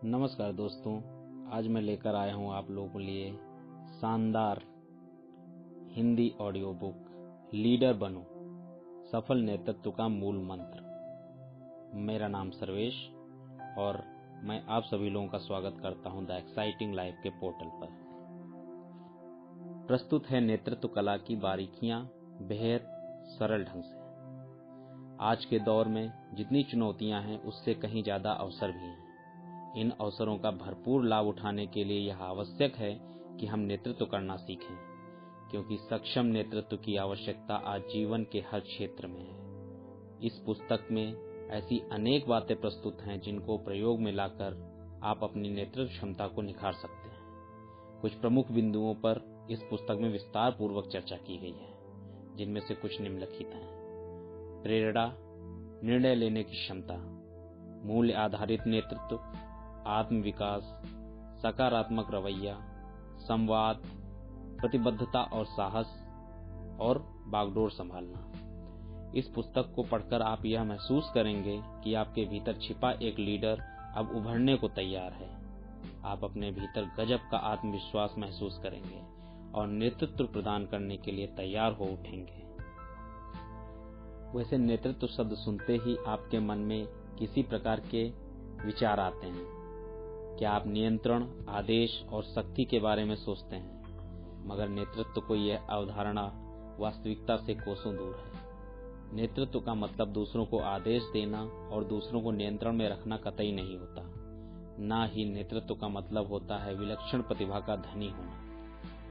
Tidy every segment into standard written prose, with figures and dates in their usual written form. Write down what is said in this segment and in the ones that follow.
नमस्कार दोस्तों, आज मैं लेकर आया हूँ आप लोगों के लिए शानदार हिंदी ऑडियो बुक लीडर बनो, सफल नेतृत्व का मूल मंत्र। मेरा नाम सर्वेश और मैं आप सभी लोगों का स्वागत करता हूँ द एक्साइटिंग लाइफ के पोर्टल पर। प्रस्तुत है नेतृत्व कला की बारीकियां बेहद सरल ढंग से। आज के दौर में जितनी चुनौतियां हैं उससे कहीं ज्यादा अवसर भी हैं। इन अवसरों का भरपूर लाभ उठाने के लिए यह आवश्यक है कि हम नेतृत्व करना सीखें, क्योंकि सक्षम नेतृत्व की आवश्यकता आज जीवन के हर क्षेत्र में है। इस पुस्तक में ऐसी अनेक बातें प्रस्तुत हैं जिनको प्रयोग में लाकर आप अपनी नेतृत्व क्षमता को निखार सकते हैं। कुछ प्रमुख बिंदुओं पर इस पुस्तक में विस्तार पूर्वक चर्चा की गई है, जिनमें से कुछ निम्नलिखित हैं। प्रेरणा, निर्णय लेने की क्षमता, मूल्य आधारित नेतृत्व, आत्मविकास, सकारात्मक रवैया, संवाद, प्रतिबद्धता और साहस और बागडोर संभालना। इस पुस्तक को पढ़कर आप यह महसूस करेंगे कि आपके भीतर छिपा एक लीडर अब उभरने को तैयार है। आप अपने भीतर गजब का आत्मविश्वास महसूस करेंगे और नेतृत्व प्रदान करने के लिए तैयार हो उठेंगे। वैसे नेतृत्व शब्द सुनते ही आपके मन में किसी प्रकार के विचार आते हैं। क्या आप नियंत्रण, आदेश और शक्ति के बारे में सोचते हैं? मगर नेतृत्व को यह अवधारणा वास्तविकता से कोसों दूर है। नेतृत्व का मतलब दूसरों को आदेश देना और दूसरों को नियंत्रण में रखना कतई नहीं होता। ना ही नेतृत्व का मतलब होता है विलक्षण प्रतिभा का धनी होना,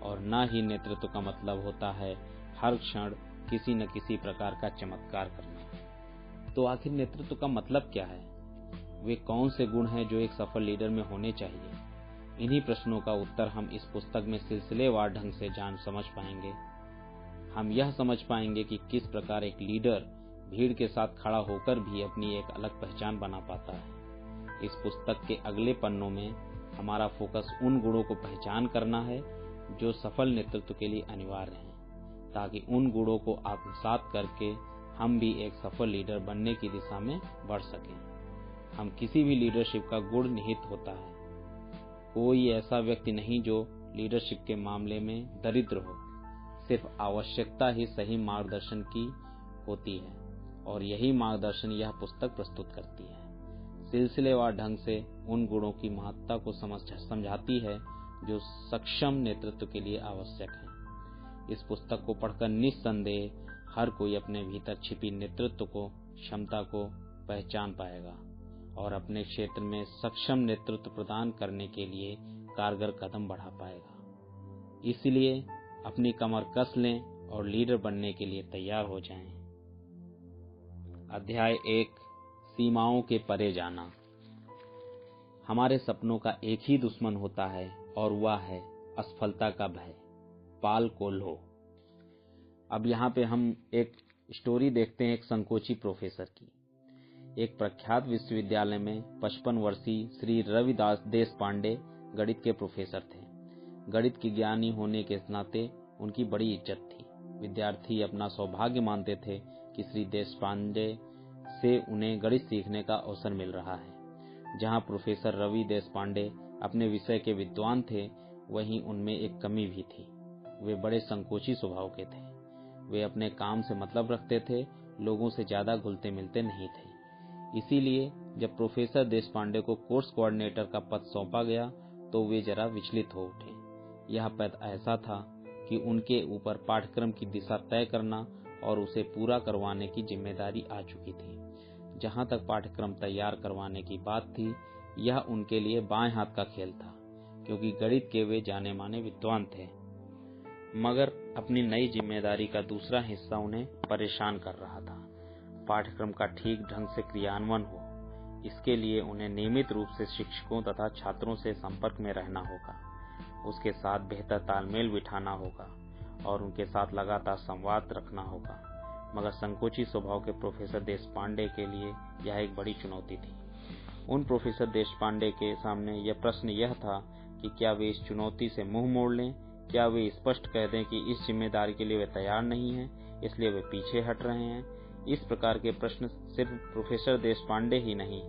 और ना ही नेतृत्व का मतलब होता है हर क्षण किसी न किसी प्रकार का चमत्कार करना। तो आखिर नेतृत्व का मतलब क्या है? वे कौन से गुण हैं जो एक सफल लीडर में होने चाहिए? इन्हीं प्रश्नों का उत्तर हम इस पुस्तक में सिलसिलेवार ढंग से जान समझ पाएंगे। हम यह समझ पाएंगे कि किस प्रकार एक लीडर भीड़ के साथ खड़ा होकर भी अपनी एक अलग पहचान बना पाता है। इस पुस्तक के अगले पन्नों में हमारा फोकस उन गुणों को पहचान करना है जो सफल नेतृत्व के लिए अनिवार्य हैं, ताकि उन गुणों को आत्मसात करके हम भी एक सफल लीडर बनने की दिशा में बढ़ सकें। हम किसी भी लीडरशिप का गुण निहित होता है। कोई ऐसा व्यक्ति नहीं जो लीडरशिप के मामले में दरिद्र हो। सिर्फ आवश्यकता ही सही मार्गदर्शन की होती है, और यही मार्गदर्शन यह पुस्तक प्रस्तुत करती है। सिलसिलेवार ढंग से उन गुणों की महत्ता को समझाती है जो सक्षम नेतृत्व के लिए आवश्यक है। इस पुस्तक को पढ़कर निस्संदेह हर कोई अपने भीतर छिपी नेतृत्व को क्षमता को पहचान पाएगा और अपने क्षेत्र में सक्षम नेतृत्व प्रदान करने के लिए कारगर कदम बढ़ा पाएगा। इसलिए अपनी कमर कस लें और लीडर बनने के लिए तैयार हो जाएं। अध्याय 1, सीमाओं के परे जाना। हमारे सपनों का एक ही दुश्मन होता है और वह है असफलता का भय। पाल कोल्हो। अब यहाँ पे हम एक स्टोरी देखते हैं एक संकोची प्रोफेसर की। एक प्रख्यात विश्वविद्यालय में 55 वर्षीय श्री रविदास देशपांडे गणित के प्रोफेसर थे। गणित के ज्ञानी होने के नाते उनकी बड़ी इज्जत थी। विद्यार्थी अपना सौभाग्य मानते थे कि श्री देशपांडे से उन्हें गणित सीखने का अवसर मिल रहा है। जहां प्रोफेसर रवि देशपांडे अपने विषय के विद्वान थे, वहीं उनमें एक कमी भी थी। वे बड़े संकोची स्वभाव के थे। वे अपने काम से मतलब रखते थे, लोगों से ज्यादा घुलते मिलते नहीं थे। इसीलिए जब प्रोफेसर देशपांडे को कोर्स कोऑर्डिनेटर का पद सौंपा गया तो वे जरा विचलित हो उठे। यह पद ऐसा था कि उनके ऊपर पाठ्यक्रम की दिशा तय करना और उसे पूरा करवाने की जिम्मेदारी आ चुकी थी। जहां तक पाठ्यक्रम तैयार करवाने की बात थी, यह उनके लिए बाएं हाथ का खेल था, क्योंकि गणित के वे जाने माने विद्वान थे। मगर अपनी नई जिम्मेदारी का दूसरा हिस्सा उन्हें परेशान कर रहा था। पाठ्यक्रम का ठीक ढंग से क्रियान्वयन हो, इसके लिए उन्हें नियमित रूप से शिक्षकों तथा छात्रों से संपर्क में रहना होगा। उसके साथ बेहतर तालमेल बिठाना होगा और उनके साथ लगातार संवाद रखना होगा। मगर संकोची स्वभाव के प्रोफेसर देशपांडे के लिए यह एक बड़ी चुनौती थी। उन प्रोफेसर देशपांडे के सामने यह प्रश्न यह था कि क्या वे इस चुनौती से मुंह मोड़ लें, क्या वे स्पष्ट कह दें कि इस जिम्मेदारी के लिए वे तैयार नहीं हैं, इसलिए वे पीछे हट रहे हैं। इस प्रकार के प्रश्न सिर्फ प्रोफेसर देशपांडे ही नहीं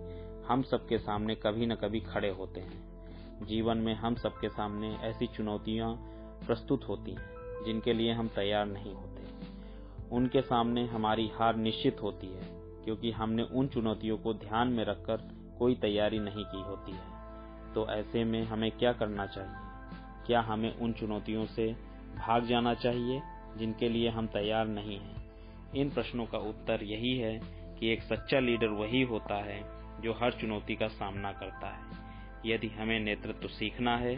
हम सबके सामने कभी न कभी खड़े होते हैं। जीवन में हम सबके सामने ऐसी चुनौतियां प्रस्तुत होती हैं जिनके लिए हम तैयार नहीं होते। उनके सामने हमारी हार निश्चित होती है, क्योंकि हमने उन चुनौतियों को ध्यान में रखकर कोई तैयारी नहीं की होती है। तो ऐसे में हमें क्या करना चाहिए? क्या हमें उन चुनौतियों से भाग जाना चाहिए जिनके लिए हम तैयार नहीं हैं? इन प्रश्नों का उत्तर यही है कि एक सच्चा लीडर वही होता है जो हर चुनौती का सामना करता है। यदि हमें नेतृत्व सीखना है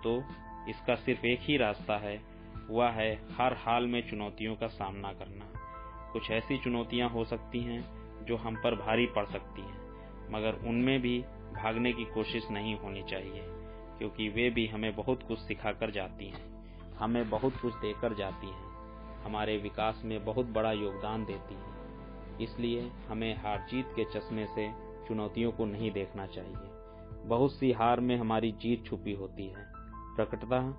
तो इसका सिर्फ एक ही रास्ता है, वह है हर हाल में चुनौतियों का सामना करना। कुछ ऐसी चुनौतियां हो सकती हैं जो हम पर भारी पड़ सकती हैं, मगर उनमें भी भागने की कोशिश नहीं होनी चाहिए, क्योंकि वे भी हमें बहुत कुछ सिखाकर जाती हैं, हमें बहुत कुछ देकर जाती हैं, हमारे विकास में बहुत बड़ा योगदान देती हैं। इसलिए हमें हार जीत के चश्मे से चुनौतियों को नहीं देखना चाहिए। बहुत सी हार में हमारी जीत छुपी होती है। प्रकृतः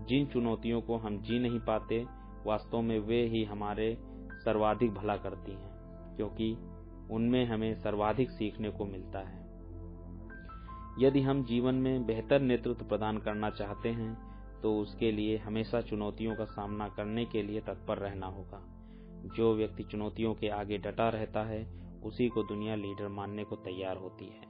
जिन चुनौतियों को हम जी नहीं पाते, वास्तव में वे ही हमारे सर्वाधिक भला करती हैं, क्योंकि उनमें हमें सर्वाधिक सीखने को मिलता है। यदि हम जीवन में बेहतर नेतृत्व प्रदान करना चाहते हैं तो उसके लिए हमेशा चुनौतियों का सामना करने के लिए तत्पर रहना होगा। जो व्यक्ति चुनौतियों के आगे डटा रहता है उसी को दुनिया लीडर मानने को तैयार होती है,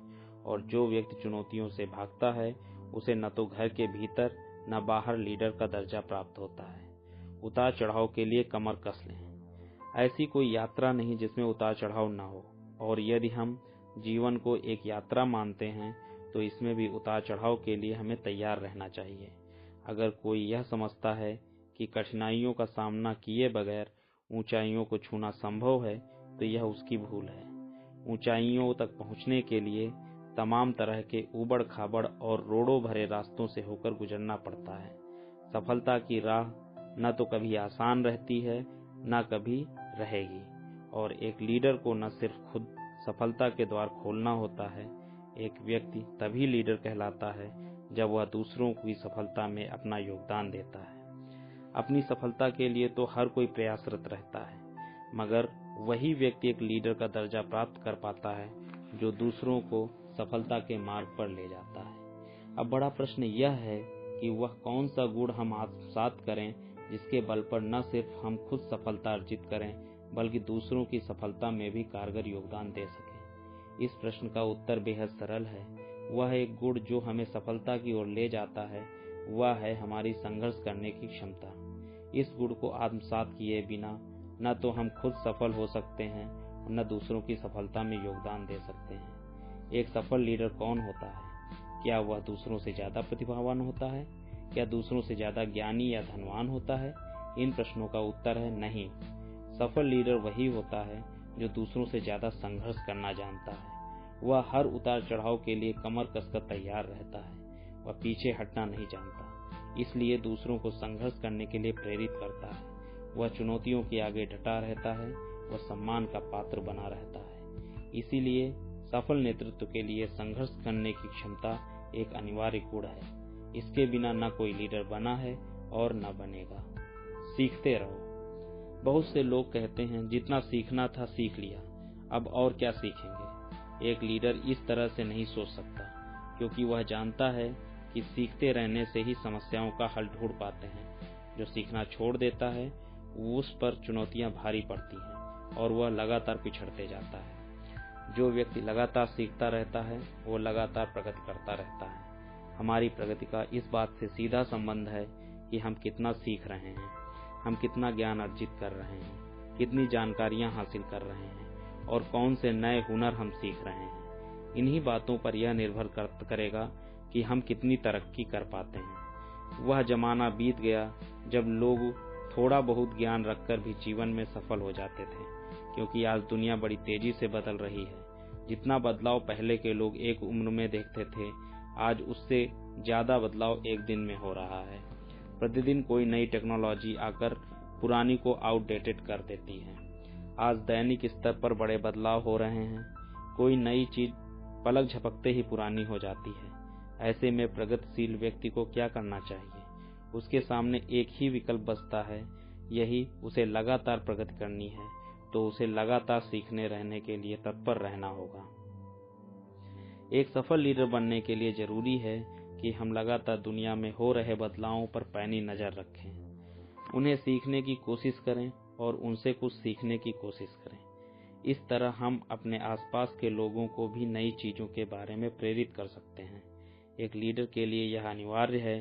और जो व्यक्ति चुनौतियों से भागता है उसे न तो घर के भीतर न बाहर लीडर का दर्जा प्राप्त होता है। उतार चढ़ाव के लिए कमर कस लें। ऐसी कोई यात्रा नहीं जिसमें उतार चढ़ाव न हो, और यदि हम जीवन को एक यात्रा मानते हैं तो इसमें भी उतार चढ़ाव के लिए हमें तैयार रहना चाहिए। अगर कोई यह समझता है कि कठिनाइयों का सामना किए बगैर ऊंचाइयों को छूना संभव है तो यह उसकी भूल है। ऊंचाइयों तक पहुंचने के लिए तमाम तरह के ऊबड़ खाबड़ और रोड़ों भरे रास्तों से होकर गुजरना पड़ता है। सफलता की राह न तो कभी आसान रहती है न कभी रहेगी, और एक लीडर को न सिर्फ खुद सफलता के द्वार खोलना होता है। एक व्यक्ति तभी लीडर कहलाता है जब वह दूसरों की सफलता में अपना योगदान देता है। अपनी सफलता के लिए तो हर कोई प्रयासरत रहता है, मगर वही व्यक्ति एक लीडर का दर्जा प्राप्त कर पाता है जो दूसरों को सफलता के मार्ग पर ले जाता है। अब बड़ा प्रश्न यह है कि वह कौन सा गुण हम आत्मसात करें जिसके बल पर न सिर्फ हम खुद सफलता अर्जित करें बल्कि दूसरों की सफलता में भी कारगर योगदान दे सकें। इस प्रश्न का उत्तर बेहद सरल है। वह एक गुण जो हमें सफलता की ओर ले जाता है वह है हमारी संघर्ष करने की क्षमता। इस गुण को आत्मसात किए बिना न तो हम खुद सफल हो सकते हैं और न दूसरों की सफलता में योगदान दे सकते हैं। एक सफल लीडर कौन होता है? क्या वह दूसरों से ज्यादा प्रतिभावान होता है? क्या दूसरों से ज्यादा ज्ञानी या धनवान होता है? इन प्रश्नों का उत्तर है नहीं। सफल लीडर वही होता है जो दूसरों से ज्यादा संघर्ष करना जानता है। वह हर उतार चढ़ाव के लिए कमर कसकर तैयार रहता है। वह पीछे हटना नहीं जानता, इसलिए दूसरों को संघर्ष करने के लिए प्रेरित करता है। वह चुनौतियों के आगे डटा रहता है, वह सम्मान का पात्र बना रहता है। इसीलिए सफल नेतृत्व के लिए संघर्ष करने की क्षमता एक अनिवार्य गुण है। इसके बिना न कोई लीडर बना है और न बनेगा। सीखते रहो। बहुत से लोग कहते हैं जितना सीखना था सीख लिया, अब और क्या सीखेंगे। एक लीडर इस तरह से नहीं सोच सकता, क्योंकि वह जानता है कि सीखते रहने से ही समस्याओं का हल ढूंढ पाते हैं। जो सीखना छोड़ देता है उस पर चुनौतियां भारी पड़ती हैं और वह लगातार पिछड़ते जाता है। जो व्यक्ति लगातार सीखता रहता है वो लगातार प्रगति करता रहता है। हमारी प्रगति का इस बात से सीधा संबंध है कि हम कितना सीख रहे हैं, हम कितना ज्ञान अर्जित कर रहे हैं, कितनी जानकारियां हासिल कर रहे हैं और कौन से नए हुनर हम सीख रहे हैं। इन्हीं बातों पर यह निर्भर करेगा कि हम कितनी तरक्की कर पाते हैं। वह जमाना बीत गया जब लोग थोड़ा बहुत ज्ञान रखकर भी जीवन में सफल हो जाते थे, क्योंकि आज दुनिया बड़ी तेजी से बदल रही है। जितना बदलाव पहले के लोग एक उम्र में देखते थे, आज उससे ज्यादा बदलाव एक दिन में हो रहा है। प्रतिदिन कोई नई टेक्नोलॉजी आकर पुरानी को आउटडेटेड कर देती है। आज दैनिक स्तर पर बड़े बदलाव हो रहे हैं। कोई नई चीज पलक झपकते ही पुरानी हो जाती है। ऐसे में प्रगतिशील व्यक्ति को क्या करना चाहिए? उसके सामने एक ही विकल्प बचता है, यही उसे लगातार प्रगति करनी है। तो उसे लगातार सीखने रहने के लिए तत्पर रहना होगा। एक सफल लीडर बनने के लिए जरूरी है कि हम लगातार दुनिया में हो रहे बदलावों पर पैनी नजर रखें, उन्हें सीखने की कोशिश करें और उनसे कुछ सीखने की कोशिश करें। इस तरह हम अपने आसपास के लोगों को भी नई चीजों के बारे में प्रेरित कर सकते हैं। एक लीडर के लिए यह अनिवार्य है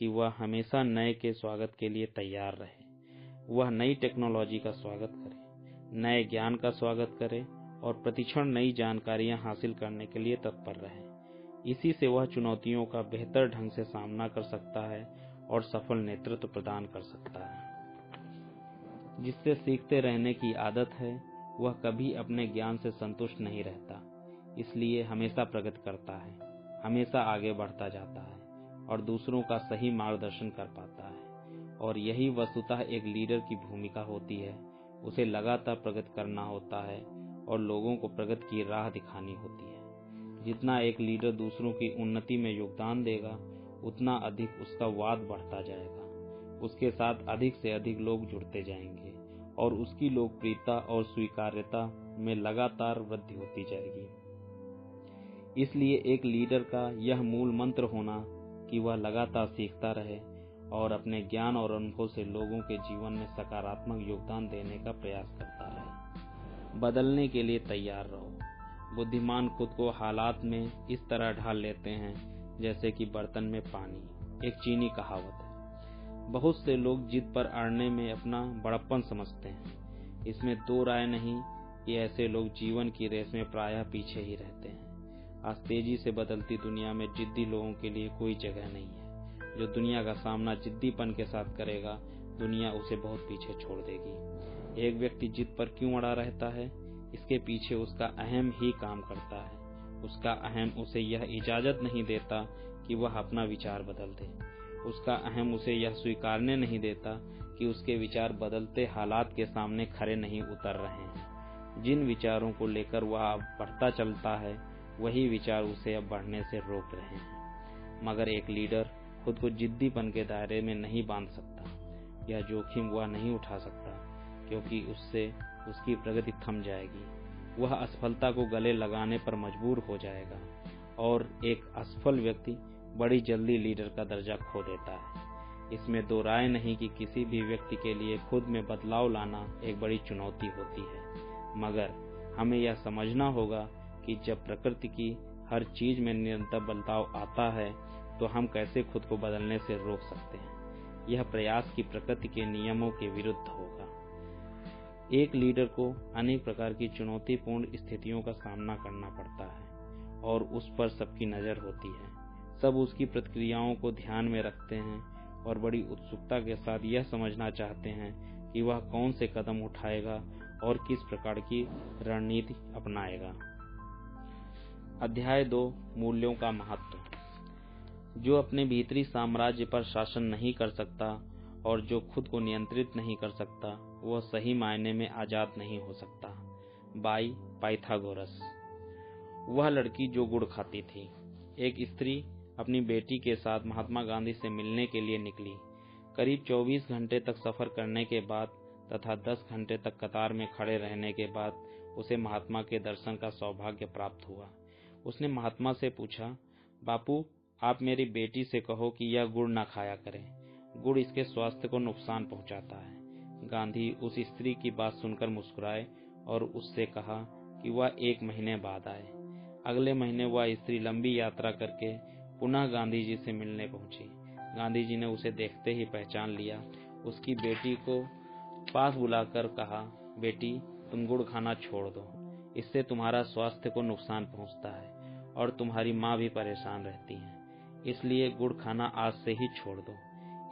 कि वह हमेशा नए के स्वागत के लिए तैयार रहे। वह नई टेक्नोलॉजी का स्वागत करे, नए ज्ञान का स्वागत करे और प्रतिक्षण नई जानकारियां हासिल करने के लिए तत्पर रहे। इसी से वह चुनौतियों का बेहतर ढंग से सामना कर सकता है और सफल नेतृत्व प्रदान कर सकता है। जिससे सीखते रहने की आदत है, वह कभी अपने ज्ञान से संतुष्ट नहीं रहता, इसलिए हमेशा प्रगति करता है, हमेशा आगे बढ़ता जाता है और दूसरों का सही मार्गदर्शन कर पाता है। और यही वस्तुतः एक लीडर की भूमिका होती है। उसे लगातार प्रगति करना होता है और लोगों को प्रगति की राह दिखानी होती है। जितना एक लीडर दूसरों की उन्नति में योगदान देगा, उतना अधिक उसका वाद बढ़ता जाएगा, उसके साथ अधिक से अधिक लोग जुड़ते जाएंगे और उसकी लोकप्रियता और स्वीकार्यता में लगातार वृद्धि होती जाएगी। इसलिए एक लीडर का यह मूल मंत्र होना कि वह लगातार सीखता रहे और अपने ज्ञान और अनुभव से लोगों के जीवन में सकारात्मक योगदान देने का प्रयास करता रहे। बदलने के लिए तैयार रहो। बुद्धिमान खुद को हालात में इस तरह ढाल लेते हैं जैसे कि बर्तन में पानी। एक चीनी कहावत है। बहुत से लोग जिद पर अड़ने में अपना बड़प्पन समझते हैं। इसमें दो राय नहीं कि ऐसे लोग जीवन की रेस में प्रायः पीछे ही रहते हैं। आज तेजी से बदलती दुनिया में जिद्दी लोगों के लिए कोई जगह नहीं है। जो दुनिया का सामना जिद्दीपन के साथ करेगा, दुनिया उसे बहुत पीछे छोड़ देगी। एक व्यक्ति जिद पर क्यों अड़ा रहता है, इसके पीछे उसका अहम ही काम करता है। उसका अहम उसे यह इजाजत नहीं देता कि वह अपना विचार बदल दे। उसका अहम उसे यह स्वीकारने नहीं देता कि उसके विचार बदलते हालात के सामने खरे नहीं उतर रहे हैं। जिन विचारों को लेकर वह अब बढ़ता चलता है, वही विचार उसे अब बढ़ने से रोक रहे हैं। मगर एक लीडर खुद को जिद्दीपन के दायरे में नहीं बांध सकता। यह जोखिम वह नहीं उठा सकता, क्योंकि उससे उसकी प्रगति थम जाएगी। वह असफलता को गले लगाने पर मजबूर हो जाएगा और एक असफल व्यक्ति बड़ी जल्दी लीडर का दर्जा खो देता है। इसमें दो राय नहीं कि किसी भी व्यक्ति के लिए खुद में बदलाव लाना एक बड़ी चुनौती होती है। मगर हमें यह समझना होगा कि जब प्रकृति की हर चीज में निरंतर बदलाव आता है, तो हम कैसे खुद को बदलने से रोक सकते हैं। यह प्रयास की प्रकृति के नियमों के विरुद्ध होगा। एक लीडर को अनेक प्रकार की चुनौतीपूर्ण स्थितियों का सामना करना पड़ता है और उस पर सबकी नजर होती है। सब उसकी प्रतिक्रियाओं को ध्यान में रखते हैं और बड़ी उत्सुकता के साथ यह समझना चाहते हैं कि वह कौन से कदम उठाएगा और किस प्रकार की रणनीति अपनाएगा। अध्याय 2 मूल्यों का महत्व। जो अपने भीतरी साम्राज्य पर शासन नहीं कर सकता और जो खुद को नियंत्रित नहीं कर सकता, वह सही मायने में आजाद नहीं हो सकता। By Pythagoras. वह लड़की जो गुड़ खाती थी। एक स्त्री अपनी बेटी के साथ महात्मा गांधी से मिलने के लिए निकली। करीब 24 घंटे तक सफर करने के बाद तथा 10 घंटे तक कतार में खड़े रहने के बाद उसे महात्मा के दर्शन का सौभाग्य प्राप्त हुआ। उसने महात्मा से पूछा, बापू, आप मेरी बेटी से कहो कि यह गुड़ न खाया करे, गुड़ इसके स्वास्थ्य को नुकसान पहुंचाता है। गांधी उस स्त्री की बात सुनकर मुस्कुराए और उससे कहा कि वह 1 महीने बाद आए। अगले महीने वह स्त्री लंबी यात्रा करके पुनः गांधी जी से मिलने पहुंची। गांधी जी ने उसे देखते ही पहचान लिया। उसकी बेटी को पास बुलाकर कहा, बेटी, तुम गुड़ खाना छोड़ दो, इससे तुम्हारा स्वास्थ्य को नुकसान पहुंचता है और तुम्हारी माँ भी परेशान रहती है, इसलिए गुड़ खाना आज से ही छोड़ दो।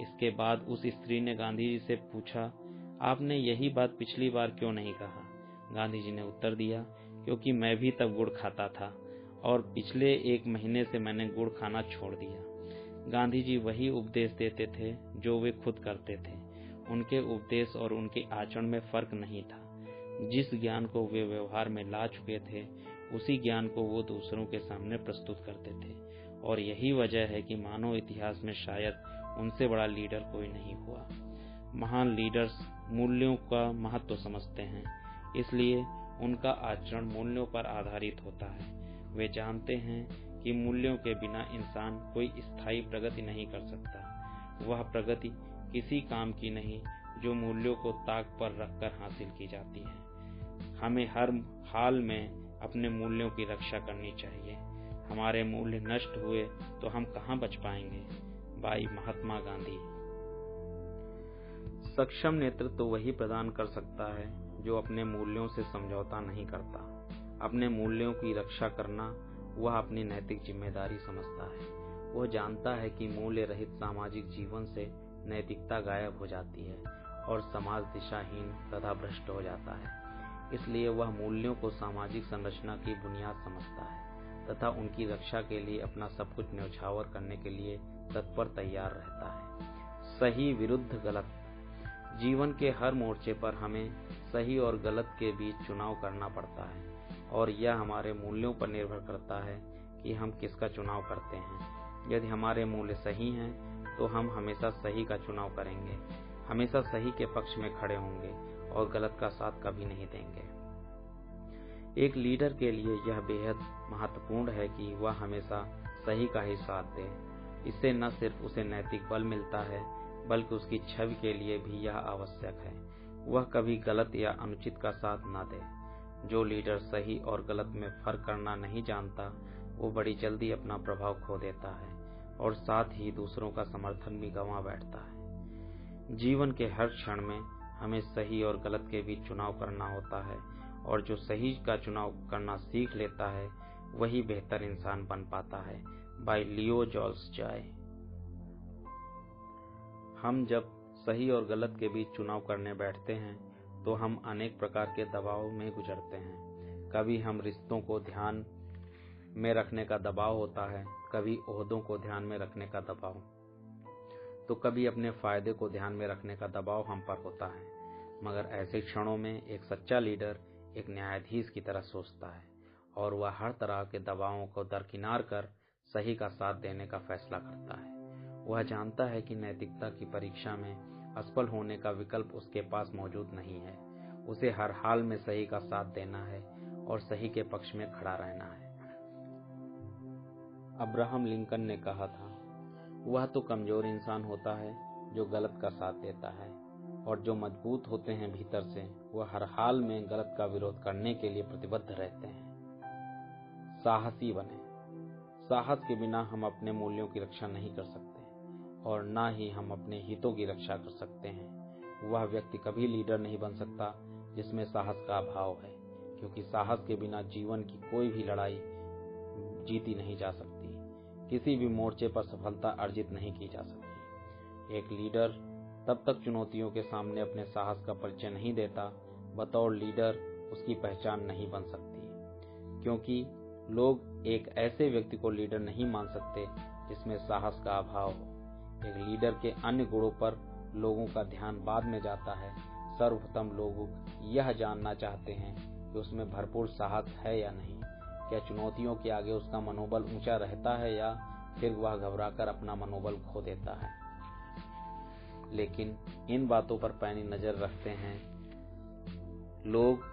इसके बाद उस स्त्री ने गांधी जी से पूछा, आपने यही बात पिछली बार क्यों नहीं कहा? गांधी जी ने उत्तर दिया, क्योंकि मैं भी तब गुड़ खाता था और पिछले 1 महीने से मैंने गुड़ खाना छोड़ दिया। गांधी जी वही उपदेश देते थे जो वे खुद करते थे। उनके उपदेश और उनके आचरण में फर्क नहीं था। जिस ज्ञान को वे व्यवहार में ला चुके थे, उसी ज्ञान को वो दूसरों के सामने प्रस्तुत करते थे। और यही वजह है कि मानव इतिहास में शायद उनसे बड़ा लीडर कोई नहीं हुआ। महान लीडर्स मूल्यों का महत्व समझते हैं, इसलिए उनका आचरण मूल्यों पर आधारित होता है। वे जानते हैं कि मूल्यों के बिना इंसान कोई स्थायी प्रगति नहीं कर सकता। वह प्रगति किसी काम की नहीं जो मूल्यों को ताक पर रखकर हासिल की जाती है। हमें हर हाल में अपने मूल्यों की रक्षा करनी चाहिए। हमारे मूल्य नष्ट हुए तो हम कहाँ बच पाएंगे। भाई महात्मा गांधी। सक्षम नेतृत्व वही प्रदान कर सकता है जो अपने मूल्यों से समझौता नहीं करता। अपने मूल्यों की रक्षा करना वह अपनी नैतिक जिम्मेदारी समझता है। वह जानता है कि मूल्य रहित सामाजिक जीवन से नैतिकता गायब हो जाती है और समाज दिशाहीन तथा भ्रष्ट हो जाता है। इसलिए वह मूल्यों को सामाजिक संरचना की बुनियाद समझता है तथा उनकी रक्षा के लिए अपना सब कुछ न्यौछावर करने के लिए तत्पर तैयार रहता है। सही विरुद्ध गलत। जीवन के हर मोर्चे पर हमें सही और गलत के बीच चुनाव करना पड़ता है और यह हमारे मूल्यों पर निर्भर करता है कि हम किसका चुनाव करते हैं। यदि हमारे मूल्य सही हैं तो हम हमेशा सही का चुनाव करेंगे, हमेशा सही के पक्ष में खड़े होंगे और गलत का साथ कभी नहीं देंगे। एक लीडर के लिए यह बेहद महत्वपूर्ण है कि वह हमेशा सही का ही साथ दे। इससे न सिर्फ उसे नैतिक बल मिलता है बल्कि उसकी छवि के लिए भी यह आवश्यक है। वह कभी गलत या अनुचित का साथ न दे। जो लीडर सही और गलत में फर्क करना नहीं जानता वो बड़ी जल्दी अपना प्रभाव खो देता है और साथ ही दूसरों का समर्थन भी गंवा बैठता है। जीवन के हर क्षण में हमें सही और गलत के बीच चुनाव करना होता है और जो सही का चुनाव करना सीख लेता है वही बेहतर इंसान बन पाता है। By Leo Tolstoy. हम जब सही और गलत के बीच चुनाव करने बैठते हैं तो हम अनेक प्रकार के दबाव में गुजरते हैं। कभी हम रिश्तों को ध्यान में रखने का दबाव होता है, कभी ओहदों को ध्यान में रखने का दबाव, तो कभी अपने फायदे को ध्यान में रखने का दबाव हम पर होता है। मगर ऐसे क्षणों में एक सच्चा लीडर एक न्यायाधीश की तरह सोचता है और वह हर तरह के दबावों को दरकिनार कर सही का साथ देने का फैसला करता है। वह जानता है कि नैतिकता की परीक्षा में असफल होने का विकल्प उसके पास मौजूद नहीं है। उसे हर हाल में सही का साथ देना है और सही के पक्ष में खड़ा रहना है। अब्राहम लिंकन ने कहा था, वह तो कमजोर इंसान होता है जो गलत का साथ देता है और जो मजबूत होते हैं भीतर से वह हर हाल में गलत का विरोध करने के लिए प्रतिबद्ध रहते हैं। साहसी बने। साहस के बिना हम अपने मूल्यों की रक्षा नहीं कर सकते और ना ही हम अपने हितों की रक्षा कर सकते हैं। वह व्यक्ति कभी लीडर नहीं बन सकता जिसमें साहस का अभाव है, क्योंकि साहस के बिना जीवन की कोई भी लड़ाई जीती नहीं जा सकती, किसी भी मोर्चे पर सफलता अर्जित नहीं की जा सकती। एक लीडर तब तक चुनौतियों के सामने अपने साहस का परिचय नहीं देता, बतौर लीडर उसकी पहचान नहीं बन सकती, क्योंकि लोग एक ऐसे व्यक्ति को लीडर नहीं मान सकते जिसमें साहस का अभाव हो। एक लीडर के अन्य गुणों पर लोगों का ध्यान बाद में जाता है। सर्वप्रथम लोग यह जानना चाहते हैं कि उसमें भरपूर साहस है या नहीं, क्या चुनौतियों के आगे उसका मनोबल ऊंचा रहता है या फिर वह घबराकर अपना मनोबल खो देता है। लेकिन इन बातों पर पैनी नजर रखते हैं लोग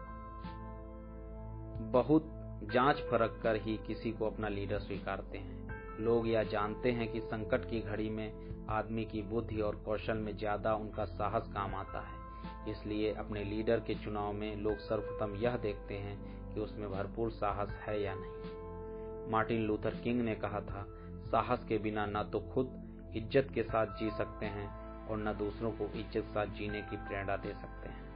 बहुत जांच परख कर ही किसी को अपना लीडर स्वीकारते हैं। लोग यह जानते हैं कि संकट की घड़ी में आदमी की बुद्धि और कौशल में ज्यादा उनका साहस काम आता है। इसलिए अपने लीडर के चुनाव में लोग सर्वप्रथम यह देखते हैं कि उसमें भरपूर साहस है या नहीं। मार्टिन लूथर किंग ने कहा था, साहस के बिना न तो खुद इज्जत के साथ जी सकते हैं और न दूसरों को इज्जत के साथ जीने की प्रेरणा दे सकते हैं।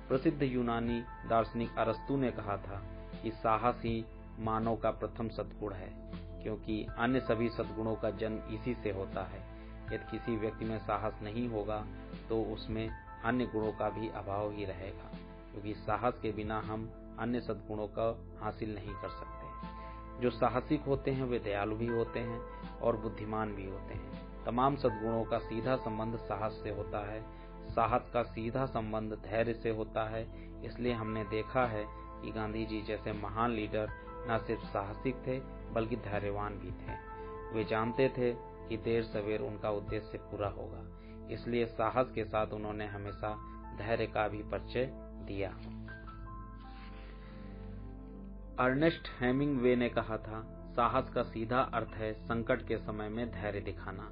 प्रसिद्ध यूनानी दार्शनिक अरस्तु ने कहा था कि साहस ही मानव का प्रथम सद्गुण है, क्योंकि अन्य सभी सद्गुणों का जन्म इसी से होता है। यदि किसी व्यक्ति में साहस नहीं होगा तो उसमें अन्य गुणों का भी अभाव ही रहेगा, क्योंकि साहस के बिना हम अन्य सद्गुणों का हासिल नहीं कर सकते। जो साहसिक होते हैं वे दयालु भी होते हैं और बुद्धिमान भी होते हैं। तमाम सद्गुणों का सीधा संबंध साहस से होता है। साहस का सीधा संबंध धैर्य से होता है। इसलिए हमने देखा है कि गांधी जी जैसे महान लीडर न सिर्फ साहसिक थे बल्कि धैर्यवान भी थे। वे जानते थे कि देर सवेर उनका उद्देश्य पूरा होगा, इसलिए साहस के साथ उन्होंने हमेशा धैर्य का भी परिचय दिया। अर्नेस्ट हेमिंगवे ने कहा था, साहस का सीधा अर्थ है संकट के समय में धैर्य दिखाना।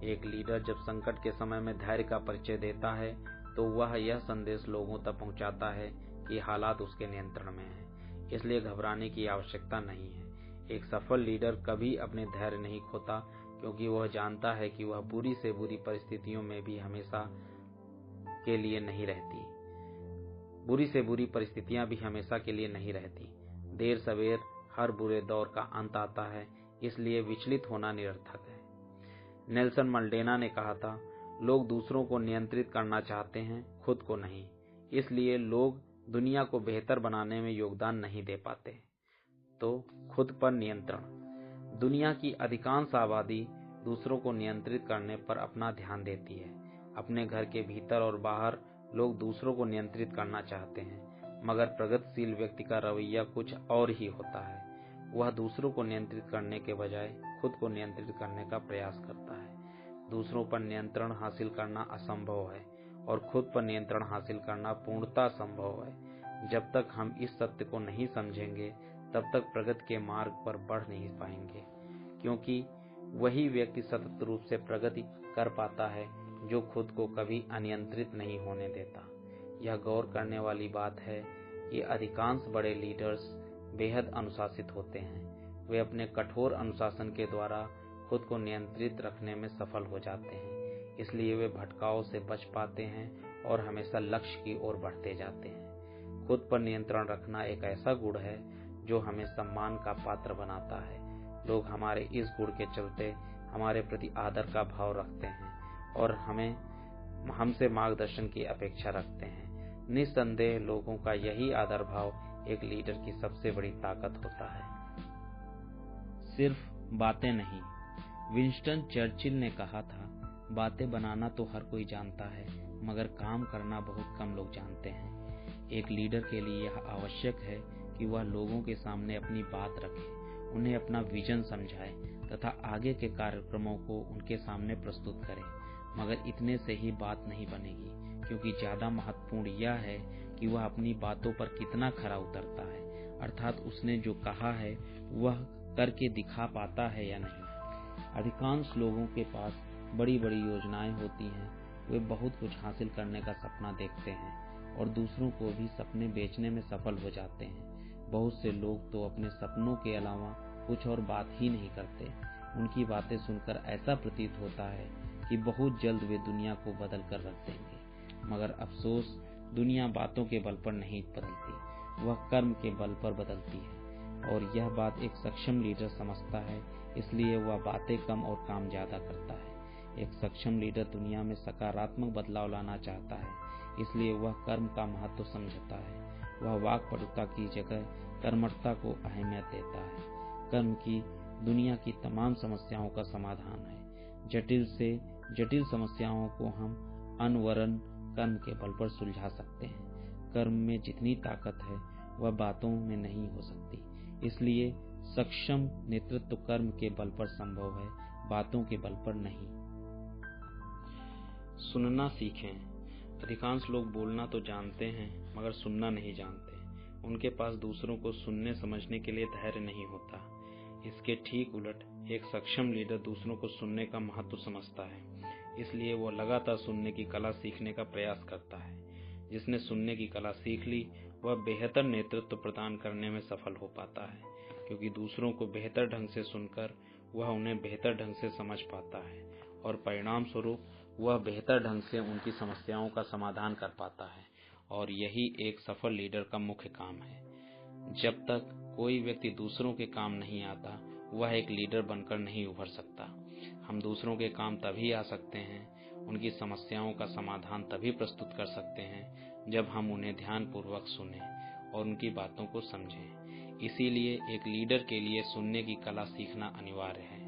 एक लीडर जब संकट के समय में धैर्य का परिचय देता है तो वह यह संदेश लोगों तक पहुंचाता है कि हालात उसके नियंत्रण में हैं, इसलिए घबराने की आवश्यकता नहीं है। एक सफल लीडर कभी अपने धैर्य नहीं खोता, क्योंकि वह जानता है कि वह बुरी से बुरी परिस्थितियों में भी हमेशा के लिए नहीं रहती। बुरी से बुरी परिस्थितियां भी हमेशा के लिए नहीं रहती। देर सवेर हर बुरे दौर का अंत आता है, इसलिए विचलित होना निरर्थक है। नेल्सन मंडेला ने कहा था, लोग दूसरों को नियंत्रित करना चाहते हैं, खुद को नहीं। इसलिए लोग दुनिया को बेहतर बनाने में योगदान नहीं दे पाते। तो खुद पर नियंत्रण। दुनिया की अधिकांश आबादी दूसरों को नियंत्रित करने पर अपना ध्यान देती है। अपने घर के भीतर और बाहर लोग दूसरों को नियंत्रित करना चाहते हैं, मगर प्रगतिशील व्यक्ति का रवैया कुछ और ही होता है। वह दूसरों को नियंत्रित करने के बजाय खुद को नियंत्रित करने का प्रयास करता है। दूसरों पर नियंत्रण हासिल करना असंभव है और खुद पर नियंत्रण हासिल करना पूर्णतः संभव है। जब तक हम इस सत्य को नहीं समझेंगे, तब तक प्रगति के मार्ग पर बढ़ नहीं पाएंगे, क्योंकि वही व्यक्ति सतत रूप से प्रगति कर पाता है जो खुद को कभी अनियंत्रित नहीं होने देता। यह गौर करने वाली बात है कि अधिकांश बड़े लीडर्स बेहद अनुशासित होते हैं। वे अपने कठोर अनुशासन के द्वारा खुद को नियंत्रित रखने में सफल हो जाते हैं, इसलिए वे भटकाव से बच पाते हैं और हमेशा लक्ष्य की ओर बढ़ते जाते हैं। खुद पर नियंत्रण रखना एक ऐसा गुण है जो हमें सम्मान का पात्र बनाता है। लोग हमारे इस गुण के चलते हमारे प्रति आदर का भाव रखते हैं और हमसे मार्गदर्शन की अपेक्षा रखते हैं। निस्संदेह लोगों का यही आदर भाव एक लीडर की सबसे बड़ी ताकत होता है। सिर्फ बातें नहीं। विंस्टन चर्चिल ने कहा था, बातें बनाना तो हर कोई जानता है, मगर काम करना बहुत कम लोग जानते हैं। एक लीडर के लिए यह आवश्यक है कि वह लोगों के सामने अपनी बात रखे, उन्हें अपना विजन समझाए तथा आगे के कार्यक्रमों को उनके सामने प्रस्तुत करे। मगर इतने से ही बात नहीं बनेगी, क्योंकि ज्यादा महत्वपूर्ण यह है कि वह अपनी बातों पर कितना खरा उतरता है, अर्थात उसने जो कहा है वह करके दिखा पाता है या नहीं। अधिकांश लोगों के पास बड़ी बड़ी योजनाएं होती हैं, वे बहुत कुछ हासिल करने का सपना देखते हैं और दूसरों को भी सपने बेचने में सफल हो जाते हैं। बहुत से लोग तो अपने सपनों के अलावा कुछ और बात ही नहीं करते। उनकी बातें सुनकर ऐसा प्रतीत होता है कि बहुत जल्द वे दुनिया को बदल कर रख देंगे, मगर अफसोस, दुनिया बातों के बल पर नहीं बदलती, वह कर्म के बल पर बदलती है। और यह बात एक सक्षम लीडर समझता है, इसलिए वह बातें कम और काम ज्यादा करता है। एक सक्षम लीडर दुनिया में सकारात्मक बदलाव लाना चाहता है, इसलिए वह कर्म का महत्व समझता है। वह वाक्पटुता की जगह कर्मठता को अहमियत देता है। कर्म की दुनिया की तमाम समस्याओं का समाधान है। जटिल से जटिल समस्याओं को हम अनवरन कर्म के बल पर सुलझा सकते हैं। कर्म में जितनी ताकत है वह बातों में नहीं हो सकती, इसलिए सक्षम नेतृत्व कर्म के बल पर संभव है, बातों के बल पर नहीं। सुनना सीखें। अधिकांश लोग बोलना तो जानते हैं, मगर सुनना नहीं जानते। उनके पास दूसरों को सुनने समझने के लिए धैर्य नहीं होता। इसके ठीक उलट, एक सक्षम लीडर दूसरों को सुनने का महत्व समझता है, इसलिए वह लगातार सुनने की कला सीखने का प्रयास करता है। जिसने सुनने की कला सीख ली, वह बेहतर नेतृत्व प्रदान करने में सफल हो पाता है, क्योंकि दूसरों को बेहतर ढंग से सुनकर वह उन्हें बेहतर ढंग से समझ पाता है और परिणाम स्वरूप वह बेहतर ढंग से उनकी समस्याओं का समाधान कर पाता है। और यही एक सफल लीडर का मुख्य काम है। जब तक कोई व्यक्ति दूसरों के काम नहीं आता, वह एक लीडर बनकर नहीं उभर सकता। हम दूसरों के काम तभी आ सकते हैं, उनकी समस्याओं का समाधान तभी प्रस्तुत कर सकते हैं, जब हम उन्हें ध्यानपूर्वक सुनें और उनकी बातों को समझें। इसीलिए एक लीडर के लिए सुनने की कला सीखना अनिवार्य है।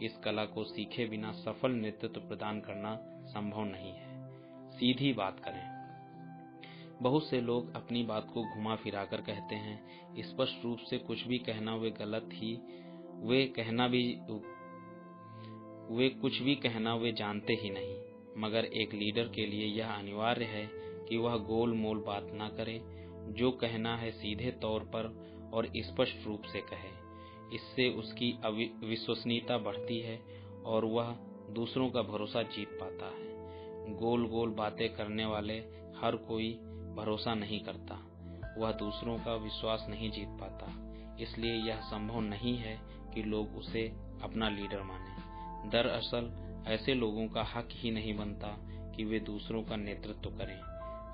इस कला को सीखे बिना सफल नेतृत्व प्रदान करना संभव नहीं है। सीधी बात करें। बहुत से लोग अपनी बात को घुमा फिराकर कहते हैं। स्पष्ट रूप से कुछ भी कहना वे गलत ही, वे कुछ भी कहना वे जानते ही नहीं। मगर एक लीडर के लिए यह अनिवार्य है कि वह गोल मोल बात ना करे। जो कहना है सीधे तौर पर और स्पष्ट रूप से कहे। इससे उसकी विश्वसनीयता बढ़ती है और वह दूसरों का भरोसा जीत पाता है। गोल गोल बातें करने वाले हर कोई भरोसा नहीं करता, वह दूसरों का विश्वास नहीं जीत पाता। इसलिए यह संभव नहीं है कि लोग उसे अपना लीडर माने। दरअसल ऐसे लोगों का हक ही नहीं बनता कि वे दूसरों का नेतृत्व करें।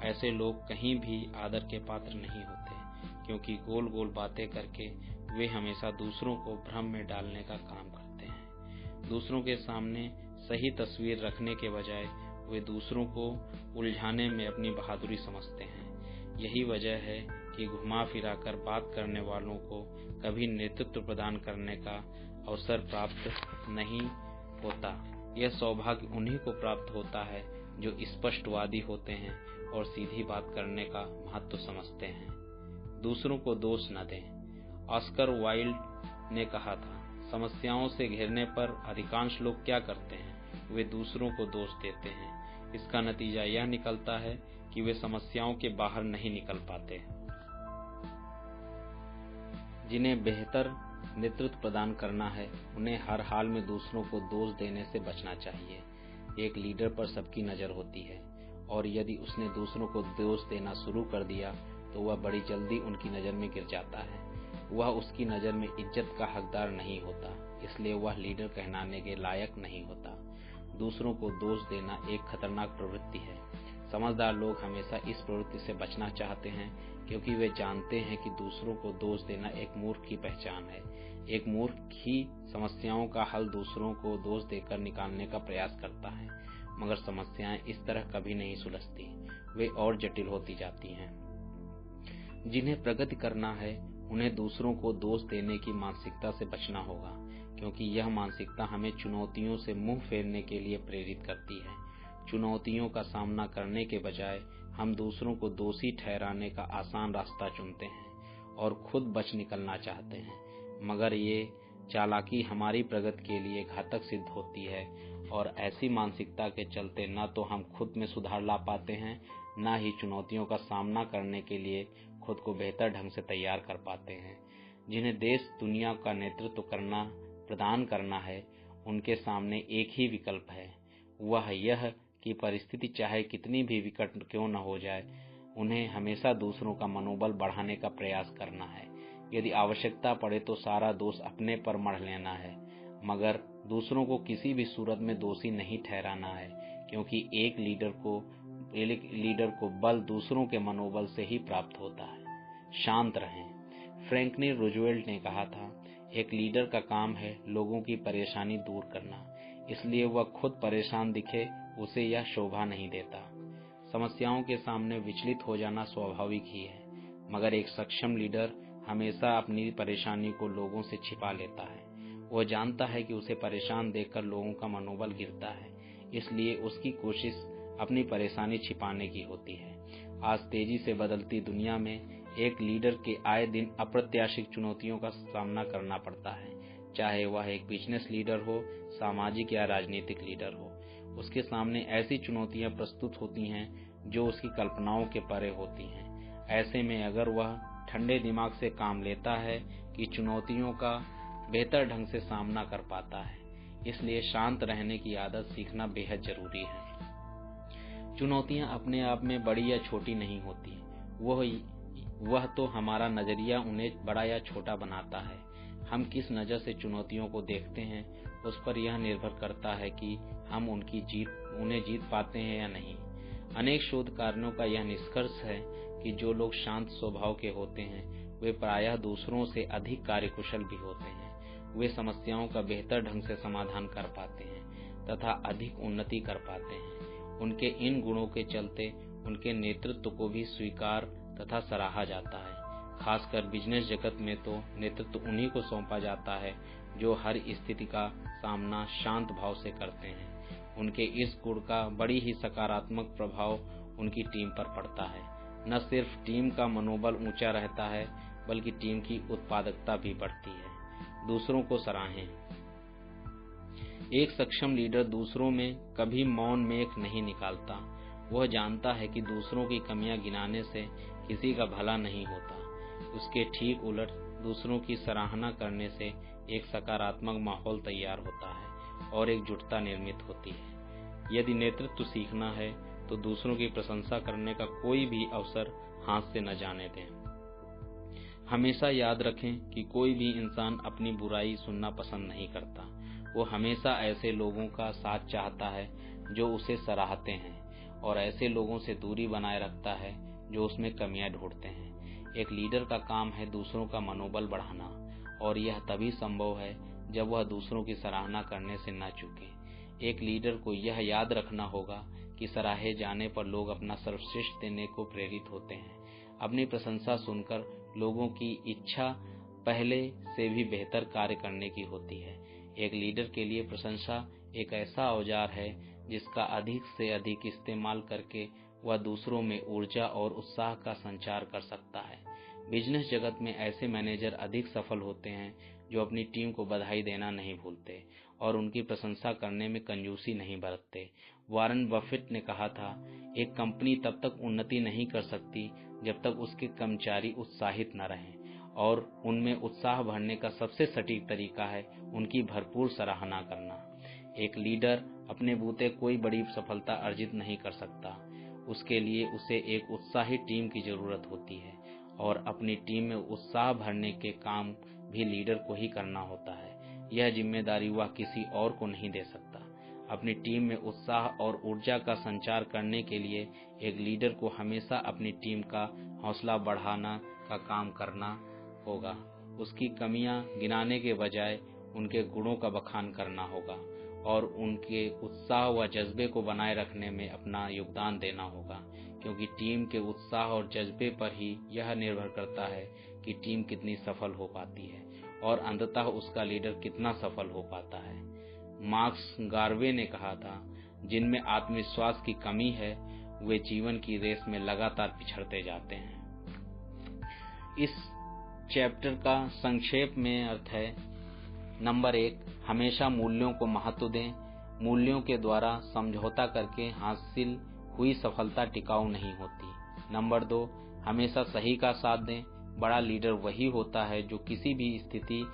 ऐसे लोग कहीं भी आदर के पात्र नहीं होते, क्योंकि गोल गोल बातें करके वे हमेशा दूसरों को भ्रम में डालने का काम करते हैं। दूसरों के सामने सही तस्वीर रखने के बजाय वे दूसरों को उलझाने में अपनी बहादुरी समझते हैं। यही वजह है कि घुमा फिरा कर बात करने वालों को कभी नेतृत्व प्रदान करने का अवसर प्राप्त नहीं होता। यह सौभाग्य उन्हीं को प्राप्त होता है जो स्पष्टवादी होते हैं और सीधी बात करने का महत्व समझते हैं। दूसरों को दोष न दें। ऑस्कर वाइल्ड ने कहा था, समस्याओं से घिरने पर अधिकांश लोग क्या करते हैं? वे दूसरों को दोष देते हैं। इसका नतीजा यह निकलता है कि वे समस्याओं के बाहर नहीं निकल पाते। जिन्हें बेहतर नेतृत्व प्रदान करना है, उन्हें हर हाल में दूसरों को दोष देने से बचना चाहिए। एक लीडर पर सबकी नजर होती है और यदि उसने दूसरों को दोष देना शुरू कर दिया तो वह बड़ी जल्दी उनकी नजर में गिर जाता है। वह उसकी नजर में इज्जत का हकदार नहीं होता, इसलिए वह लीडर कहलाने के लायक नहीं होता। दूसरों को दोष देना एक खतरनाक प्रवृत्ति है। समझदार लोग हमेशा इस प्रवृत्ति से बचना चाहते हैं, क्योंकि वे जानते हैं कि दूसरों को दोष देना एक मूर्ख की पहचान है। एक मूर्ख ही समस्याओं का हल दूसरों को दोष देकर निकालने का प्रयास करता है, मगर समस्याएं इस तरह कभी नहीं सुलझती, वे और जटिल होती जाती हैं। जिन्हें प्रगति करना है, उन्हें दूसरों को दोष देने की मानसिकता से बचना होगा, क्योंकि यह मानसिकता हमें चुनौतियों से मुंह फेरने के लिए प्रेरित करती है। चुनौतियों का सामना करने के बजाय हम दूसरों को दोषी ठहराने का आसान रास्ता चुनते हैं और खुद बच निकलना चाहते हैं, मगर ये चालाकी हमारी प्रगति के लिए घातक सिद्ध होती है और ऐसी मानसिकता के चलते न तो हम खुद में सुधार ला पाते हैं, न ही चुनौतियों का सामना करने के लिए खुद को बेहतर ढंग से तैयार कर पाते हैं। जिन्हें देश दुनिया का नेतृत्व प्रदान करना है, उनके सामने एक ही विकल्प है, वह यह कि परिस्थिति चाहे कितनी भी विकट क्यों न हो जाए, उन्हें हमेशा दूसरों का मनोबल बढ़ाने का प्रयास करना है। यदि आवश्यकता पड़े तो सारा दोष अपने पर मढ़ लेना है, मगर दूसरों को किसी भी सूरत में दोषी नहीं ठहराना है, क्योंकि एक लीडर को बल दूसरों के मनोबल से ही प्राप्त होता है। शांत रहें। फ्रैंकलिन रूजवेल्ट ने कहा था, एक लीडर का काम है लोगों की परेशानी दूर करना, इसलिए वह खुद परेशान दिखे उसे यह शोभा नहीं देता। समस्याओं के सामने विचलित हो जाना स्वाभाविक ही है, मगर एक सक्षम लीडर हमेशा अपनी परेशानी को लोगों से छिपा लेता है। वह जानता है कि उसे परेशान देखकर लोगों का मनोबल गिरता है, इसलिए उसकी कोशिश अपनी परेशानी छिपाने की होती है। आज तेजी से बदलती दुनिया में एक लीडर के आए दिन अप्रत्याशित चुनौतियों का सामना करना पड़ता है, चाहे वह एक बिजनेस लीडर हो, सामाजिक या राजनीतिक लीडर हो। उसके सामने ऐसी चुनौतियां प्रस्तुत होती हैं जो उसकी कल्पनाओं के परे होती हैं। ऐसे में अगर वह ठंडे दिमाग से काम लेता है कि चुनौतियों का बेहतर ढंग से सामना कर पाता है। इसलिए शांत रहने की आदत सीखना बेहद जरूरी है। चुनौतियां अपने आप में बड़ी या छोटी नहीं होती, वह तो हमारा नजरिया उन्हें बड़ा या छोटा बनाता है। हम किस नजर से चुनौतियों को देखते हैं, उस पर यह निर्भर करता है कि हम उन्हें जीत पाते हैं या नहीं। अनेक शोधकारों का यह निष्कर्ष है कि जो लोग शांत स्वभाव के होते हैं, वे प्रायः दूसरों से अधिक कार्यकुशल भी होते हैं। वे समस्याओं का बेहतर ढंग से समाधान कर पाते हैं तथा अधिक उन्नति कर पाते हैं। उनके इन गुणों के चलते उनके नेतृत्व को भी स्वीकार तथा सराहा जाता है। खासकर बिजनेस जगत में तो नेतृत्व उन्हीं को सौंपा जाता है जो हर स्थिति का सामना शांत भाव से करते हैं। उनके इस गुण का बड़ी ही सकारात्मक प्रभाव उनकी टीम पर पड़ता है। न सिर्फ टीम का मनोबल ऊंचा रहता है, बल्कि टीम की उत्पादकता भी बढ़ती है। दूसरों को सराहें। एक सक्षम लीडर दूसरों में कभी मौन मेघ नहीं निकालता। वह जानता है कि दूसरों की कमियां गिनाने से किसी का भला नहीं होता। उसके ठीक उलट दूसरों की सराहना करने से एक सकारात्मक माहौल तैयार होता है और एकजुटता निर्मित होती है। यदि नेतृत्व सीखना है तो दूसरों की प्रशंसा करने का कोई भी अवसर हाथ से न जाने दें। हमेशा याद रखें कि कोई भी इंसान अपनी बुराई सुनना पसंद नहीं करता। वो हमेशा ऐसे लोगों का साथ चाहता है जो उसे सराहते हैं और ऐसे लोगों से दूरी बनाए रखता है जो उसमें कमियां ढूंढते हैं। एक लीडर का काम है दूसरों का मनोबल बढ़ाना, और यह तभी संभव है जब वह दूसरों की सराहना करने से न चूके। एक लीडर को यह याद रखना होगा कि सराहे जाने पर लोग अपना सर्वश्रेष्ठ देने को प्रेरित होते हैं। अपनी प्रशंसा सुनकर लोगों की इच्छा पहले से भी बेहतर कार्य करने की होती है। एक लीडर के लिए प्रशंसा एक ऐसा औजार है जिसका अधिक से अधिक इस्तेमाल करके वह दूसरों में ऊर्जा और उत्साह का संचार कर सकता है। बिजनेस जगत में ऐसे मैनेजर अधिक सफल होते हैं जो अपनी टीम को बधाई देना नहीं भूलते और उनकी प्रशंसा करने में कंजूसी नहीं बरतते। वॉरेन बफेट ने कहा था, एक कंपनी तब तक उन्नति नहीं कर सकती जब तक उसके कर्मचारी उत्साहित न रहें, और उनमें उत्साह भरने का सबसे सटीक तरीका है उनकी भरपूर सराहना करना। एक लीडर अपने बूते कोई बड़ी सफलता अर्जित नहीं कर सकता। उसके लिए उसे एक उत्साही टीम की जरूरत होती है, और अपनी टीम में उत्साह भरने के काम भी लीडर को ही करना होता है। यह जिम्मेदारी वह किसी और को नहीं दे सकता। अपनी टीम में उत्साह और ऊर्जा का संचार करने के लिए एक लीडर को हमेशा अपनी टीम का हौसला बढ़ाना का काम करना होगा। उसकी कमियां गिनाने के बजाय उनके गुणों का बखान करना होगा और उनके उत्साह व जज्बे को बनाए रखने में अपना योगदान देना होगा, क्योंकि टीम के उत्साह और जज्बे पर ही यह निर्भर करता है कि टीम कितनी सफल हो पाती है और अंततः उसका लीडर कितना सफल हो पाता है। मार्क्स गार्वे ने कहा था, जिनमें आत्मविश्वास की कमी है वे जीवन की रेस में लगातार पिछड़ते जाते हैं। इस चैप्टर का संक्षेप में अर्थ है, नंबर 1, हमेशा मूल्यों को महत्व दें। मूल्यों के द्वारा समझौता करके हासिल हुई सफलता टिकाऊ नहीं होती। नंबर 2, हमेशा सही का साथ दें। बड़ा लीडर वही होता है जो किसी भी स्थिति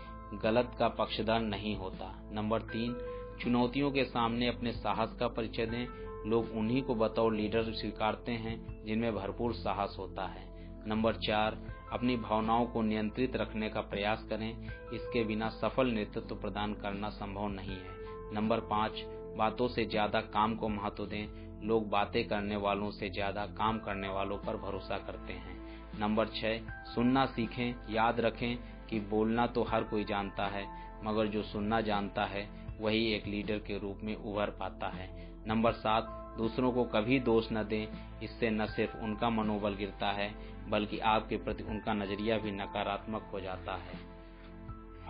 गलत का पक्षधर नहीं होता। नंबर 3, चुनौतियों के सामने अपने साहस का परिचय दें। लोग उन्हीं को बतौर लीडर स्वीकारते हैं जिनमें भरपूर साहस होता है। नंबर 4, अपनी भावनाओं को नियंत्रित रखने का प्रयास करें। इसके बिना सफल नेतृत्व प्रदान करना संभव नहीं है। नंबर 5, बातों से ज्यादा काम को महत्व दें। लोग बातें करने वालों से ज्यादा काम करने वालों पर भरोसा करते हैं। नंबर 6, सुनना सीखें। याद रखें कि बोलना तो हर कोई जानता है, मगर जो सुनना जानता है वही एक लीडर के रूप में उभर पाता है। नंबर 7, दूसरों को कभी दोष न दें। इससे न सिर्फ उनका मनोबल गिरता है बल्कि आपके प्रति उनका नजरिया भी नकारात्मक हो जाता है।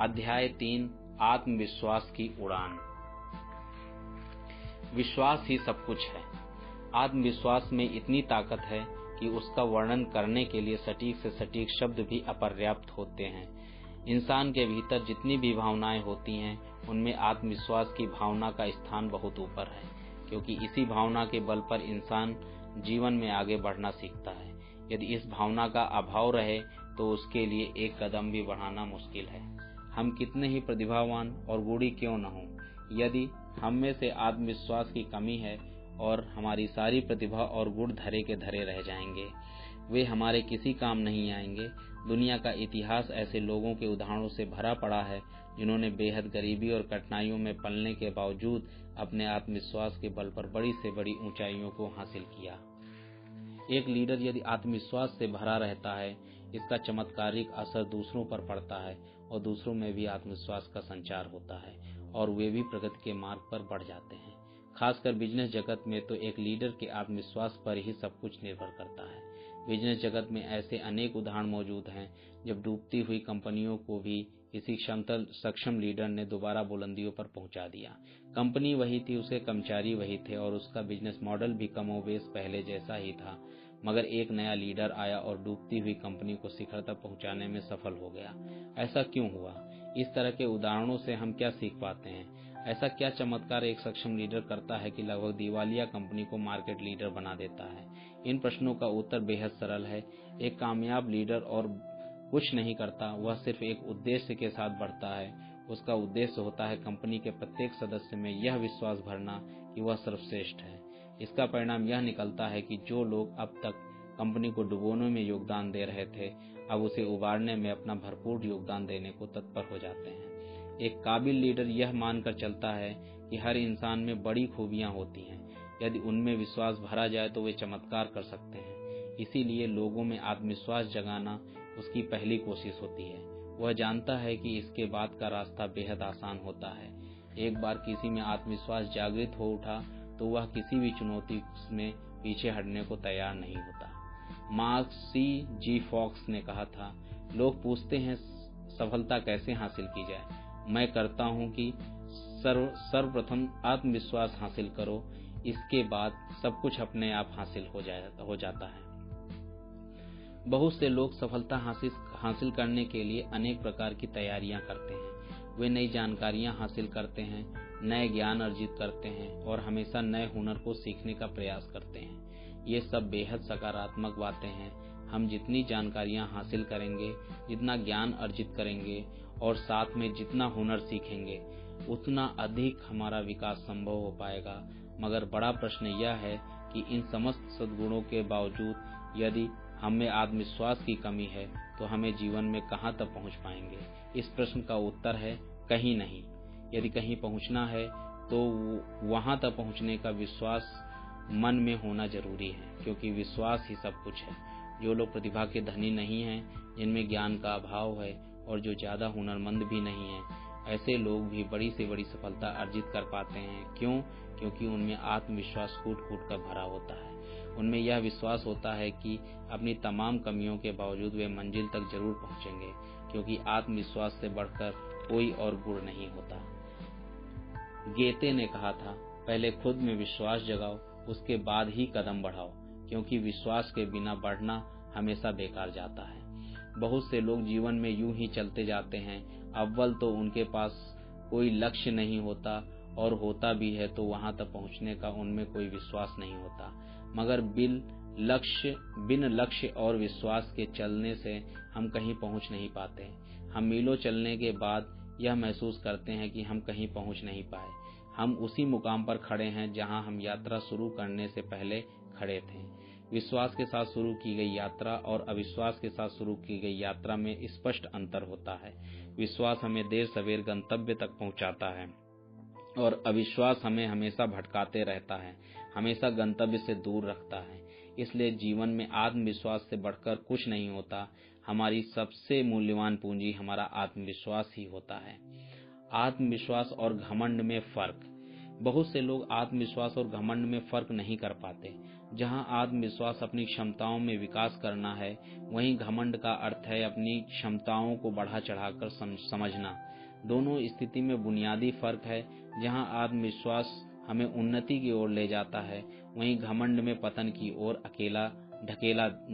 अध्याय 3, आत्मविश्वास की उड़ान। विश्वास ही सब कुछ है। आत्मविश्वास में इतनी ताकत है कि उसका वर्णन करने के लिए सटीक से सटीक शब्द भी अपर्याप्त होते हैं। इंसान के भीतर जितनी भी भावनाएं होती हैं उनमें आत्मविश्वास की भावना का स्थान बहुत ऊपर है, क्योंकि इसी भावना के बल पर इंसान जीवन में आगे बढ़ना सीखता है। यदि इस भावना का अभाव रहे तो उसके लिए एक कदम भी बढ़ाना मुश्किल है। हम कितने ही प्रतिभावान और गुणी क्यों न हों, यदि हम में से आत्मविश्वास की कमी है और हमारी सारी प्रतिभा और गुण धरे के धरे रह जाएंगे, वे हमारे किसी काम नहीं आएंगे। दुनिया का इतिहास ऐसे लोगों के उदाहरणों से भरा पड़ा है जिन्होंने बेहद गरीबी और कठिनाइयों में पलने के बावजूद अपने आत्मविश्वास के बल पर बड़ी से बड़ी ऊंचाइयों को हासिल किया। एक लीडर यदि आत्मविश्वास से भरा रहता है, इसका चमत्कारिक असर दूसरों पर पड़ता है और दूसरों में भी आत्मविश्वास का संचार होता है और वे भी प्रगति के मार्ग पर बढ़ जाते हैं। खासकर बिजनेस जगत में तो एक लीडर के आत्मविश्वास पर ही सब कुछ निर्भर करता है। बिजनेस जगत में ऐसे अनेक उदाहरण मौजूद हैं जब डूबती हुई कंपनियों को भी किसी सक्षम लीडर ने दोबारा बुलंदियों पर पहुंचा दिया। कंपनी वही थी, उसके कर्मचारी वही थे और उसका बिजनेस मॉडल भी कमोबेश पहले जैसा ही था, मगर एक नया लीडर आया और डूबती हुई कंपनी को शिखर तक पहुंचाने में सफल हो गया। ऐसा क्यों हुआ? इस तरह के उदाहरणों से हम क्या सीख पाते हैं? ऐसा क्या चमत्कार एक सक्षम लीडर करता है कि लगभग दिवालिया कंपनी को मार्केट लीडर बना देता है? इन प्रश्नों का उत्तर बेहद सरल है। एक कामयाब लीडर और कुछ नहीं करता, वह सिर्फ एक उद्देश्य के साथ बढ़ता है। उसका उद्देश्य होता है कंपनी के प्रत्येक सदस्य में यह विश्वास भरना कि वह सर्वश्रेष्ठ है। इसका परिणाम यह निकलता है कि जो लोग अब तक कंपनी को डुबोने में योगदान दे रहे थे, अब उसे उबारने में अपना भरपूर योगदान देने को तत्पर हो जाते हैं। एक काबिल लीडर यह मानकर चलता है कि हर इंसान में बड़ी खूबियां होती हैं, यदि उनमें विश्वास भरा जाए तो वे चमत्कार कर सकते हैं। इसीलिए लोगों में आत्मविश्वास जगाना उसकी पहली कोशिश होती है। वह जानता है कि इसके बाद का रास्ता बेहद आसान होता है। एक बार किसी में आत्मविश्वास जागृत हो उठा तो वह किसी भी चुनौती में पीछे हटने को तैयार नहीं होता। मार्क सी फॉक्स ने कहा था, लोग पूछते हैं सफलता कैसे हासिल की जाए। मैं करता हूं कि सर्वप्रथम आत्मविश्वास हासिल करो, इसके बाद सब कुछ अपने आप हासिल हो जाता है। बहुत से लोग सफलता हासिल करने के लिए अनेक प्रकार की तैयारियां करते हैं। वे नई जानकारियां हासिल करते हैं, नए ज्ञान अर्जित करते हैं और हमेशा नए हुनर को सीखने का प्रयास करते हैं। ये सब बेहद सकारात्मक बातें हैं। हम जितनी जानकारियां हासिल करेंगे, जितना ज्ञान अर्जित करेंगे और साथ में जितना हुनर सीखेंगे, उतना अधिक हमारा विकास संभव हो पाएगा। मगर बड़ा प्रश्न यह है कि इन समस्त सद्गुणों के बावजूद यदि हमें आत्मविश्वास की कमी है तो हमें जीवन में कहां तक पहुंच पाएंगे। इस प्रश्न का उत्तर है कहीं नहीं। यदि कहीं पहुंचना है तो वहां तक पहुंचने का विश्वास मन में होना जरूरी है, क्योंकि विश्वास ही सब कुछ है। जो लोग प्रतिभा के धनी नहीं हैं, जिनमें ज्ञान का अभाव है और जो ज्यादा हुनरमंद भी नहीं है, ऐसे लोग भी बड़ी से बड़ी सफलता अर्जित कर पाते हैं। क्यों? क्योंकि उनमें आत्मविश्वास कूट कूट कर भरा होता है। उनमें यह विश्वास होता है कि अपनी तमाम कमियों के बावजूद वे मंजिल तक जरूर पहुंचेंगे, क्योंकि आत्मविश्वास से बढ़कर कोई और गुण नहीं होता। गेते ने कहा था, पहले खुद में विश्वास जगाओ, उसके बाद ही कदम बढ़ाओ, क्योंकि विश्वास के बिना बढ़ना हमेशा बेकार जाता है। बहुत से लोग जीवन में यूं ही चलते जाते हैं। अव्वल तो उनके पास कोई लक्ष्य नहीं होता, और होता भी है तो वहां तक पहुंचने का उनमें कोई विश्वास नहीं होता। मगर बिन लक्ष्य और विश्वास के चलने से हम कहीं पहुंच नहीं पाते। हम मीलों चलने के बाद यह महसूस करते हैं कि हम कहीं पहुंच नहीं पाए। हम उसी मुकाम पर खड़े हैं जहां हम यात्रा शुरू करने से पहले खड़े थे। विश्वास के साथ शुरू की गई यात्रा और अविश्वास के साथ शुरू की गई यात्रा में स्पष्ट अंतर होता है। विश्वास हमें देर सवेर गंतव्य तक पहुंचाता है और अविश्वास हमें हमेशा भटकाते रहता है, हमेशा गंतव्य से दूर रखता है। इसलिए जीवन में आत्मविश्वास से बढ़कर कुछ नहीं होता। हमारी सबसे मूल्यवान पूंजी हमारा आत्मविश्वास ही होता है। आत्मविश्वास और घमंड में फर्क। बहुत से लोग आत्मविश्वास और घमंड में फर्क नहीं कर पाते। जहां आत्मविश्वास अपनी क्षमताओं में विकास करना है, वहीं घमंड का अर्थ है अपनी क्षमताओं को बढ़ा चढ़ाकर समझना। दोनों स्थिति में बुनियादी फर्क है। जहां आत्मविश्वास हमें उन्नति की ओर ले जाता है, वहीं घमंड में पतन की ओर अकेला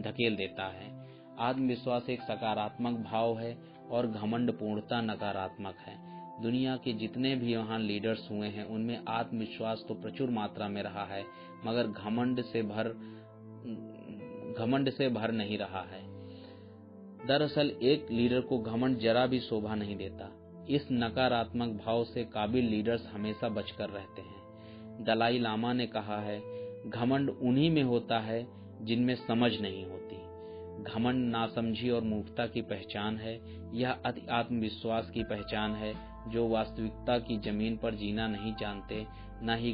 ढकेल देता है। आत्मविश्वास एक सकारात्मक भाव है और घमंड पूर्णतः नकारात्मक है। दुनिया के जितने भी महान लीडर्स हुए हैं, उनमें आत्मविश्वास तो प्रचुर मात्रा में रहा है, मगर घमंड से भर नहीं रहा है। दरअसल एक लीडर को घमंड जरा भी शोभा नहीं देता। इस नकारात्मक भाव से काबिल लीडर्स हमेशा बचकर रहते हैं। दलाई लामा ने कहा है, घमंड उन्हीं में होता है जिनमें समझ नहीं होती। घमंड नासमझी और मूर्खता की पहचान है। यह अति आत्मविश्वास की पहचान है, जो वास्तविकता की जमीन पर जीना नहीं जानते, न ही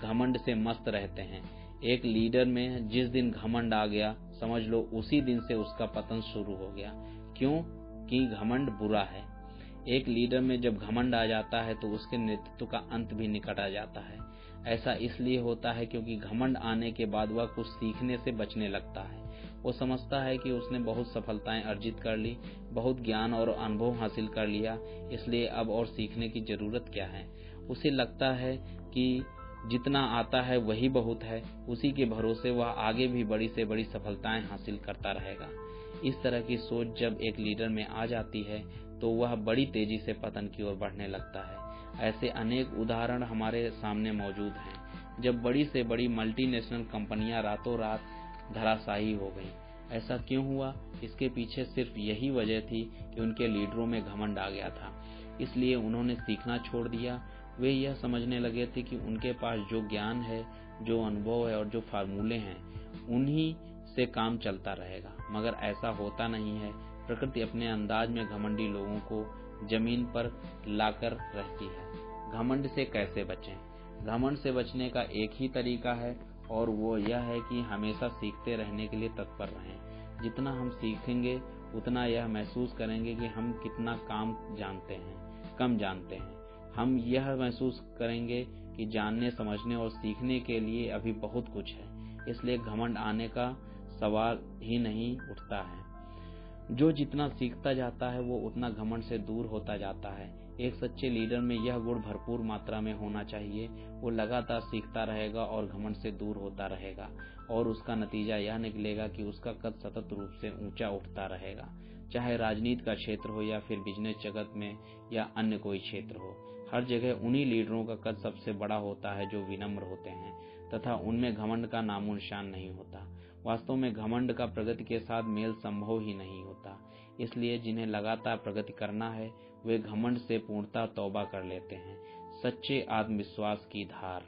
घमंड से मस्त रहते हैं। एक लीडर में जिस दिन घमंड आ गया, समझ लो उसी दिन से उसका पतन शुरू हो गया। क्यों? कि घमंड बुरा है। एक लीडर में जब घमंड आ जाता है तो उसके नेतृत्व का अंत भी निकट आ जाता है। ऐसा इसलिए होता है क्योंकि घमंड आने के बाद वह कुछ सीखने से बचने लगता है। वो समझता है कि उसने बहुत सफलताएं अर्जित कर ली, बहुत ज्ञान और अनुभव हासिल कर लिया, इसलिए अब और सीखने की जरूरत क्या है। उसे लगता है कि जितना आता है वही बहुत है। उसी के भरोसे वह आगे भी बड़ी से बड़ी सफलताएं हासिल करता रहेगा। इस तरह की सोच जब एक लीडर में आ जाती है तो वह बड़ी तेजी से पतन की ओर बढ़ने लगता है। ऐसे अनेक उदाहरण हमारे सामने मौजूद हैं, जब बड़ी से बड़ी मल्टीनेशनल कंपनियां रातों रात धराशायी हो गईं। ऐसा क्यों हुआ? इसके पीछे सिर्फ यही वजह थी कि उनके लीडरों में घमंड आ गया था, इसलिए उन्होंने सीखना छोड़ दिया। वे यह समझने लगे थे कि उनके पास जो ज्ञान है, जो अनुभव है और जो फार्मूले हैं, उन्हीं से काम चलता रहेगा। मगर ऐसा होता नहीं है। प्रकृति अपने अंदाज में घमंडी लोगों को जमीन पर लाकर रहती है। घमंड से कैसे बचें? घमंड से बचने का एक ही तरीका है और वो यह है कि हमेशा सीखते रहने के लिए तत्पर रहें। जितना हम सीखेंगे उतना यह महसूस करेंगे कि हम कितना कम जानते हैं। हम यह महसूस करेंगे कि जानने, समझने और सीखने के लिए अभी बहुत कुछ है। इसलिए घमंड आने का सवाल ही नहीं उठता है। जो जितना सीखता जाता है वो उतना घमंड से दूर होता जाता है। एक सच्चे लीडर में यह गुण भरपूर मात्रा में होना चाहिए। वो लगातार सीखता रहेगा और घमंड से दूर होता रहेगा और उसका नतीजा यह निकलेगा कि उसका कद सतत रूप से ऊंचा उठता रहेगा, चाहे राजनीति का क्षेत्र हो या फिर बिजनेस जगत में या अन्य कोई क्षेत्र हो। हर जगह उन्हीं लीडरों का कद सबसे बड़ा होता है जो विनम्र होते हैं तथा उनमें घमंड का नामो निशान नहीं होता। वास्तव में घमंड का प्रगति के साथ मेल संभव ही नहीं होता। इसलिए जिन्हें लगातार प्रगति करना है वे घमंड से पूर्णतः तौबा कर लेते हैं। सच्चे आत्मविश्वास की धार।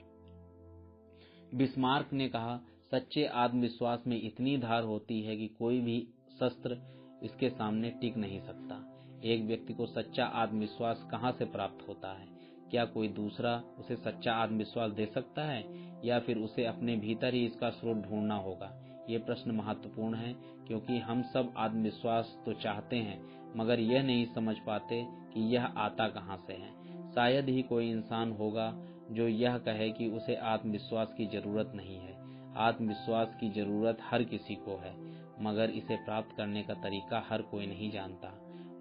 बिस्मार्क ने कहा, सच्चे आत्मविश्वास में इतनी धार होती है कि कोई भी शस्त्र इसके सामने टिक नहीं सकता। एक व्यक्ति को सच्चा आत्मविश्वास कहाँ से प्राप्त होता है? क्या कोई दूसरा उसे सच्चा आत्मविश्वास दे सकता है या फिर उसे अपने भीतर ही इसका स्रोत ढूंढना होगा? ये प्रश्न महत्वपूर्ण है क्योंकि हम सब आत्मविश्वास तो चाहते हैं मगर यह नहीं समझ पाते कि यह आता कहाँ से है। शायद ही कोई इंसान होगा जो यह कहे कि उसे आत्मविश्वास की जरूरत नहीं है। आत्मविश्वास की जरूरत हर किसी को है मगर इसे प्राप्त करने का तरीका हर कोई नहीं जानता।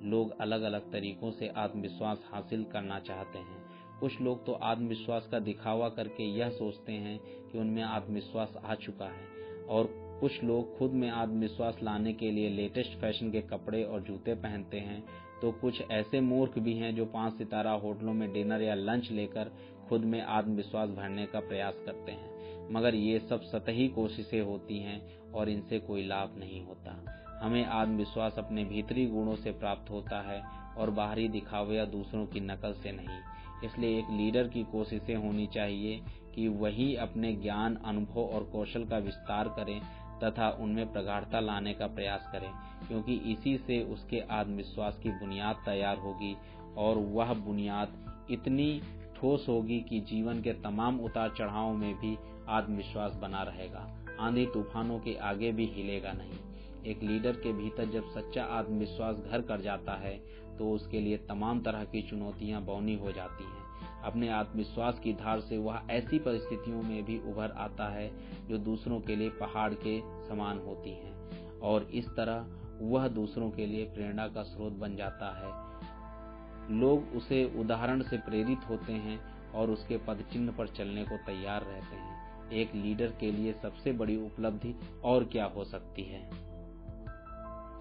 लोग अलग अलग तरीकों से आत्मविश्वास हासिल करना चाहते हैं। कुछ लोग तो आत्मविश्वास का दिखावा करके यह सोचते हैं कि उनमें आत्मविश्वास आ चुका है और कुछ लोग खुद में आत्मविश्वास लाने के लिए लेटेस्ट फैशन के कपड़े और जूते पहनते हैं। तो कुछ ऐसे मूर्ख भी हैं जो 5 सितारा होटलों में डिनर या लंच लेकर खुद में आत्मविश्वास भरने का प्रयास करते हैं। मगर ये सब सतही कोशिशें होती हैं और इनसे कोई लाभ नहीं होता। हमें आत्मविश्वास अपने भीतरी गुणों से प्राप्त होता है और बाहरी दिखावे या दूसरों की नकल से नहीं। इसलिए एक लीडर की कोशिशें होनी चाहिए कि वही अपने ज्ञान, अनुभव और कौशल का विस्तार करें तथा उनमें प्रगाढ़ता लाने का प्रयास करें, क्योंकि इसी से उसके आत्मविश्वास की बुनियाद तैयार होगी और वह बुनियाद इतनी ठोस होगी कि जीवन के तमाम उतार चढ़ावों में भी आत्मविश्वास बना रहेगा, आंधी तूफानों के आगे भी हिलेगा नहीं। एक लीडर के भीतर जब सच्चा आत्मविश्वास घर कर जाता है तो उसके लिए तमाम तरह की चुनौतियां बौनी हो जाती हैं। अपने आत्मविश्वास की धार से वह ऐसी परिस्थितियों में भी उभर आता है जो दूसरों के लिए पहाड़ के समान होती हैं और इस तरह वह दूसरों के लिए प्रेरणा का स्रोत बन जाता है। लोग उसे उदाहरण से प्रेरित होते हैं और उसके पदचिह्न पर चलने को तैयार रहते हैं। एक लीडर के लिए सबसे बड़ी उपलब्धि और क्या हो सकती है?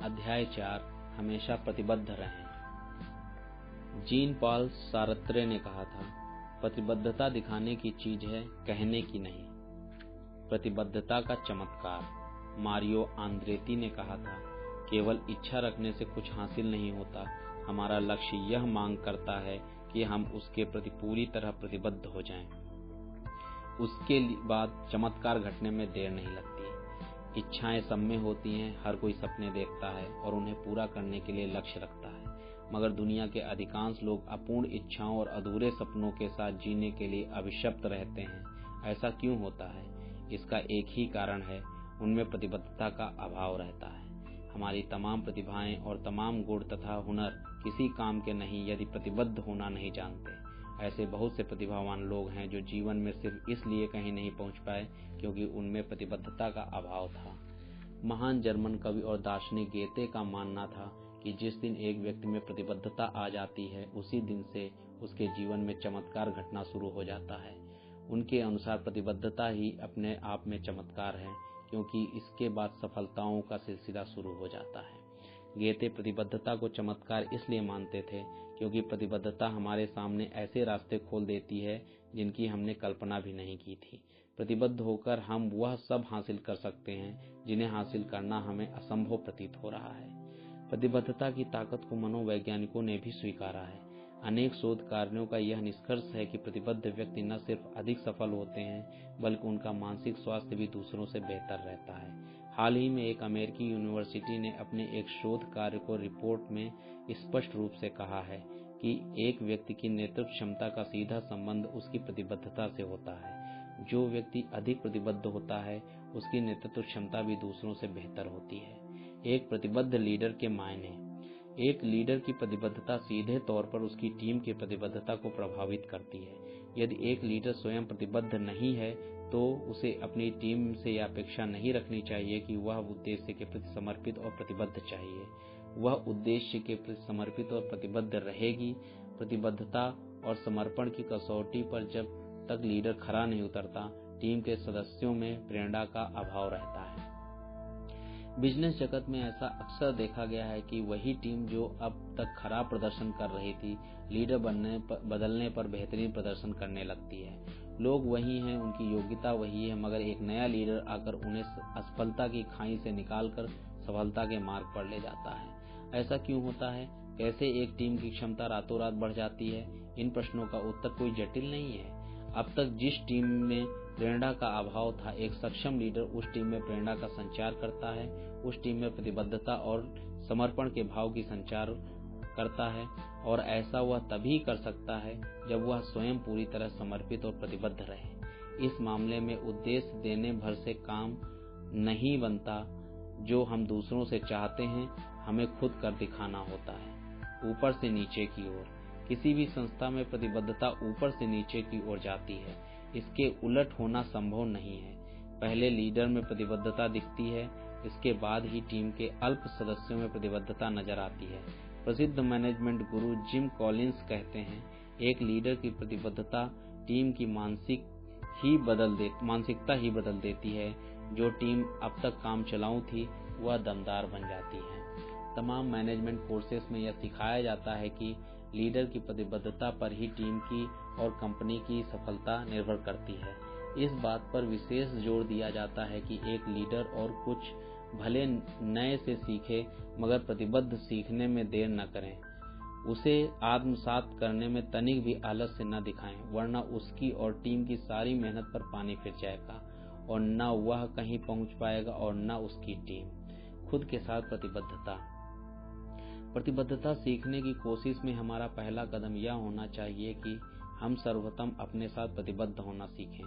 अध्याय 4, हमेशा प्रतिबद्ध रहें। जीन पॉल सार्त्रे ने कहा था, प्रतिबद्धता दिखाने की चीज है, कहने की नहीं। प्रतिबद्धता का चमत्कार। मारियो आंद्रेती ने कहा था, केवल इच्छा रखने से कुछ हासिल नहीं होता, हमारा लक्ष्य यह मांग करता है कि हम उसके प्रति पूरी तरह प्रतिबद्ध हो जाएं। उसके बाद चमत्कार घटने में देर नहीं लगती। इच्छाएं सब में होती हैं, हर कोई सपने देखता है और उन्हें पूरा करने के लिए लक्ष्य रखता है, मगर दुनिया के अधिकांश लोग अपूर्ण इच्छाओं और अधूरे सपनों के साथ जीने के लिए अभिशप्त रहते हैं। ऐसा क्यों होता है? इसका एक ही कारण है, उनमें प्रतिबद्धता का अभाव रहता है। हमारी तमाम प्रतिभाएं और तमाम गुण तथा हुनर किसी काम के नहीं यदि प्रतिबद्ध होना नहीं जानते। ऐसे बहुत से प्रतिभावान लोग हैं जो जीवन में सिर्फ इसलिए कहीं नहीं पहुंच पाए क्योंकि उनमें प्रतिबद्धता का अभाव था। महान जर्मन कवि और दार्शनिक गेते का मानना था कि जिस दिन एक व्यक्ति में प्रतिबद्धता आ जाती है उसी दिन से उसके जीवन में चमत्कार घटना शुरू हो जाता है। उनके अनुसार प्रतिबद्धता ही अपने आप में चमत्कार है, क्योंकि इसके बाद सफलताओं का सिलसिला शुरू हो जाता है। गेते प्रतिबद्धता को चमत्कार इसलिए मानते थे क्योंकि प्रतिबद्धता हमारे सामने ऐसे रास्ते खोल देती है जिनकी हमने कल्पना भी नहीं की थी। प्रतिबद्ध होकर हम वह सब हासिल कर सकते हैं जिन्हें हासिल करना हमें असंभव प्रतीत हो रहा है। प्रतिबद्धता की ताकत को मनोवैज्ञानिकों ने भी स्वीकारा है। अनेक शोध कार्यों का यह निष्कर्ष है कि प्रतिबद्ध व्यक्ति न सिर्फ अधिक सफल होते हैं बल्कि उनका मानसिक स्वास्थ्य भी दूसरों से बेहतर रहता है। हाल ही में एक अमेरिकी यूनिवर्सिटी ने अपने एक शोध कार्य को रिपोर्ट में स्पष्ट रूप से कहा है कि एक व्यक्ति की नेतृत्व क्षमता का सीधा संबंध उसकी प्रतिबद्धता से होता है। जो व्यक्ति अधिक प्रतिबद्ध होता है उसकी नेतृत्व क्षमता भी दूसरों से बेहतर होती है। एक प्रतिबद्ध लीडर के मायने। एक लीडर की प्रतिबद्धता सीधे तौर पर उसकी टीम की प्रतिबद्धता को प्रभावित करती है। यदि एक लीडर स्वयं प्रतिबद्ध नहीं है तो उसे अपनी टीम से यह अपेक्षा नहीं रखनी चाहिए कि वह उद्देश्य के प्रति समर्पित और प्रतिबद्ध चाहिए। वह उद्देश्य के प्रति समर्पित और प्रतिबद्ध रहेगी। प्रतिबद्धता और समर्पण की कसौटी पर जब तक लीडर खरा नहीं उतरता, टीम के सदस्यों में प्रेरणा का अभाव रहता है। बिजनेस जगत में ऐसा अक्सर देखा गया है कि वही टीम जो अब तक खराब प्रदर्शन कर रही थी, लीडर बदलने पर बेहतरीन प्रदर्शन करने लगती है। लोग वही हैं, उनकी योग्यता वही है, मगर एक नया लीडर आकर उन्हें असफलता की खाई से निकालकर सफलता के मार्ग पर ले जाता है। ऐसा क्यों होता है? कैसे एक टीम की क्षमता रातों रात बढ़ जाती है? इन प्रश्नों का उत्तर कोई जटिल नहीं है। अब तक जिस टीम में प्रेरणा का अभाव था, एक सक्षम लीडर उस टीम में प्रेरणा का संचार करता है, उस टीम में प्रतिबद्धता और समर्पण के भाव की संचार करता है, और ऐसा वह तभी कर सकता है जब वह स्वयं पूरी तरह समर्पित और प्रतिबद्ध रहे। इस मामले में उद्देश्य देने भर से काम नहीं बनता। जो हम दूसरों से चाहते हैं हमें खुद कर दिखाना होता है। ऊपर से नीचे की ओर। किसी भी संस्था में प्रतिबद्धता ऊपर से नीचे की ओर जाती है। इसके उलट होना संभव नहीं है। पहले लीडर में प्रतिबद्धता दिखती है, इसके बाद ही टीम के अल्प सदस्यों में प्रतिबद्धता नजर आती है। प्रसिद्ध मैनेजमेंट गुरु जिम कॉलिंस कहते हैं, एक लीडर की प्रतिबद्धता टीम की मानसिकता ही बदल देती है। जो टीम अब तक काम चलाऊ थी वह दमदार बन जाती है। तमाम मैनेजमेंट कोर्सेस में यह सिखाया जाता है कि लीडर की प्रतिबद्धता पर ही टीम की और कंपनी की सफलता निर्भर करती है। इस बात पर विशेष जोर दिया जाता है कि एक लीडर और कुछ भले नए से सीखे, मगर प्रतिबद्ध सीखने में देर न करें। उसे आत्मसात करने में तनिक भी आलस्य न दिखाएं, वरना उसकी और टीम की सारी मेहनत पर पानी फिर जाएगा और न वह कहीं पहुंच पाएगा और न उसकी टीम। खुद के साथ प्रतिबद्धता सीखने की कोशिश में हमारा पहला कदम यह होना चाहिए कि हम सर्वप्रथम अपने साथ प्रतिबद्ध होना सीखें।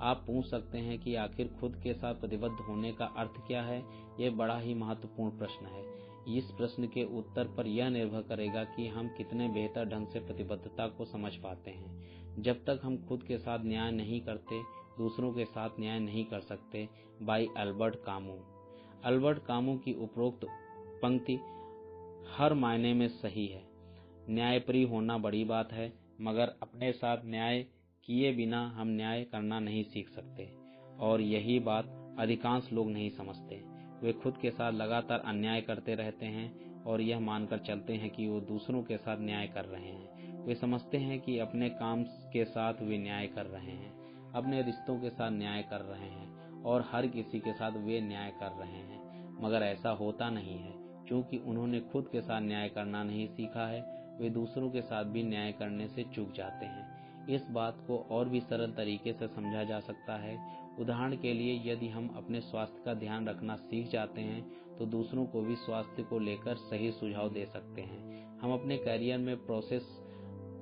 आप पूछ सकते हैं कि आखिर खुद के साथ प्रतिबद्ध होने का अर्थ क्या है? यह बड़ा ही महत्वपूर्ण प्रश्न है। इस प्रश्न के उत्तर पर यह निर्भर करेगा कि हम कितने बेहतर ढंग से प्रतिबद्धता को समझ पाते हैं। जब तक हम खुद के साथ न्याय नहीं करते, दूसरों के साथ न्याय नहीं कर सकते। बाई अल्बर्ट कामू की उपरोक्त पंक्ति हर मायने में सही है। न्यायप्रिय होना बड़ी बात है, मगर अपने साथ न्याय किए बिना हम न्याय करना नहीं सीख सकते, और यही बात अधिकांश लोग नहीं समझते। वे खुद के साथ लगातार अन्याय करते रहते हैं और यह मानकर चलते हैं कि वो दूसरों के साथ न्याय कर रहे हैं। वे समझते हैं कि अपने काम के साथ वे न्याय कर रहे हैं, अपने रिश्तों के साथ न्याय कर रहे हैं और हर किसी के साथ वे न्याय कर रहे हैं, मगर ऐसा होता नहीं है। क्योंकि उन्होंने खुद के साथ न्याय करना नहीं सीखा है, वे दूसरों के साथ भी न्याय करने से चूक जाते हैं। इस बात को और भी सरल तरीके से समझा जा सकता है। उदाहरण के लिए, यदि हम अपने स्वास्थ्य का ध्यान रखना सीख जाते हैं तो दूसरों को भी स्वास्थ्य को लेकर सही सुझाव दे सकते हैं। हम अपने करियर में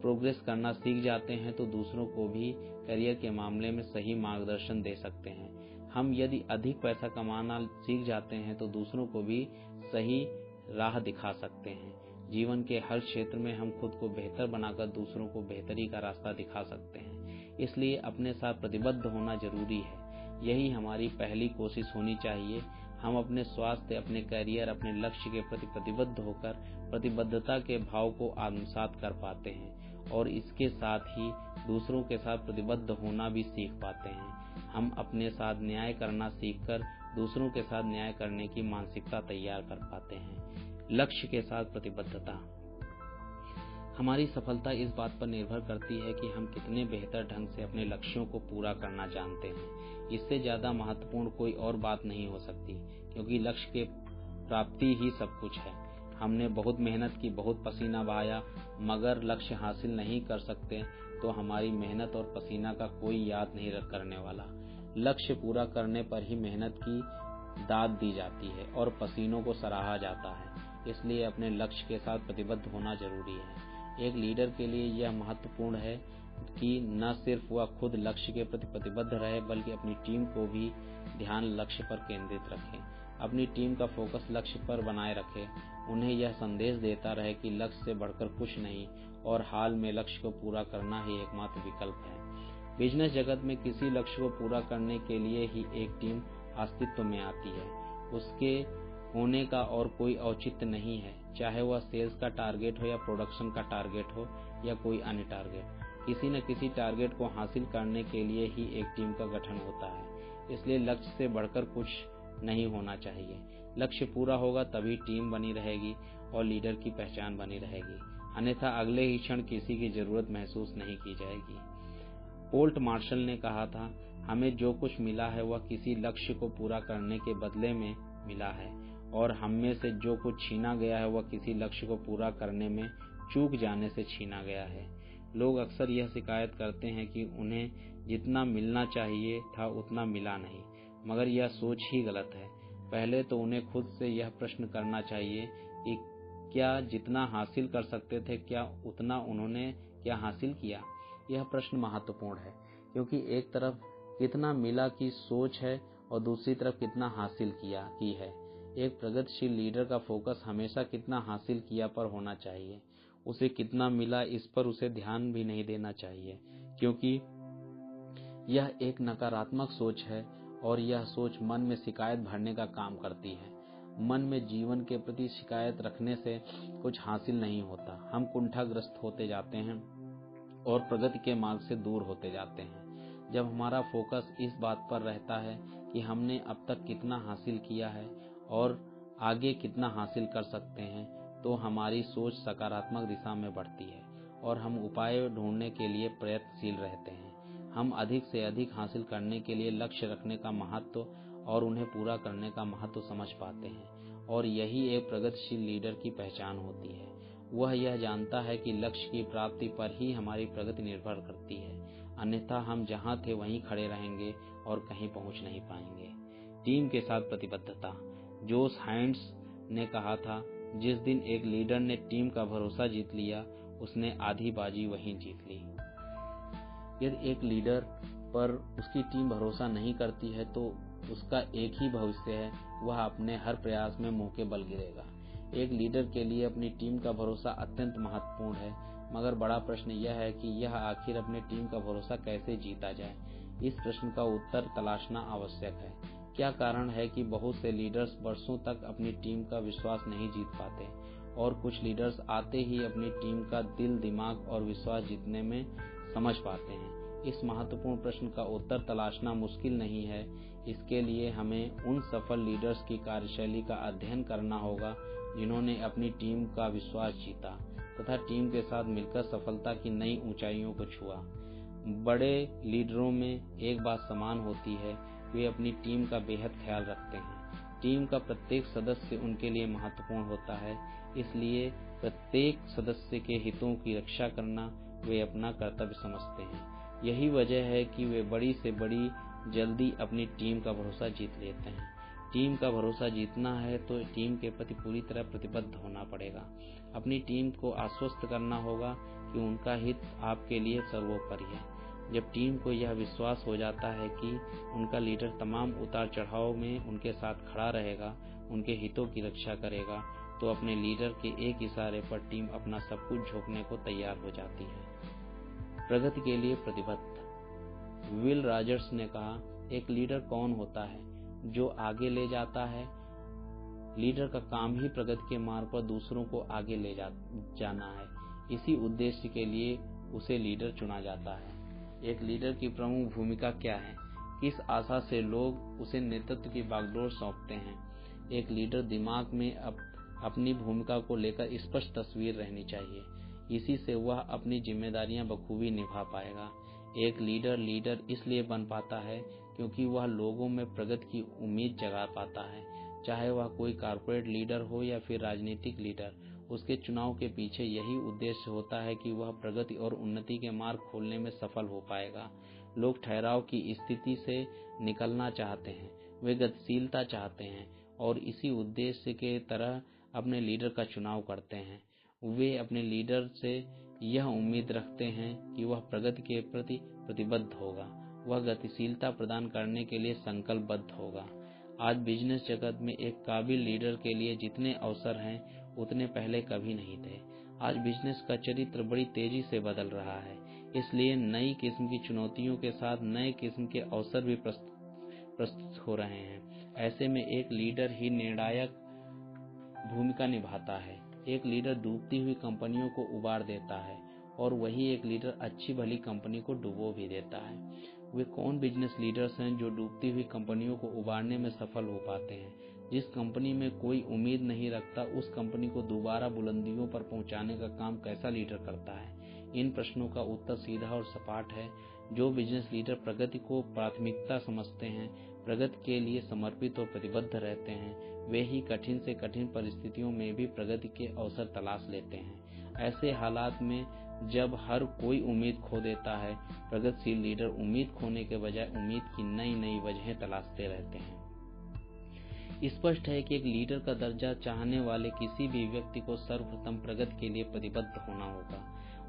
प्रोग्रेस करना सीख जाते हैं तो दूसरों को भी करियर के मामले में सही मार्गदर्शन दे सकते हैं। हम यदि अधिक पैसा कमाना सीख जाते हैं तो दूसरों को भी सही राह दिखा सकते हैं। जीवन के हर क्षेत्र में हम खुद को बेहतर बनाकर दूसरों को बेहतरी का रास्ता दिखा सकते हैं। इसलिए अपने साथ प्रतिबद्ध होना जरूरी है। यही हमारी पहली कोशिश होनी चाहिए। हम अपने स्वास्थ्य, अपने करियर, अपने लक्ष्य के प्रति प्रतिबद्ध होकर प्रतिबद्धता के भाव को आत्मसात कर पाते हैं और इसके साथ ही दूसरों के साथ प्रतिबद्ध होना भी सीख पाते हैं। हम अपने साथ न्याय करना सीखकर दूसरों के साथ न्याय करने की मानसिकता तैयार कर पाते हैं। लक्ष्य के साथ प्रतिबद्धता। हमारी सफलता इस बात पर निर्भर करती है कि हम कितने बेहतर ढंग से अपने लक्ष्यों को पूरा करना जानते हैं। इससे ज्यादा महत्वपूर्ण कोई और बात नहीं हो सकती, क्योंकि लक्ष्य के प्राप्ति ही सब कुछ है। हमने बहुत मेहनत की, बहुत पसीना बहाया, मगर लक्ष्य हासिल नहीं कर सकते तो हमारी मेहनत और पसीना का कोई याद नहीं करने वाला। लक्ष्य पूरा करने पर ही मेहनत की दाद दी जाती है और पसीनों को सराहा जाता है। इसलिए अपने लक्ष्य के साथ प्रतिबद्ध होना जरूरी है। एक लीडर के लिए यह महत्वपूर्ण है कि न सिर्फ वह खुद लक्ष्य के प्रति प्रतिबद्ध रहे, बल्कि अपनी टीम को भी ध्यान लक्ष्य पर केंद्रित रखे, अपनी टीम का फोकस लक्ष्य पर बनाए रखे, उन्हें यह संदेश देता रहे कि लक्ष्य से बढ़कर कुछ नहीं और हाल में लक्ष्य को पूरा करना ही एकमात्र विकल्प है। बिजनेस जगत में किसी लक्ष्य को पूरा करने के लिए ही एक टीम अस्तित्व में आती है। उसके होने का और कोई औचित्य नहीं है, चाहे वह सेल्स का टारगेट हो या प्रोडक्शन का टारगेट हो या कोई अन्य टारगेट। किसी न किसी टारगेट को हासिल करने के लिए ही एक टीम का गठन होता है। इसलिए लक्ष्य से बढ़कर कुछ नहीं होना चाहिए। लक्ष्य पूरा होगा तभी टीम बनी रहेगी और लीडर की पहचान बनी रहेगी, अन्यथा अगले ही क्षण किसी की जरूरत महसूस नहीं की जाएगी। पोल्ट मार्शल ने कहा था, हमें जो कुछ मिला है वह किसी लक्ष्य को पूरा करने के बदले में मिला है, और हम में से जो कुछ छीना गया है वह किसी लक्ष्य को पूरा करने में चूक जाने से छीना गया है। लोग अक्सर यह शिकायत करते हैं कि उन्हें जितना मिलना चाहिए था उतना मिला नहीं, मगर यह सोच ही गलत है। पहले तो उन्हें खुद से यह प्रश्न करना चाहिए कि क्या जितना हासिल कर सकते थे क्या उतना उन्होंने क्या हासिल किया। यह प्रश्न महत्वपूर्ण है, क्योंकि एक तरफ कितना मिला की सोच है और दूसरी तरफ कितना हासिल की है। एक प्रगतिशील लीडर का फोकस हमेशा कितना हासिल किया पर होना चाहिए, उसे कितना मिला इस पर उसे ध्यान भी नहीं देना चाहिए, क्योंकि यह एक नकारात्मक सोच है और यह सोच मन में शिकायत भरने का काम करती है। मन में जीवन के प्रति शिकायत रखने से कुछ हासिल नहीं होता। हम कुंठाग्रस्त होते जाते हैं और प्रगति के मार्ग से दूर होते जाते हैं। जब हमारा फोकस इस बात पर रहता है कि हमने अब तक कितना हासिल किया है और आगे कितना हासिल कर सकते हैं, तो हमारी सोच सकारात्मक दिशा में बढ़ती है और हम उपाय ढूंढने के लिए प्रयत्नशील रहते हैं। हम अधिक से अधिक हासिल करने के लिए लक्ष्य रखने का महत्व और उन्हें पूरा करने का महत्व समझ पाते हैं, और यही एक प्रगतिशील लीडर की पहचान होती है। वह यह जानता है कि लक्ष्य की प्राप्ति पर ही हमारी प्रगति निर्भर करती है, अन्यथा हम जहां थे वहीं खड़े रहेंगे और कहीं पहुंच नहीं पाएंगे। टीम के साथ प्रतिबद्धता। जोश हाइंड्स ने कहा था, जिस दिन एक लीडर ने टीम का भरोसा जीत लिया, उसने आधी बाजी वहीं जीत ली। यदि एक लीडर पर उसकी टीम भरोसा नहीं करती है तो उसका एक ही भविष्य है, वह अपने हर प्रयास में मुंह के बल गिरेगा। एक लीडर के लिए अपनी टीम का भरोसा अत्यंत महत्वपूर्ण है, मगर बड़ा प्रश्न यह है कि यह आखिर अपनी टीम का भरोसा कैसे जीता जाए। इस प्रश्न का उत्तर तलाशना आवश्यक है। क्या कारण है कि बहुत से लीडर्स वर्षों तक अपनी टीम का विश्वास नहीं जीत पाते, और कुछ लीडर्स आते ही अपनी टीम का दिल, दिमाग और विश्वास जीतने में समझ पाते हैं। इस महत्वपूर्ण प्रश्न का उत्तर तलाशना मुश्किल नहीं है। इसके लिए हमें उन सफल लीडर्स की कार्यशैली का अध्ययन करना होगा जिन्होंने अपनी टीम का विश्वास जीता तथा टीम के साथ मिलकर सफलता की नई ऊंचाइयों को छुआ। बड़े लीडरों में एक बात समान होती है, वे अपनी टीम का बेहद ख्याल रखते हैं। टीम का प्रत्येक सदस्य उनके लिए महत्वपूर्ण होता है, इसलिए प्रत्येक सदस्य के हितों की रक्षा करना वे अपना कर्तव्य समझते हैं। यही वजह है कि वे बड़ी से बड़ी जल्दी अपनी टीम का भरोसा जीत लेते हैं। टीम का भरोसा जीतना है तो टीम के प्रति पूरी तरह प्रतिबद्ध होना पड़ेगा। अपनी टीम को आश्वस्त करना होगा कि उनका हित आपके लिए सर्वोपरि है। जब टीम को यह विश्वास हो जाता है कि उनका लीडर तमाम उतार चढ़ाव में उनके साथ खड़ा रहेगा, उनके हितों की रक्षा करेगा, तो अपने लीडर के एक इशारे पर टीम अपना सब कुछ झोंकने को तैयार हो जाती है। प्रगति के लिए प्रतिबद्ध। विल रॉजर्स ने कहा, एक लीडर कौन होता है? जो आगे ले जाता है। लीडर का काम ही प्रगति के मार्ग पर दूसरों को आगे ले जाना है। इसी उद्देश्य के लिए उसे लीडर चुना जाता है। एक लीडर की प्रमुख भूमिका क्या है? किस आशा से लोग उसे नेतृत्व की बागडोर सौंपते हैं? एक लीडर दिमाग में अपनी भूमिका को लेकर स्पष्ट तस्वीर रहनी चाहिए। इसी से वह अपनी जिम्मेदारियां बखूबी निभा पाएगा। एक लीडर इसलिए बन पाता है क्योंकि वह लोगों में प्रगति की उम्मीद जगा पाता है। चाहे वह कोई कॉर्पोरेट लीडर हो या फिर राजनीतिक लीडर, उसके चुनाव के पीछे यही उद्देश्य होता है कि वह प्रगति और उन्नति के मार्ग खोलने में सफल हो पाएगा। लोग ठहराव की स्थिति से निकलना चाहते हैं, वे गतिशीलता चाहते हैं और इसी उद्देश्य के तरह अपने लीडर का चुनाव करते हैं। वे अपने लीडर से यह उम्मीद रखते हैं कि वह प्रगति के प्रति प्रतिबद्ध होगा, वह गतिशीलता प्रदान करने के लिए संकल्पबद्ध होगा। आज बिजनेस जगत में एक काबिल लीडर के लिए जितने अवसर हैं उतने पहले कभी नहीं थे। आज बिजनेस का चरित्र बड़ी तेजी से बदल रहा है, इसलिए नई किस्म की चुनौतियों के साथ नए किस्म के अवसर भी प्रस्तुत हो रहे हैं। ऐसे में एक लीडर ही निर्णायक भूमिका निभाता है। एक लीडर डूबती हुई कंपनियों को उबार देता है और वही एक लीडर अच्छी भली कंपनी को डुबो भी देता है। वे कौन बिजनेस लीडर्स हैं जो डूबती हुई कंपनियों को उबारने में सफल हो पाते हैं? जिस कंपनी में कोई उम्मीद नहीं रखता, उस कंपनी को दोबारा बुलंदियों पर पहुंचाने का काम कैसा लीडर करता है? इन प्रश्नों का उत्तर सीधा और सपाट है। जो बिजनेस लीडर प्रगति को प्राथमिकता समझते हैं, प्रगति के लिए समर्पित और प्रतिबद्ध रहते हैं, वे ही कठिन से कठिन परिस्थितियों में भी प्रगति के अवसर तलाश लेते हैं। ऐसे हालात में जब हर कोई उम्मीद खो देता है, प्रगतिशील लीडर उम्मीद खोने के बजाय उम्मीद की नई नई वजहें तलाशते रहते हैं। स्पष्ट है कि एक लीडर का दर्जा चाहने वाले किसी भी व्यक्ति को सर्वप्रथम प्रगति के लिए प्रतिबद्ध होना होगा।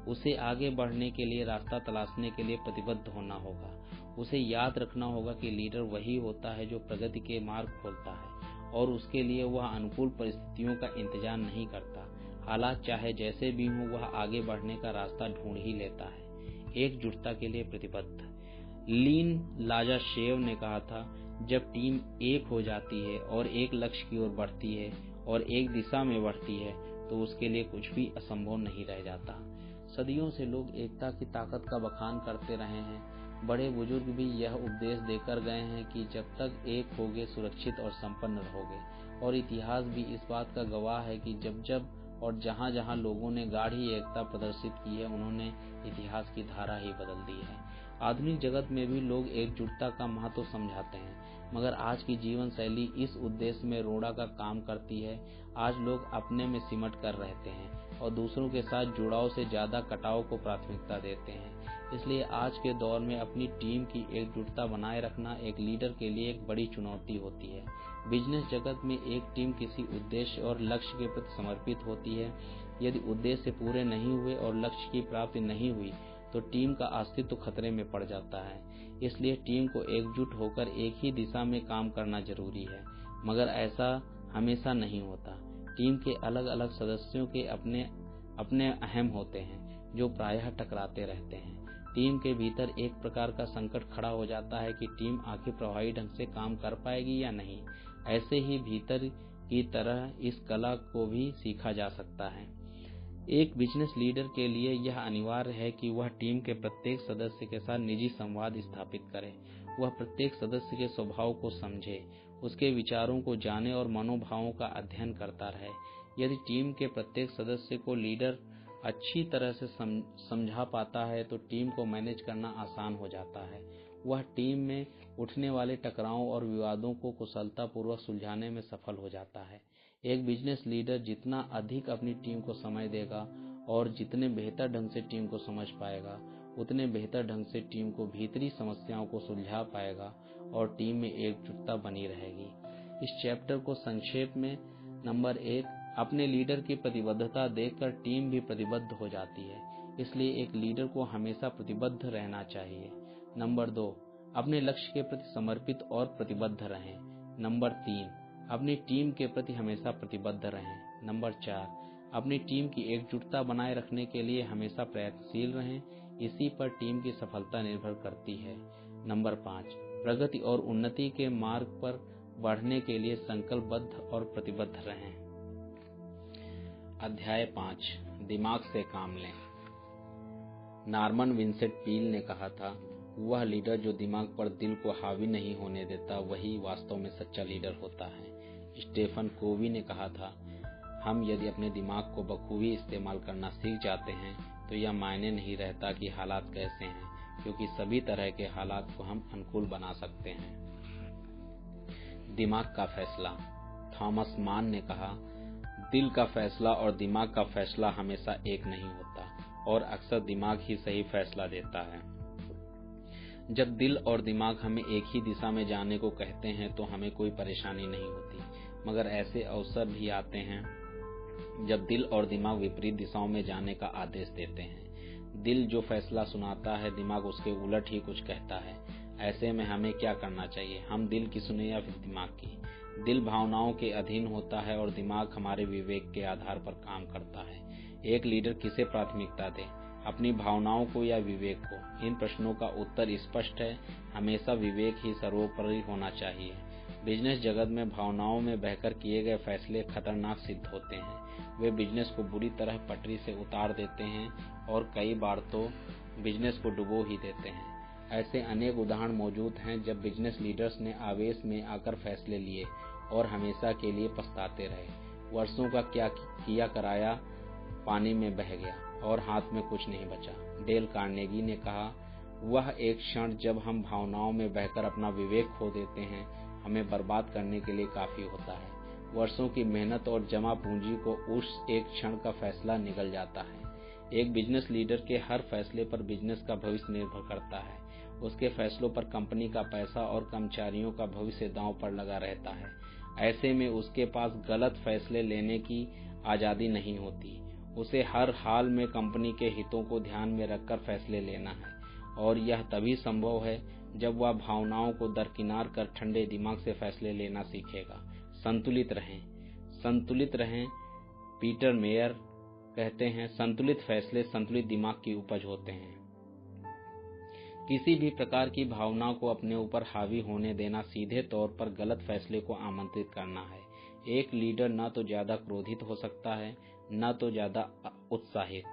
उसे आगे बढ़ने के लिए रास्ता तलाशने के लिए प्रतिबद्ध होना होगा। उसे याद रखना होगा कि लीडर वही होता है जो प्रगति के मार्ग खोलता है और उसके लिए वह अनुकूल परिस्थितियों का इंतजार नहीं करता। हालात चाहे जैसे भी हों, वह आगे बढ़ने का रास्ता ढूंढ ही लेता है। एकजुटता के लिए प्रतिबद्ध। लीन लाजाशेव ने कहा था, जब टीम एक हो जाती है और एक लक्ष्य की ओर बढ़ती है और एक दिशा में बढ़ती है तो उसके लिए कुछ भी असंभव नहीं रह जाता। सदियों से लोग एकता की ताकत का बखान करते रहे हैं। बड़े बुजुर्ग भी यह उपदेश देकर गए हैं कि जब तक एक होगे सुरक्षित और संपन्न रहोगे। और इतिहास भी इस बात का गवाह है कि जब जब और जहां जहां लोगों ने गाढ़ी एकता प्रदर्शित की है, उन्होंने इतिहास की धारा ही बदल दी है। आधुनिक जगत में भी लोग एकजुटता का महत्व समझाते हैं, मगर आज की जीवन शैली इस उद्देश्य में रोड़ा का काम करती है। आज लोग अपने में सिमट कर रहते हैं और दूसरों के साथ जुड़ाव से ज्यादा कटाव को प्राथमिकता देते हैं। इसलिए आज के दौर में अपनी टीम की एकजुटता बनाए रखना एक लीडर के लिए एक बड़ी चुनौती होती है। बिजनेस जगत में एक टीम किसी उद्देश्य और लक्ष्य के प्रति समर्पित होती है। यदि उद्देश्य पूरे नहीं हुए और लक्ष्य की प्राप्ति नहीं हुई तो टीम का अस्तित्व खतरे में पड़ जाता है। इसलिए टीम को एकजुट होकर एक ही दिशा में काम करना जरूरी है, मगर ऐसा हमेशा नहीं होता। टीम के अलग अलग सदस्यों के अपने अपने अहम होते हैं जो प्रायः टकराते रहते हैं। टीम के भीतर एक प्रकार का संकट खड़ा हो जाता है कि टीम आखिर प्रभावी ढंग से काम कर पाएगी या नहीं। ऐसे ही भीतर की तरह इस कला को भी सीखा जा सकता है। एक बिजनेस लीडर के लिए यह अनिवार्य है कि वह टीम के प्रत्येक सदस्य के साथ निजी संवाद स्थापित करे। वह प्रत्येक सदस्य के स्वभाव को समझे, उसके विचारों को जाने और मनोभावों का अध्ययन करता रहे। यदि टीम के प्रत्येक सदस्य को लीडर अच्छी तरह से समझा पाता है तो टीम को मैनेज करना आसान हो जाता है। वह टीम में उठने वाले टकरावों और विवादों को कुशलतापूर्वक सुलझाने में सफल हो जाता है। एक बिजनेस लीडर जितना अधिक अपनी टीम को समय देगा और जितने बेहतर ढंग से टीम को समझ पाएगा, उतने बेहतर ढंग से टीम को भीतरी समस्याओं को सुलझा पाएगा और टीम में एकजुटता बनी रहेगी। इस चैप्टर को संक्षेप में, नंबर 1, अपने लीडर की प्रतिबद्धता देखकर टीम भी प्रतिबद्ध हो जाती है, इसलिए एक लीडर को हमेशा प्रतिबद्ध रहना चाहिए। नंबर 2, अपने लक्ष्य के प्रति समर्पित और प्रतिबद्ध रहें। नंबर 3, अपनी टीम के प्रति हमेशा प्रतिबद्ध रहें। नंबर 4, अपनी टीम की एकजुटता बनाए रखने के लिए हमेशा प्रयत्नशील रहें, इसी पर टीम की सफलता निर्भर करती है। नंबर 5, प्रगति और उन्नति के मार्ग पर बढ़ने के लिए संकल्पबद्ध और प्रतिबद्ध रहें। अध्याय 5, दिमाग से काम लें। नॉर्मन विंसेंट पील ने कहा था, वह लीडर जो दिमाग पर दिल को हावी नहीं होने देता, वही वास्तव में सच्चा लीडर होता है। स्टेफन कोवी ने कहा था, हम यदि अपने दिमाग को बखूबी इस्तेमाल करना सीख जाते हैं तो यह मायने नहीं रहता कि हालात कैसे हैं, क्योंकि सभी तरह के हालात को हम अनुकूल बना सकते हैं। दिमाग का फैसला। थॉमस मान ने कहा, दिल का फैसला और दिमाग का फैसला हमेशा एक नहीं होता और अक्सर दिमाग ही सही फैसला देता है। जब दिल और दिमाग हमें एक ही दिशा में जाने को कहते हैं तो हमें कोई परेशानी नहीं होती, मगर ऐसे अवसर भी आते हैं जब दिल और दिमाग विपरीत दिशाओं में जाने का आदेश देते हैं। दिल जो फैसला सुनाता है, दिमाग उसके उलट ही कुछ कहता है। ऐसे में हमें क्या करना चाहिए? हम दिल की सुने या फिर दिमाग की? दिल भावनाओं के अधीन होता है और दिमाग हमारे विवेक के आधार पर काम करता है। एक लीडर किसे प्राथमिकता दे, अपनी भावनाओं को या विवेक को? इन प्रश्नों का उत्तर स्पष्ट है, हमेशा विवेक ही सर्वोपरि होना चाहिए। बिजनेस जगत में भावनाओं में बहकर किए गए फैसले खतरनाक सिद्ध होते हैं। वे बिजनेस को बुरी तरह पटरी से उतार देते हैं और कई बार तो बिजनेस को डुबो ही देते हैं। ऐसे अनेक उदाहरण मौजूद हैं जब बिजनेस लीडर्स ने आवेश में आकर फैसले लिए और हमेशा के लिए पछताते रहे। वर्षों का क्या किया कराया पानी में बह गया और हाथ में कुछ नहीं बचा। डेल कार्नेगी ने कहा, वह एक क्षण जब हम भावनाओं में बहकर अपना विवेक खो देते हैं, हमें बर्बाद करने के लिए काफी होता है। वर्षों की मेहनत और जमा पूंजी को उस एक क्षण का फैसला निगल जाता है। एक बिजनेस लीडर के हर फैसले पर बिजनेस का भविष्य निर्भर करता है। उसके फैसलों पर कंपनी का पैसा और कर्मचारियों का भविष्य दांव पर लगा रहता है। ऐसे में उसके पास गलत फैसले लेने की आजादी नहीं होती। उसे हर हाल में कंपनी के हितों को ध्यान में रखकर फैसले लेना है, और यह तभी संभव है जब वह भावनाओं को दरकिनार कर ठंडे दिमाग से फैसले लेना सीखेगा। संतुलित रहें, संतुलित रहें। पीटर मेयर कहते हैं, संतुलित फैसले संतुलित दिमाग की उपज होते हैं। किसी भी प्रकार की भावना को अपने ऊपर हावी होने देना सीधे तौर पर गलत फैसले को आमंत्रित करना है। एक लीडर न तो ज्यादा क्रोधित हो सकता है, न तो ज्यादा उत्साहित,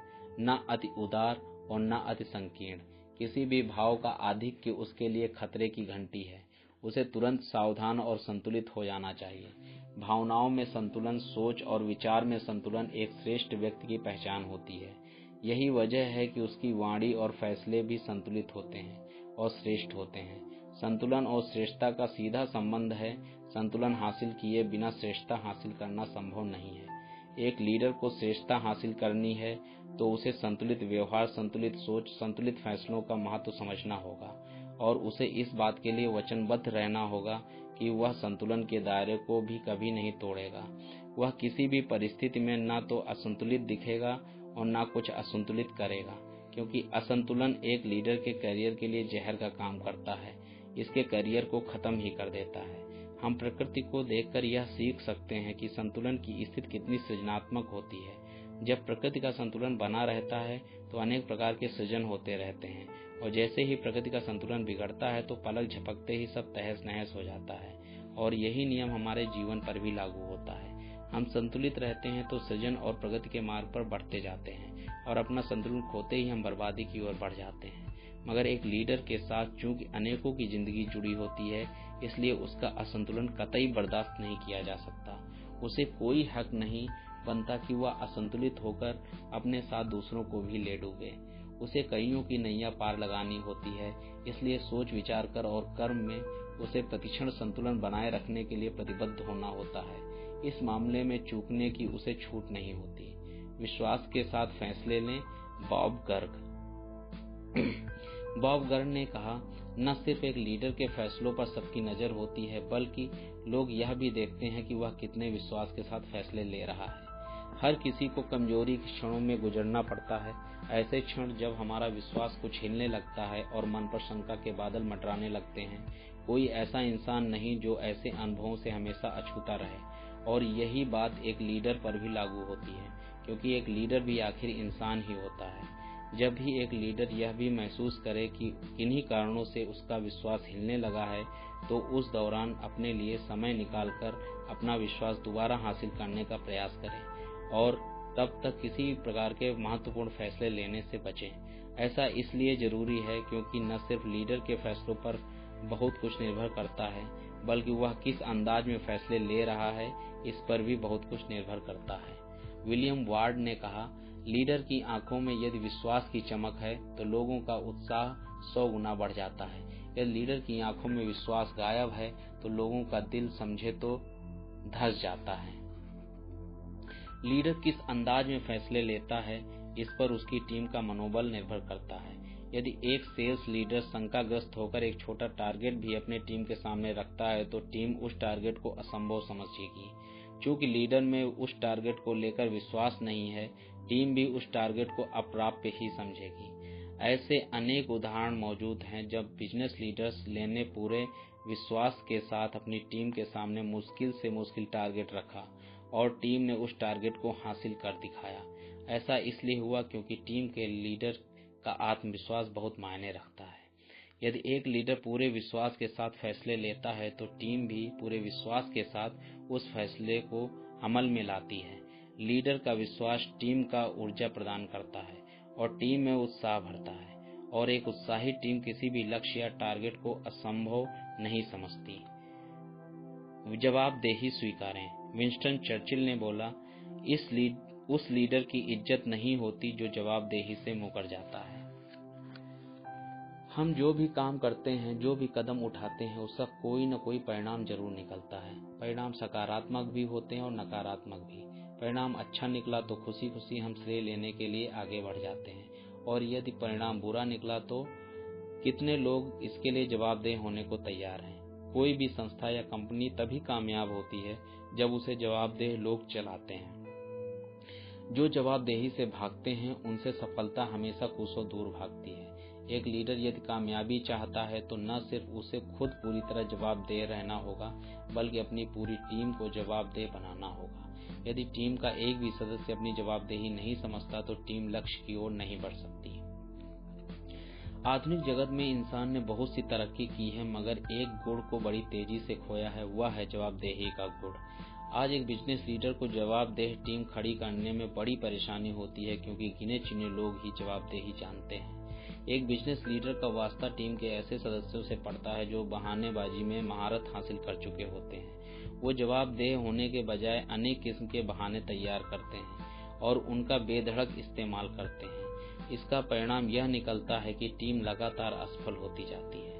न अति उदार और न अति संकीर्ण। किसी भी भाव का आधिक्य उसके लिए खतरे की घंटी है। उसे तुरंत सावधान और संतुलित हो जाना चाहिए। भावनाओं में संतुलन, सोच और विचार में संतुलन एक श्रेष्ठ व्यक्ति की पहचान होती है। यही वजह है कि उसकी वाणी और फैसले भी संतुलित होते हैं और श्रेष्ठ होते हैं। संतुलन और श्रेष्ठता का सीधा संबंध है। संतुलन हासिल किए बिना श्रेष्ठता हासिल करना संभव नहीं है। एक लीडर को श्रेष्ठता हासिल करनी है तो उसे संतुलित व्यवहार, संतुलित सोच, संतुलित फैसलों का महत्व समझना होगा और उसे इस बात के लिए वचनबद्ध रहना होगा कि वह संतुलन के दायरे को भी कभी नहीं तोड़ेगा। वह किसी भी परिस्थिति में न तो असंतुलित दिखेगा और न कुछ असंतुलित करेगा, क्योंकि असंतुलन एक लीडर के करियर के लिए जहर का काम करता है। इसके करियर को खत्म ही कर देता है। हम प्रकृति को देखकर यह सीख सकते हैं कि संतुलन की स्थिति कितनी सृजनात्मक होती है। जब प्रकृति का संतुलन बना रहता है तो अनेक प्रकार के सृजन होते रहते हैं, और जैसे ही प्रकृति का संतुलन बिगड़ता है तो पलक झपकते ही सब तहस नहस हो जाता है। और यही नियम हमारे जीवन पर भी लागू होता है। हम संतुलित रहते हैं तो सृजन और प्रगति के मार्ग पर बढ़ते जाते हैं, और अपना संतुलन खोते ही हम बर्बादी की ओर बढ़ जाते हैं। मगर एक लीडर के साथ चूंकि अनेकों की जिंदगी जुड़ी होती है, इसलिए उसका असंतुलन कतई बर्दाश्त नहीं किया जा सकता। उसे कोई हक नहीं बनता कि वह असंतुलित होकर अपने साथ दूसरों को भी ले डूबे। उसे कईयों की नैया पार लगानी होती है, इसलिए सोच विचार कर और कर्म में उसे प्रतिक्षण संतुलन बनाए रखने के लिए प्रतिबद्ध होना होता है। इस मामले में चूकने की उसे छूट नहीं होती। विश्वास के साथ फैसले लें। बॉब गर्ग ने कहा, न सिर्फ एक लीडर के फैसलों पर सबकी नजर होती है, बल्कि लोग यह भी देखते हैं कि वह कितने विश्वास के साथ फैसले ले रहा है। हर किसी को कमजोरी के क्षणों में गुजरना पड़ता है। ऐसे क्षण जब हमारा विश्वास कुछ हिलने लगता है और मन पर शंका के बादल मंडराने लगते हैं। कोई ऐसा इंसान नहीं जो ऐसे अनुभवों से हमेशा अछूता रहे, और यही बात एक लीडर पर भी लागू होती है, क्योंकि एक लीडर भी आखिर इंसान ही होता है। जब भी एक लीडर यह भी महसूस करे कि किन्हीं कारणों से उसका विश्वास हिलने लगा है, तो उस दौरान अपने लिए समय निकालकर अपना विश्वास दोबारा हासिल करने का प्रयास करें, और तब तक किसी प्रकार के महत्वपूर्ण फैसले लेने से बचें। ऐसा इसलिए जरूरी है क्योंकि न सिर्फ लीडर के फैसलों पर बहुत कुछ निर्भर करता है, बल्कि वह किस अंदाज में फैसले ले रहा है इस पर भी बहुत कुछ निर्भर करता है। विलियम वार्ड ने कहा, लीडर की आंखों में यदि विश्वास की चमक है तो लोगों का उत्साह 100 गुना बढ़ जाता है। यदि लीडर की आंखों में विश्वास गायब है तो लोगों का दिल समझे तो धस जाता है। लीडर किस अंदाज में फैसले लेता है इस पर उसकी टीम का मनोबल निर्भर करता है। यदि एक सेल्स लीडर शंकाग्रस्त होकर एक छोटा टारगेट भी अपने टीम के सामने रखता है तो टीम उस टारगेट को असंभव समझेगी। चूंकि लीडर में उस टारगेट को लेकर विश्वास नहीं है, टीम भी उस टारगेट को अप्राप्य ही समझेगी। ऐसे अनेक उदाहरण मौजूद हैं जब बिजनेस लीडर्स ने पूरे विश्वास के साथ अपनी टीम के सामने मुश्किल से मुश्किल टारगेट रखा और टीम ने उस टारगेट को हासिल कर दिखाया। ऐसा इसलिए हुआ क्योंकि टीम के लीडर का आत्मविश्वास बहुत मायने रखता है। यदि एक लीडर पूरे विश्वास के साथ फैसले लेता है तो टीम भी पूरे विश्वास के साथ उस फैसले को अमल में लाती है। लीडर का विश्वास टीम का ऊर्जा प्रदान करता है और टीम में उत्साह भरता है, और एक उत्साही टीम किसी भी लक्ष्य या टारगेट को असंभव नहीं समझती। जवाबदेही स्वीकारें। विंस्टन चर्चिल ने बोला, उस लीडर की इज्जत नहीं होती जो जवाबदेही से मुकर जाता है। हम जो भी काम करते हैं, जो भी कदम उठाते हैं, उसका कोई न कोई परिणाम जरूर निकलता है। परिणाम सकारात्मक भी होते हैं और नकारात्मक भी। परिणाम अच्छा निकला तो खुशी खुशी हम श्रेय लेने के लिए आगे बढ़ जाते हैं, और यदि परिणाम बुरा निकला तो कितने लोग इसके लिए जवाबदेह होने को तैयार हैं। कोई भी संस्था या कंपनी तभी कामयाब होती है जब उसे जवाबदेह लोग चलाते हैं। जो जवाबदेही से भागते हैं उनसे सफलता हमेशा कोसों दूर भागती है। एक लीडर यदि कामयाबी चाहता है तो न सिर्फ उसे खुद पूरी तरह जवाबदेह रहना होगा, बल्कि अपनी पूरी टीम को जवाबदेह बनाना होगा। यदि टीम का एक भी सदस्य अपनी जवाबदेही नहीं समझता तो टीम लक्ष्य की ओर नहीं बढ़ सकती। आधुनिक जगत में इंसान ने बहुत सी तरक्की की है, मगर एक गुण को बड़ी तेजी से खोया है, वह है जवाबदेही का गुण। आज एक बिजनेस लीडर को जवाबदेह टीम खड़ी करने में बड़ी परेशानी होती है, क्योंकि गिने चुने लोग ही जवाबदेही जानते हैं। एक बिजनेस लीडर का वास्ता टीम के ऐसे सदस्यों से पड़ता है जो बहानेबाजी में महारत हासिल कर चुके होते हैं। वो जवाबदेह होने के बजाय अनेक किस्म के बहाने तैयार करते हैं और उनका बेधड़क इस्तेमाल करते हैं। इसका परिणाम यह निकलता है कि टीम लगातार असफल होती जाती है।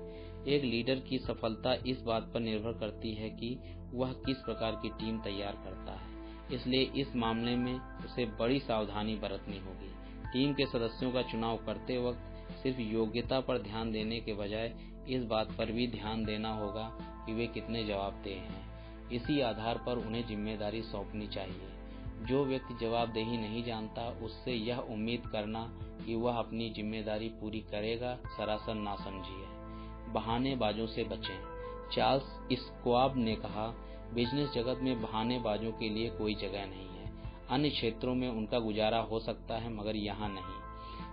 एक लीडर की सफलता इस बात पर निर्भर करती है कि वह किस प्रकार की टीम तैयार करता है। इसलिए इस मामले में उसे बड़ी सावधानी बरतनी होगी। टीम के सदस्यों का चुनाव करते वक्त सिर्फ योग्यता पर ध्यान देने के बजाय इस बात पर भी ध्यान देना होगा कि वे कितने जवाबदेह हैं। इसी आधार पर उन्हें जिम्मेदारी सौंपनी चाहिए। जो व्यक्ति जवाबदेही नहीं जानता, उससे यह उम्मीद करना कि वह अपनी जिम्मेदारी पूरी करेगा सरासर नासमझी है। बहानेबाजों से बचें। चार्ल्स स्क्वाब ने कहा, बिजनेस जगत में बहानेबाजों के लिए कोई जगह नहीं है। अन्य क्षेत्रों में उनका गुजारा हो सकता है, मगर यहाँ नहीं।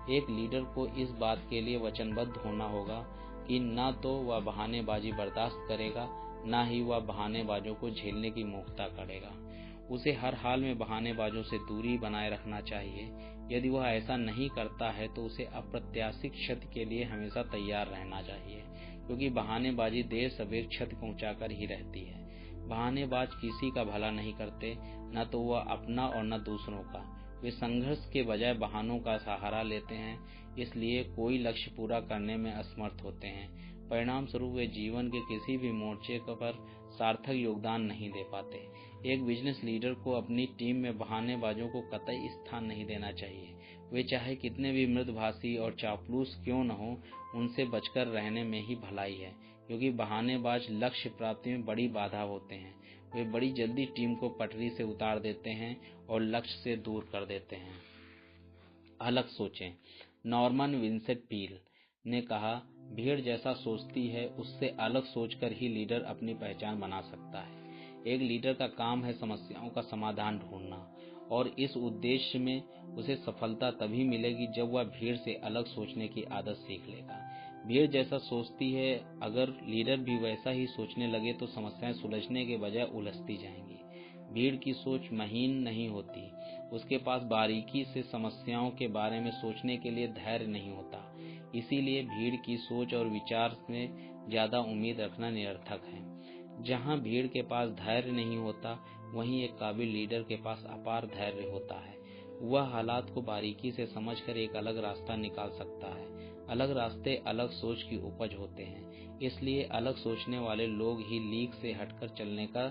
एक लीडर को इस बात के लिए वचनबद्ध होना होगा कि न तो वह बहानेबाजी बर्दाश्त करेगा, न ही वह बहानेबाजों को झेलने की मूर्खता करेगा। उसे हर हाल में बहानेबाजों से दूरी बनाए रखना चाहिए। यदि वह ऐसा नहीं करता है तो उसे अप्रत्याशित क्षति के लिए हमेशा तैयार रहना चाहिए, क्योंकि बहानेबाजी देर सवेर क्षति पहुंचाकर ही रहती है। बहानेबाज किसी का भला नहीं करते, न तो वह अपना और न दूसरों का। वे संघर्ष के बजाय बहानों का सहारा लेते हैं, इसलिए कोई लक्ष्य पूरा करने में असमर्थ होते हैं। परिणाम स्वरूप वे जीवन के किसी भी मोर्चे पर सार्थक योगदान नहीं दे पाते। एक बिजनेस लीडर को अपनी टीम में बहानेबाजों को कतई स्थान नहीं देना चाहिए। वे चाहे कितने भी मृदुभाषी और चापलूस क्यों न हो, उनसे बचकर रहने में ही भलाई है, क्योंकि बहानेबाज लक्ष्य प्राप्ति में बड़ी बाधा होते हैं। वे बड़ी जल्दी टीम को पटरी से उतार देते हैं और लक्ष्य से दूर कर देते हैं। अलग सोचें। नॉर्मन विंसेंट पील ने कहा, भीड़ जैसा सोचती है उससे अलग सोचकर ही लीडर अपनी पहचान बना सकता है। एक लीडर का काम है समस्याओं का समाधान ढूंढना, और इस उद्देश्य में उसे सफलता तभी मिलेगी जब वह भीड़ से अलग सोचने की आदत सीख लेगा। भीड़ जैसा सोचती है, अगर लीडर भी वैसा ही सोचने लगे तो समस्याएं सुलझने के बजाय उलझती जाएंगी। भीड़ की सोच महीन नहीं होती, उसके पास बारीकी से समस्याओं के बारे में सोचने के लिए धैर्य नहीं होता। इसीलिए भीड़ की सोच और विचार में ज्यादा उम्मीद रखना निरर्थक है। जहां भीड़ के पास धैर्य नहीं होता, वहीं एक काबिल लीडर के पास अपार धैर्य होता है। वह हालात को बारीकी से समझकर एक अलग रास्ता निकाल सकता है। अलग रास्ते अलग सोच की उपज होते हैं, इसलिए अलग सोचने वाले लोग ही लीक से हटकर चलने का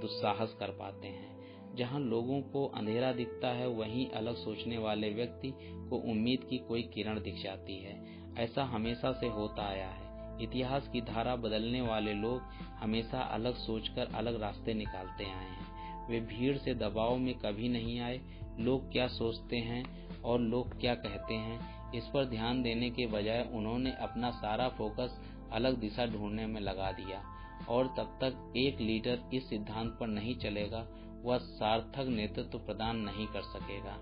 दुस्साहस कर पाते हैं। जहां लोगों को अंधेरा दिखता है, वहीं अलग सोचने वाले व्यक्ति को उम्मीद की कोई किरण दिख जाती है। ऐसा हमेशा से होता आया है। इतिहास की धारा बदलने वाले लोग हमेशा अलग सोचकर अलग रास्ते निकालते आए हैं। वे भीड़ से दबाव में कभी नहीं आए। लोग क्या सोचते हैं और लोग क्या कहते हैं, इस पर ध्यान देने के बजाय उन्होंने अपना सारा फोकस अलग दिशा ढूंढने में लगा दिया। और तब तक एक लीडर इस सिद्धांत पर नहीं चलेगा, वह सार्थक नेतृत्व प्रदान नहीं कर सकेगा।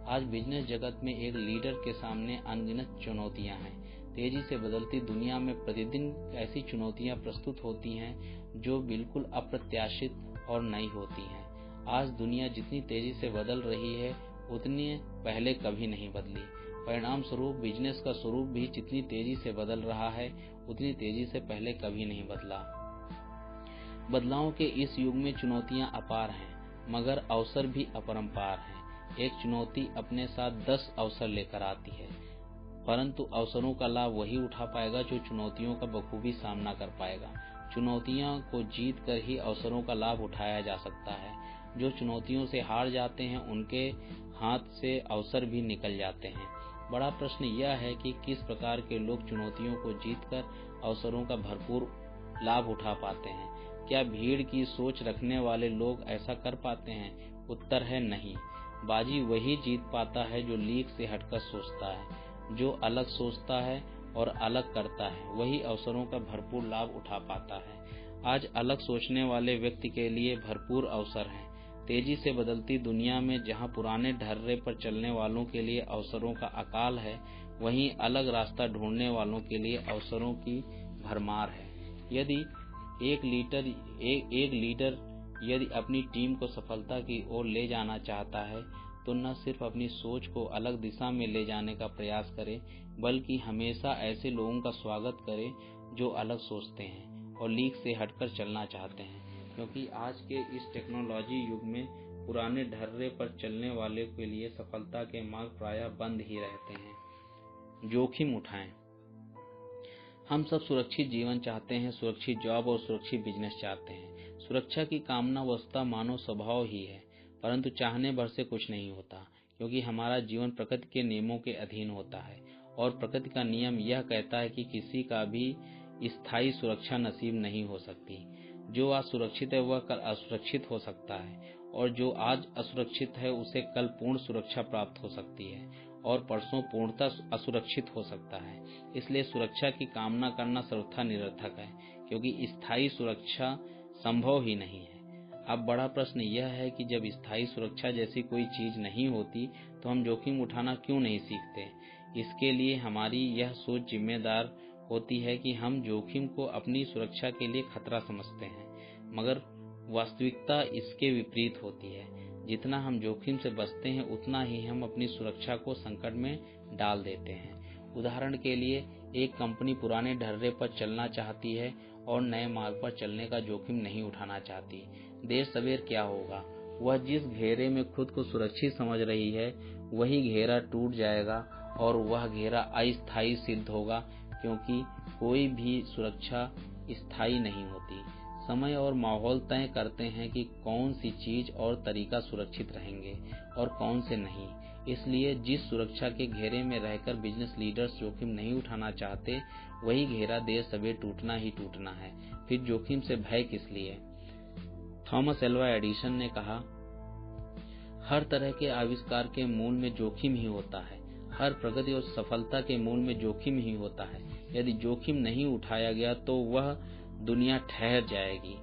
आज बिजनेस जगत में एक लीडर के सामने अनगिनत चुनौतियां हैं। तेजी से बदलती दुनिया में प्रतिदिन ऐसी चुनौतियां प्रस्तुत होती हैं जो बिल्कुल अप्रत्याशित और नई होती हैं। आज दुनिया जितनी तेजी से बदल रही है, उतनी पहले कभी नहीं बदली। परिणाम स्वरूप बिजनेस का स्वरूप भी जितनी तेजी से बदल रहा है, उतनी तेजी से पहले कभी नहीं बदला। बदलाव के इस युग में चुनौतियां अपार हैं, मगर अवसर भी अपरंपार हैं। एक चुनौती अपने साथ 10 अवसर लेकर आती है, परंतु अवसरों का लाभ वही उठा पाएगा जो चुनौतियों का बखूबी सामना कर पाएगा। चुनौतियों को जीत कर ही अवसरों का लाभ उठाया जा सकता है। जो चुनौतियों से हार जाते हैं, उनके हाथ से अवसर भी निकल जाते हैं। बड़ा प्रश्न यह है कि किस प्रकार के लोग चुनौतियों को जीतकर अवसरों का भरपूर लाभ उठा पाते हैं। क्या भीड़ की सोच रखने वाले लोग ऐसा कर पाते हैं? उत्तर है नहीं। बाजी वही जीत पाता है जो लीक से हटकर सोचता है। जो अलग सोचता है और अलग करता है, वही अवसरों का भरपूर लाभ उठा पाता है। आज अलग सोचने वाले व्यक्ति के लिए भरपूर अवसर हैं। तेजी से बदलती दुनिया में जहां पुराने ढर्रे पर चलने वालों के लिए अवसरों का अकाल है, वहीं अलग रास्ता ढूंढने वालों के लिए अवसरों की भरमार है। यदि एक लीडर यदि अपनी टीम को सफलता की ओर ले जाना चाहता है, तो न सिर्फ अपनी सोच को अलग दिशा में ले जाने का प्रयास करे, बल्कि हमेशा ऐसे लोगों का स्वागत करे जो अलग सोचते हैं और लीक से हटकर चलना चाहते हैं। क्योंकि आज के इस टेक्नोलॉजी युग में पुराने ढर्रे पर चलने वाले के लिए सफलता के मार्ग प्रायः बंद ही रहते हैं। जोखिम उठाएं। हम सब सुरक्षित जीवन चाहते हैं, सुरक्षित जॉब और सुरक्षित बिजनेस चाहते हैं। सुरक्षा की कामना वस्तुतः मानव स्वभाव ही है, परंतु चाहने भर से कुछ नहीं होता, क्योंकि हमारा जीवन प्रकृति के नियमों के अधीन होता है और प्रकृति का नियम यह कहता है कि किसी का भी स्थायी सुरक्षा नसीब नहीं हो सकती। जो आज सुरक्षित है वह कल असुरक्षित हो सकता है, और जो आज असुरक्षित है उसे कल पूर्ण सुरक्षा प्राप्त हो सकती है, और परसों पूर्णतः असुरक्षित हो सकता है। इसलिए सुरक्षा की कामना करना सर्वथा निरर्थक है, क्योंकि स्थायी सुरक्षा संभव ही नहीं है। अब बड़ा प्रश्न यह है कि जब स्थायी सुरक्षा जैसी कोई चीज नहीं होती, तो हम जोखिम उठाना क्यों नहीं सीखते। इसके लिए हमारी यह सोच जिम्मेदार होती है कि हम जोखिम को अपनी सुरक्षा के लिए खतरा समझते हैं, मगर वास्तविकता इसके विपरीत होती है। जितना हम जोखिम से बचते हैं, उतना ही हम अपनी सुरक्षा को संकट में डाल देते हैं। उदाहरण के लिए, एक कंपनी पुराने ढर्रे पर चलना चाहती है और नए मार्ग पर चलने का जोखिम नहीं उठाना चाहती। देर सवेर क्या होगा, वह जिस घेरे में खुद को सुरक्षित समझ रही है, वही घेरा टूट जाएगा और वह घेरा अस्थायी सिद्ध होगा, क्योंकि कोई भी सुरक्षा स्थायी नहीं होती। समय और माहौल तय करते हैं कि कौन सी चीज और तरीका सुरक्षित रहेंगे और कौन से नहीं। इसलिए जिस सुरक्षा के घेरे में रहकर बिजनेस लीडर्स जोखिम नहीं उठाना चाहते, वही घेरा देर सवेर टूटना ही टूटना है। फिर जोखिम से भय किस लिए। थॉमस एल्वा एडिसन ने कहा, हर तरह के आविष्कार के मूल में जोखिम ही होता है। हर प्रगति और सफलता के मूल में जोखिम ही होता है। यदि जोखिम नहीं उठाया गया तो वह दुनिया ठहर जाएगी।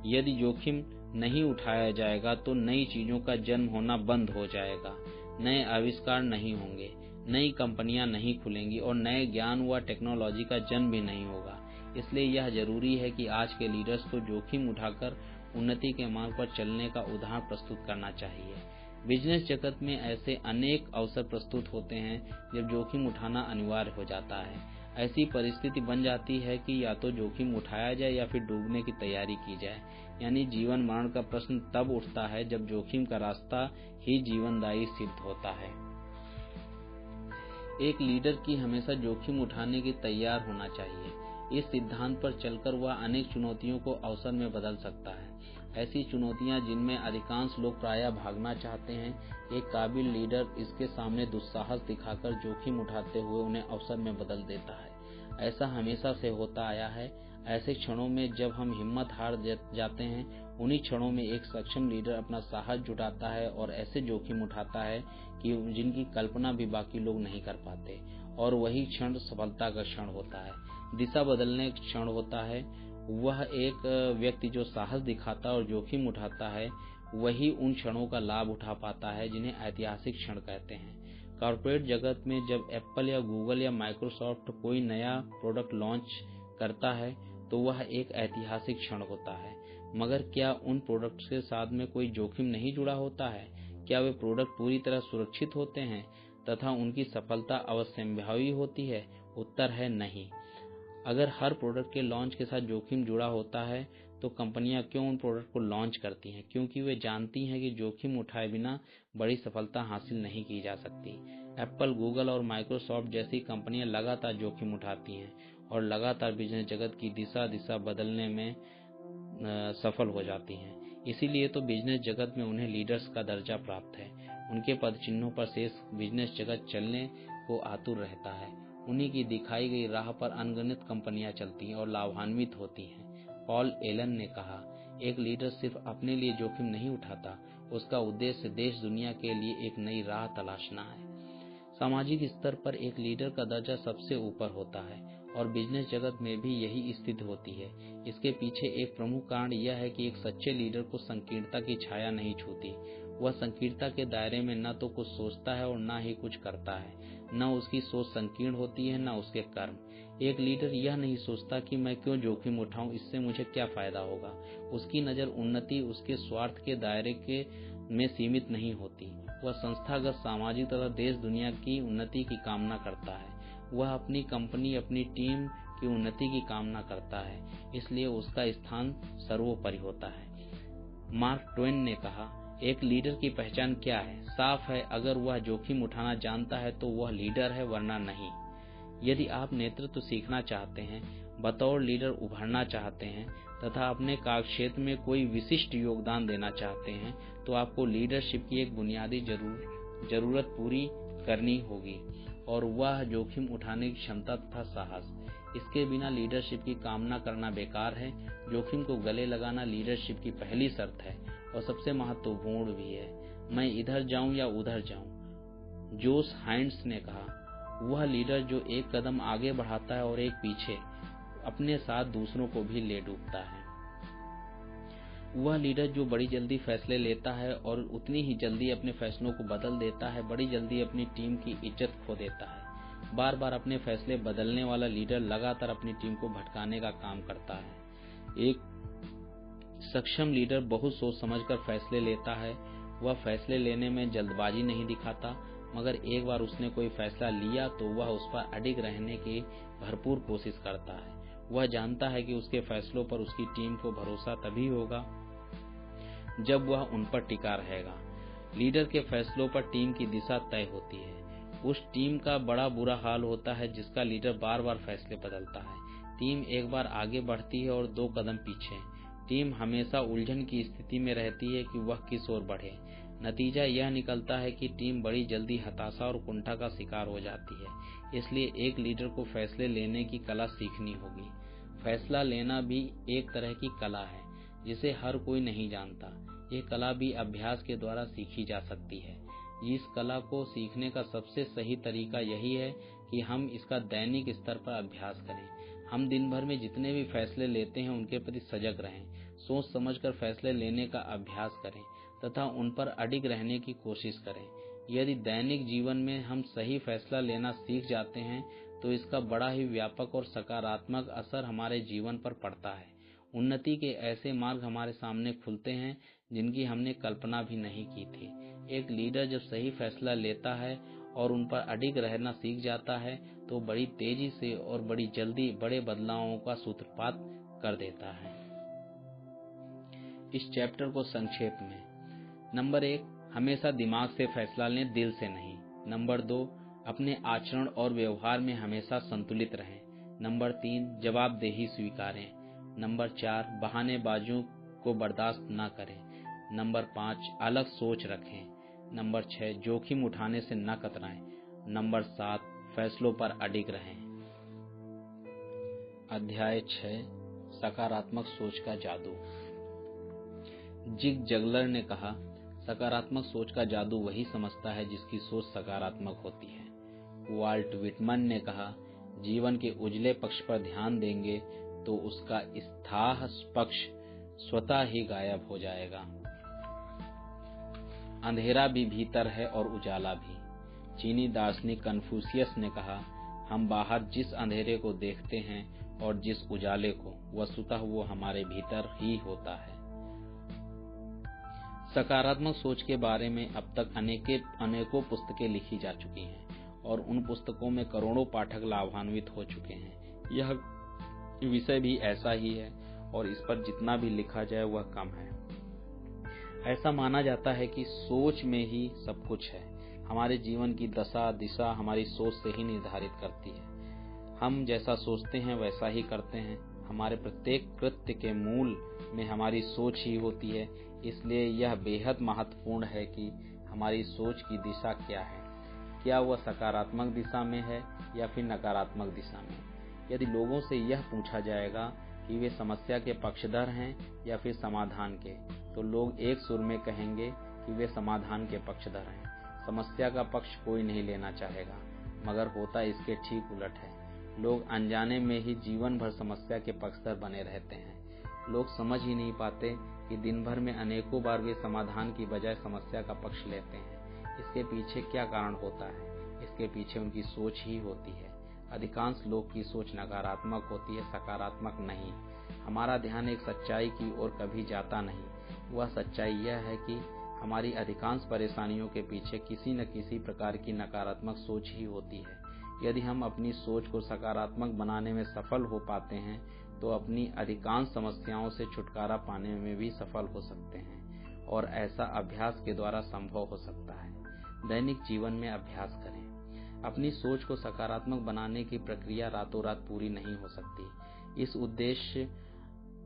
यदि जोखिम नहीं उठाया जाएगा तो नई चीजों का जन्म होना बंद हो जाएगा, नए आविष्कार नहीं होंगे, नई कंपनियां नहीं खुलेंगी और नए ज्ञान व टेक्नोलॉजी का जन्म भी नहीं होगा। इसलिए यह जरूरी है कि आज के लीडर्स को जोखिम उठाकर उन्नति के मार्ग पर चलने का उदाहरण प्रस्तुत करना चाहिए। बिजनेस जगत में ऐसे अनेक अवसर प्रस्तुत होते हैं जब जोखिम उठाना अनिवार्य हो जाता है। ऐसी परिस्थिति बन जाती है कि या तो जोखिम उठाया जाए या फिर डूबने की तैयारी की जाए। यानी जीवन मरण का प्रश्न तब उठता है जब जोखिम का रास्ता ही जीवनदायी सिद्ध होता है। एक लीडर की हमेशा जोखिम उठाने की तैयार होना चाहिए। इस सिद्धांत पर चलकर वह अनेक चुनौतियों को अवसर में बदल सकता है। ऐसी चुनौतियां जिनमें अधिकांश लोग प्रायः भागना चाहते हैं, एक काबिल लीडर इसके सामने दुस्साहस दिखाकर जोखिम उठाते हुए उन्हें अवसर में बदल देता है। ऐसा हमेशा से होता आया है। ऐसे क्षणों में जब हम हिम्मत हार जाते हैं, उन्हीं क्षणों में एक सक्षम लीडर अपना साहस जुटाता है और ऐसे जोखिम उठाता है कि जिनकी कल्पना भी बाकी लोग नहीं कर पाते, और वही क्षण सफलता का क्षण होता है, दिशा बदलने का क्षण होता है। वह एक व्यक्ति जो साहस दिखाता और जोखिम उठाता है, वही उन क्षणों का लाभ उठा पाता है जिन्हें ऐतिहासिक क्षण कहते हैं। कॉर्पोरेट जगत में जब एप्पल या गूगल या माइक्रोसॉफ्ट कोई नया प्रोडक्ट लॉन्च करता है तो वह एक ऐतिहासिक क्षण होता है। मगर क्या उन प्रोडक्ट के साथ में कोई जोखिम नहीं जुड़ा होता है? क्या वे प्रोडक्ट पूरी तरह सुरक्षित होते हैं तथा उनकी सफलता अवश्यंभावी होती है? उत्तर है नहीं। अगर हर प्रोडक्ट के लॉन्च के साथ जोखिम जुड़ा होता है तो कंपनियां क्यों उन प्रोडक्ट को लॉन्च करती हैं? क्योंकि वे जानती हैं कि जोखिम उठाए बिना बड़ी सफलता हासिल नहीं की जा सकती। एप्पल, गूगल और माइक्रोसॉफ्ट जैसी कंपनियां लगातार जोखिम उठाती हैं और लगातार बिजनेस जगत की दिशा बदलने में सफल हो जाती हैं। इसीलिए तो बिजनेस जगत में उन्हें लीडर्स का दर्जा प्राप्त है। उनके पद चिन्हों पर शेष बिजनेस जगत चलने को आतुर रहता है। उन्हीं की दिखाई गई राह पर अनगिनत कंपनियां चलती हैं और लाभान्वित होती हैं। पॉल एलन ने कहा, एक लीडर सिर्फ अपने लिए जोखिम नहीं उठाता, उसका उद्देश्य देश दुनिया के लिए एक नई राह तलाशना है। सामाजिक स्तर पर एक लीडर का दर्जा सबसे ऊपर होता है और बिजनेस जगत में भी यही स्थिति होती है। इसके पीछे एक प्रमुख कारण यह है कि एक सच्चे लीडर को संकीर्णता की छाया नहीं छूती। वह संकीर्णता के दायरे में न तो कुछ सोचता है और न ही कुछ करता है। न उसकी सोच संकीर्ण होती है, न उसके कर्म। एक लीडर यह नहीं सोचता कि मैं क्यों जोखिम उठाऊं, इससे मुझे क्या फायदा होगा। उसकी नजर उन्नति उसके स्वार्थ के दायरे में सीमित नहीं होती। वह संस्थागत, सामाजिक तथा देश दुनिया की उन्नति की कामना करता है। वह अपनी कंपनी, अपनी टीम की उन्नति की कामना करता है, इसलिए उसका स्थान सर्वोपरि होता है। मार्क ट्वेन ने कहा, एक लीडर की पहचान क्या है? साफ है, अगर वह जोखिम उठाना जानता है तो वह लीडर है, वरना नहीं। यदि आप नेतृत्व सीखना चाहते हैं, बतौर लीडर उभरना चाहते हैं तथा अपने कार्यक्षेत्र में कोई विशिष्ट योगदान देना चाहते हैं, तो आपको लीडरशिप की एक बुनियादी जरूरत पूरी करनी होगी, और वह जोखिम उठाने की क्षमता तथा साहस। इसके बिना लीडरशिप की कामना करना बेकार है। जोखिम को गले लगाना लीडरशिप की पहली शर्त है और सबसे महत्वपूर्ण भी है। मैं इधर जाऊं या उधर जाऊं, जोश हाइंट्स ने कहा, वह लीडर जो एक कदम आगे बढ़ाता है और एक पीछे, अपने साथ दूसरों को भी ले डूबता है। वह लीडर जो बड़ी जल्दी फैसले लेता है और उतनी ही जल्दी अपने फैसलों को बदल देता है, बड़ी जल्दी अपनी टीम की इज्जत खो देता है। बार बार अपने फैसले बदलने वाला लीडर लगातार अपनी टीम को भटकाने का काम करता है। एक सक्षम लीडर बहुत सोच समझकर फैसले लेता है। वह फैसले लेने में जल्दबाजी नहीं दिखाता, मगर एक बार उसने कोई फैसला लिया तो वह उस पर अडिग रहने की भरपूर कोशिश करता है। वह जानता है कि उसके फैसलों पर उसकी टीम को भरोसा तभी होगा जब वह उन पर टिका रहेगा। लीडर के फैसलों पर टीम की दिशा तय होती है। उस टीम का बड़ा बुरा हाल होता है जिसका लीडर बार बार फैसले बदलता है। टीम एक बार आगे बढ़ती है और 2 कदम पीछे। टीम हमेशा उलझन की स्थिति में रहती है कि वह किस ओर बढ़े। नतीजा यह निकलता है कि टीम बड़ी जल्दी हताशा और कुंठा का शिकार हो जाती है। इसलिए एक लीडर को फैसले लेने की कला सीखनी होगी। फैसला लेना भी एक तरह की कला है जिसे हर कोई नहीं जानता। ये कला भी अभ्यास के द्वारा सीखी जा सकती है। इस कला को सीखने का सबसे सही तरीका यही है कि हम इसका दैनिक स्तर पर अभ्यास करें। हम दिन भर में जितने भी फैसले लेते हैं उनके प्रति सजग रहें, सोच समझकर फैसले लेने का अभ्यास करें तथा उन पर अडिग रहने की कोशिश करें। यदि दैनिक जीवन में हम सही फैसला लेना सीख जाते हैं तो इसका बड़ा ही व्यापक और सकारात्मक असर हमारे जीवन पर पड़ता है। उन्नति के ऐसे मार्ग हमारे सामने खुलते हैं जिनकी हमने कल्पना भी नहीं की थी। एक लीडर जब सही फैसला लेता है और उन पर अडिग रहना सीख जाता है तो बड़ी तेजी से और बड़ी जल्दी बड़े बदलावों का सूत्रपात कर देता है। इस चैप्टर को संक्षेप में: नंबर 1, हमेशा दिमाग से फैसला लें, दिल से नहीं। नंबर 2, अपने आचरण और व्यवहार में हमेशा संतुलित रहें। नंबर 3, जवाबदेही स्वीकारें। नंबर 4, बहानेबाजों को बर्दाश्त न करें। नंबर 5, अलग सोच रखें। नंबर 6, जोखिम उठाने से न कतराएं। नंबर 7, फैसलों पर अडिग रहें। अध्याय 6, सकारात्मक सोच का जादू। जिग जगलर ने कहा, सकारात्मक सोच का जादू वही समझता है जिसकी सोच सकारात्मक होती है। वाल्ट विटमन ने कहा, जीवन के उजले पक्ष पर ध्यान देंगे तो उसका स्थाह पक्ष स्वतः ही गायब हो जाएगा। अंधेरा भी भीतर है और उजाला भी। चीनी दार्शनिक कन्फ्यूशियस ने कहा, हम बाहर जिस अंधेरे को देखते हैं और जिस उजाले को, वस्तुतः वो हमारे भीतर ही होता है। सकारात्मक सोच के बारे में अब तक अनेकों पुस्तकें लिखी जा चुकी हैं और उन पुस्तकों में करोड़ों पाठक लाभान्वित हो चुके हैं। यह विषय भी ऐसा ही है और इस पर जितना भी लिखा जाए वह कम है। ऐसा माना जाता है कि सोच में ही सब कुछ है। हमारे जीवन की दशा दिशा हमारी सोच से ही निर्धारित करती है। हम जैसा सोचते हैं वैसा ही करते हैं। हमारे प्रत्येक कृत्य के मूल में हमारी सोच ही होती है। इसलिए यह बेहद महत्वपूर्ण है कि हमारी सोच की दिशा क्या है, क्या वह सकारात्मक दिशा में है या फिर नकारात्मक दिशा में। यदि लोगों से यह पूछा जाएगा कि वे समस्या के पक्षधर हैं या फिर समाधान के, तो लोग एक सुर में कहेंगे कि वे समाधान के पक्षधर हैं। समस्या का पक्ष कोई नहीं लेना चाहेगा, मगर होता इसके ठीक उलट है। लोग अनजाने में ही जीवन भर समस्या के पक्षधर बने रहते हैं। लोग समझ ही नहीं पाते कि दिन भर में अनेकों बार वे समाधान की बजाय समस्या का पक्ष लेते हैं। इसके पीछे क्या कारण होता है? इसके पीछे उनकी सोच ही होती है। अधिकांश लोग की सोच नकारात्मक होती है, सकारात्मक नहीं। हमारा ध्यान एक सच्चाई की ओर कभी जाता नहीं। वह सच्चाई यह है कि हमारी अधिकांश परेशानियों के पीछे किसी न किसी प्रकार की नकारात्मक सोच ही होती है। यदि हम अपनी सोच को सकारात्मक बनाने में सफल हो पाते हैं तो अपनी अधिकांश समस्याओं से छुटकारा पाने में भी सफल हो सकते हैं, और ऐसा अभ्यास के द्वारा संभव हो सकता है। दैनिक जीवन में अभ्यास करें। अपनी सोच को सकारात्मक बनाने की प्रक्रिया रातों रात पूरी नहीं हो सकती। इस उद्देश्य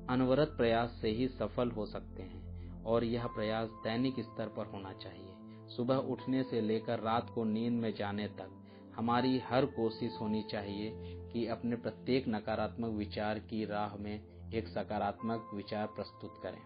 अनवरत प्रयास से ही सफल हो सकते हैं, और यह प्रयास दैनिक स्तर पर होना चाहिए। सुबह उठने से लेकर रात को नींद में जाने तक हमारी हर कोशिश होनी चाहिए कि अपने प्रत्येक नकारात्मक विचार की राह में एक सकारात्मक विचार प्रस्तुत करें।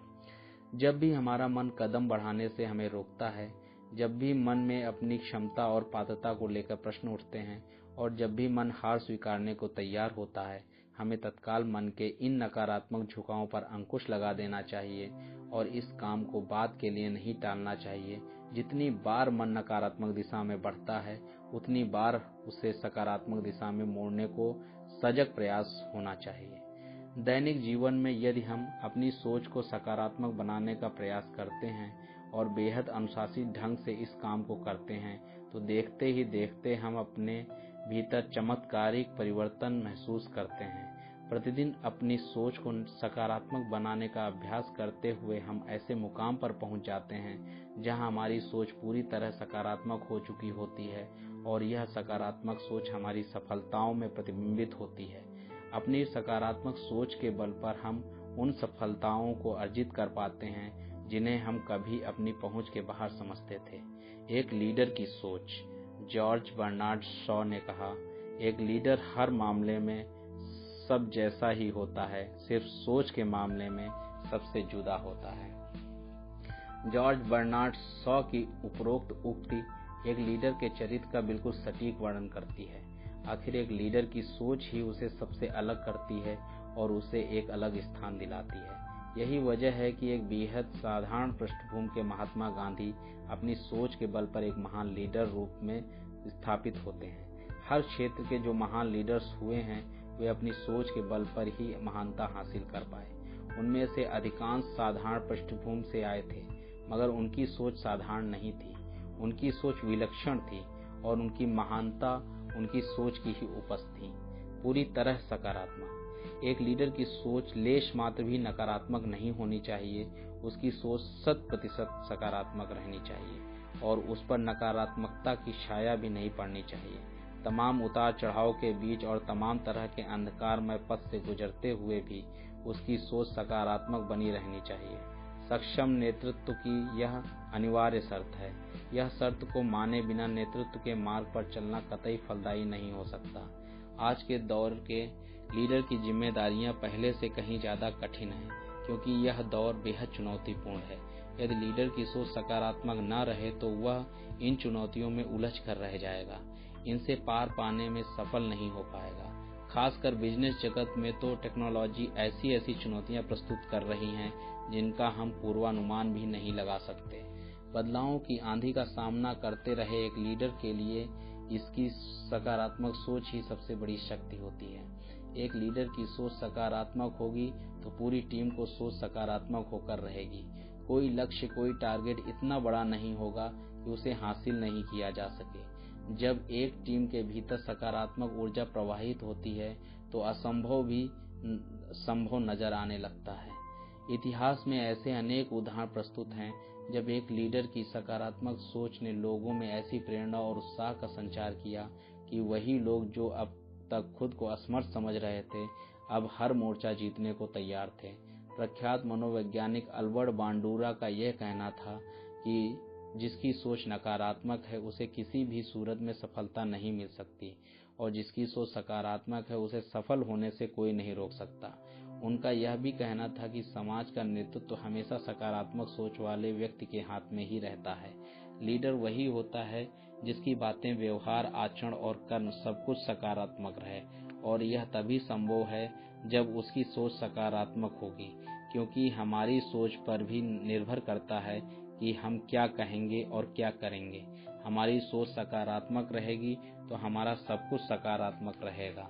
जब भी हमारा मन कदम बढ़ाने से हमें रोकता है, जब भी मन में अपनी क्षमता और पात्रता को लेकर प्रश्न उठते हैं, और जब भी मन हार स्वीकारने को तैयार होता है, हमें तत्काल मन के इन नकारात्मक झुकावों पर अंकुश लगा देना चाहिए और इस काम को बाद के लिए नहीं टालना चाहिए। जितनी बार मन नकारात्मक दिशा में बढ़ता है, उतनी बार उसे सकारात्मक दिशा में मोड़ने को सजग प्रयास होना चाहिए। दैनिक जीवन में यदि हम अपनी सोच को सकारात्मक बनाने का प्रयास करते हैं और बेहद अनुशासित ढंग से इस काम को करते हैं, तो देखते ही देखते हम अपने भीतर चमत्कारिक परिवर्तन महसूस करते हैं। प्रतिदिन अपनी सोच को सकारात्मक बनाने का अभ्यास करते हुए हम ऐसे मुकाम पर पहुंच जाते हैं जहां हमारी सोच पूरी तरह सकारात्मक हो चुकी होती है, और यह सकारात्मक सोच हमारी सफलताओं में प्रतिबिंबित होती है। अपनी सकारात्मक सोच के बल पर हम उन सफलताओं को अर्जित कर पाते हैं जिन्हें हम कभी अपनी पहुंच के बाहर समझते थे। एक लीडर की सोच। जॉर्ज बर्नार्ड शॉ ने कहा, एक लीडर हर मामले में सब जैसा ही होता है, सिर्फ सोच के मामले में सबसे जुदा होता है। जॉर्ज बर्नार्ड शॉ की उपरोक्त उक्ति एक लीडर के चरित्र का बिल्कुल सटीक वर्णन करती है। आखिर एक लीडर की सोच ही उसे सबसे अलग करती है और उसे एक अलग स्थान दिलाती है। यही वजह है कि एक बेहद साधारण पृष्ठभूमि के महात्मा गांधी अपनी सोच के बल पर एक महान लीडर रूप में स्थापित होते हैं। हर क्षेत्र के जो महान लीडर्स हुए हैं वे अपनी सोच के बल पर ही महानता हासिल कर पाए। उनमें से अधिकांश साधारण पृष्ठभूमि से आए थे, मगर उनकी सोच साधारण नहीं थी। उनकी सोच विलक्षण थी और उनकी महानता उनकी सोच की ही उपज थी, पूरी तरह सकारात्मक। एक लीडर की सोच लेश मात्र भी नकारात्मक नहीं होनी चाहिए, उसकी सोच 100% सकारात्मक रहनी चाहिए और उस पर नकारात्मकता की छाया भी नहीं पड़नी चाहिए। तमाम उतार चढ़ाव के बीच और तमाम तरह के अंधकारमय पथ से गुजरते हुए भी उसकी सोच सकारात्मक बनी रहनी चाहिए। सक्षम नेतृत्व की यह अनिवार्य शर्त है। यह शर्त को माने बिना नेतृत्व के मार्ग पर चलना कतई फलदायी नहीं हो सकता। आज के दौर के लीडर की जिम्मेदारियां पहले से कहीं ज्यादा कठिन हैं, क्योंकि यह दौर बेहद चुनौतीपूर्ण है। यदि लीडर की सोच सकारात्मक न रहे तो वह इन चुनौतियों में उलझ कर रह जाएगा, इनसे पार पाने में सफल नहीं हो पाएगा। खासकर बिजनेस जगत में तो टेक्नोलॉजी ऐसी ऐसी चुनौतियां प्रस्तुत कर रही हैं जिनका हम पूर्वानुमान भी नहीं लगा सकते। बदलावों की आंधी का सामना करते रहे एक लीडर के लिए इसकी सकारात्मक सोच ही सबसे बड़ी शक्ति होती है। एक लीडर की सोच सकारात्मक होगी तो पूरी टीम को सोच सकारात्मक होकर रहेगी। कोई लक्ष्य, कोई टारगेट इतना बड़ा नहीं होगा कि उसे हासिल नहीं किया जा सके। जब एक टीम के भीतर सकारात्मक ऊर्जा प्रवाहित होती है तो असंभव भी संभव नजर आने लगता है। इतिहास में ऐसे अनेक उदाहरण प्रस्तुत हैं जब एक लीडर की सकारात्मक सोच ने लोगों में ऐसी प्रेरणा और उत्साह का संचार किया कि वही लोग जो अब तक खुद को असमर्थ समझ रहे थे, अब हर मोर्चा जीतने को तैयार थे। प्रख्यात मनोवैज्ञानिक अल्बर्ट बांडूरा का यह कहना था कि जिसकी सोच नकारात्मक है उसे किसी भी सूरत में सफलता नहीं मिल सकती, और जिसकी सोच सकारात्मक है उसे सफल होने से कोई नहीं रोक सकता। उनका यह भी कहना था कि समाज का नेतृत्व हमेशा सकारात्मक सोच वाले व्यक्ति के हाथ में ही रहता है। लीडर वही होता है जिसकी बातें, व्यवहार, आचरण और कर्म सब कुछ सकारात्मक रहे, और यह तभी संभव है जब उसकी सोच सकारात्मक होगी, क्योंकि हमारी सोच पर भी निर्भर करता है कि हम क्या कहेंगे और क्या करेंगे। हमारी सोच सकारात्मक रहेगी तो हमारा सब कुछ सकारात्मक रहेगा।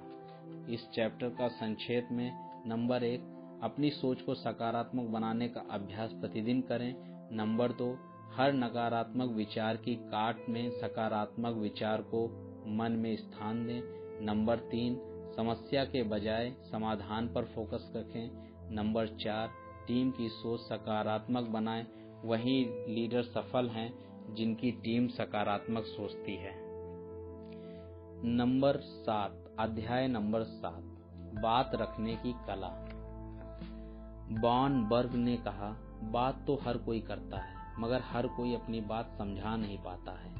इस चैप्टर का संक्षेप में नंबर 1, अपनी सोच को सकारात्मक बनाने का अभ्यास प्रतिदिन करें। नंबर 2, हर नकारात्मक विचार की काट में सकारात्मक विचार को मन में स्थान दें। नंबर 3, समस्या के बजाय समाधान पर फोकस रखें। नंबर 4, टीम की सोच सकारात्मक बनाएं। वही लीडर सफल हैं जिनकी टीम सकारात्मक सोचती है। नंबर 7, अध्याय नंबर 7, बात रखने की कला। बॉन बर्ग ने कहा, बात तो हर कोई करता है मगर हर कोई अपनी बात समझा नहीं पाता है।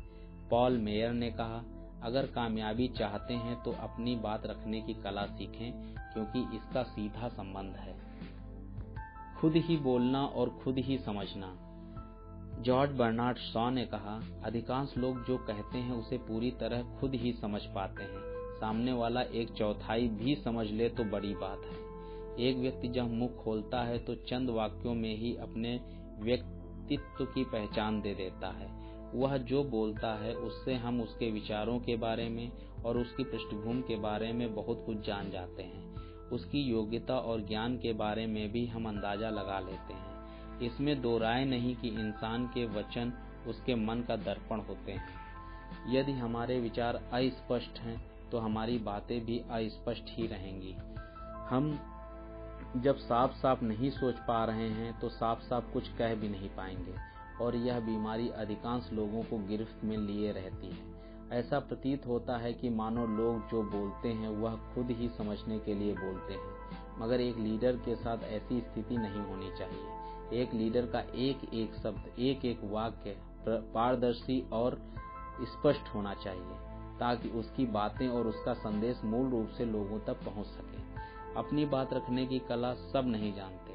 पॉल मेयर ने कहा, अगर कामयाबी चाहते हैं तो अपनी बात रखने की कला सीखें, क्योंकि इसका सीधा संबंध है खुद ही बोलना और खुद ही समझना। जॉर्ज बर्नार्ड शॉ ने कहा, अधिकांश लोग जो कहते हैं उसे पूरी तरह खुद ही समझ पाते हैं, सामने वाला 1/4 भी समझ ले तो बड़ी बात है। एक व्यक्ति जब मुंह खोलता है तो चंद वाक्यों में ही अपने व्यक्तित्व की पहचान दे देता है। वह जो बोलता है उससे हम उसके विचारों के बारे में और उसकी पृष्ठभूमि के बारे में बहुत कुछ जान जाते हैं। उसकी योग्यता और ज्ञान के बारे में भी हम अंदाजा लगा लेते हैं। इसमें दो राय नहीं कि इंसान के वचन उसके मन का दर्पण होते हैं। यदि हमारे विचार अस्पष्ट हैं तो हमारी बातें भी अस्पष्ट ही रहेंगी। हम जब साफ साफ नहीं सोच पा रहे हैं तो साफ साफ कुछ कह भी नहीं पाएंगे, और यह बीमारी अधिकांश लोगों को गिरफ्त में लिए रहती है। ऐसा प्रतीत होता है कि मानो लोग जो बोलते हैं वह खुद ही समझने के लिए बोलते हैं, मगर एक लीडर के साथ ऐसी स्थिति नहीं होनी चाहिए। एक लीडर का एक एक शब्द, एक एक वाक्य पारदर्शी और स्पष्ट होना चाहिए, ताकि उसकी बातें और उसका संदेश मूल रूप से लोगों तक पहुंच सके। अपनी बात रखने की कला सब नहीं जानते,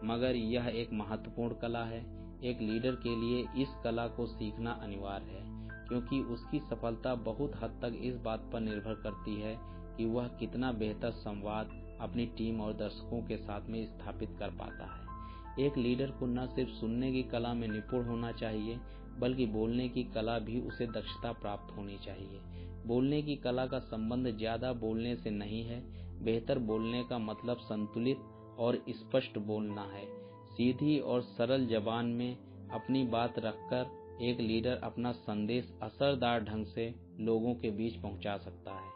मगर यह एक महत्वपूर्ण कला है। एक लीडर के लिए इस कला को सीखना अनिवार्य है, क्योंकि उसकी सफलता बहुत हद तक इस बात पर निर्भर करती है कि वह कितना बेहतर संवाद अपनी टीम और दर्शकों के साथ में स्थापित कर पाता है। एक लीडर को न सिर्फ सुनने की कला में निपुण होना चाहिए, बल्कि बोलने की कला भी उसे दक्षता प्राप्त होनी चाहिए। बोलने की कला का संबंध ज्यादा बोलने से नहीं है। बेहतर बोलने का मतलब संतुलित और स्पष्ट बोलना है। सीधी और सरल जबान में अपनी बात रखकर एक लीडर अपना संदेश असरदार ढंग से लोगों के बीच पहुंचा सकता है।